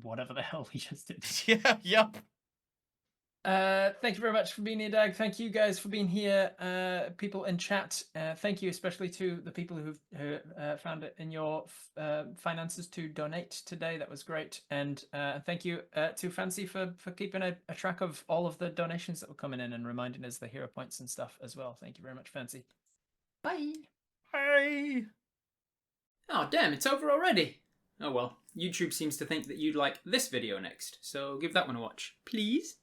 whatever the hell we just did. Yeah, yep. Thank you very much for being here, Dag. Thank you guys for being here. People in chat, thank you especially to the people who found it in your finances to donate today. That was great. And thank you to Fancy for keeping a track of all of the donations that were coming in and reminding us the hero points and stuff as well. Thank you very much, Fancy. Bye. Bye. Oh, damn, it's over already. Oh well, YouTube seems to think that you'd like this video next, so give that one a watch, please.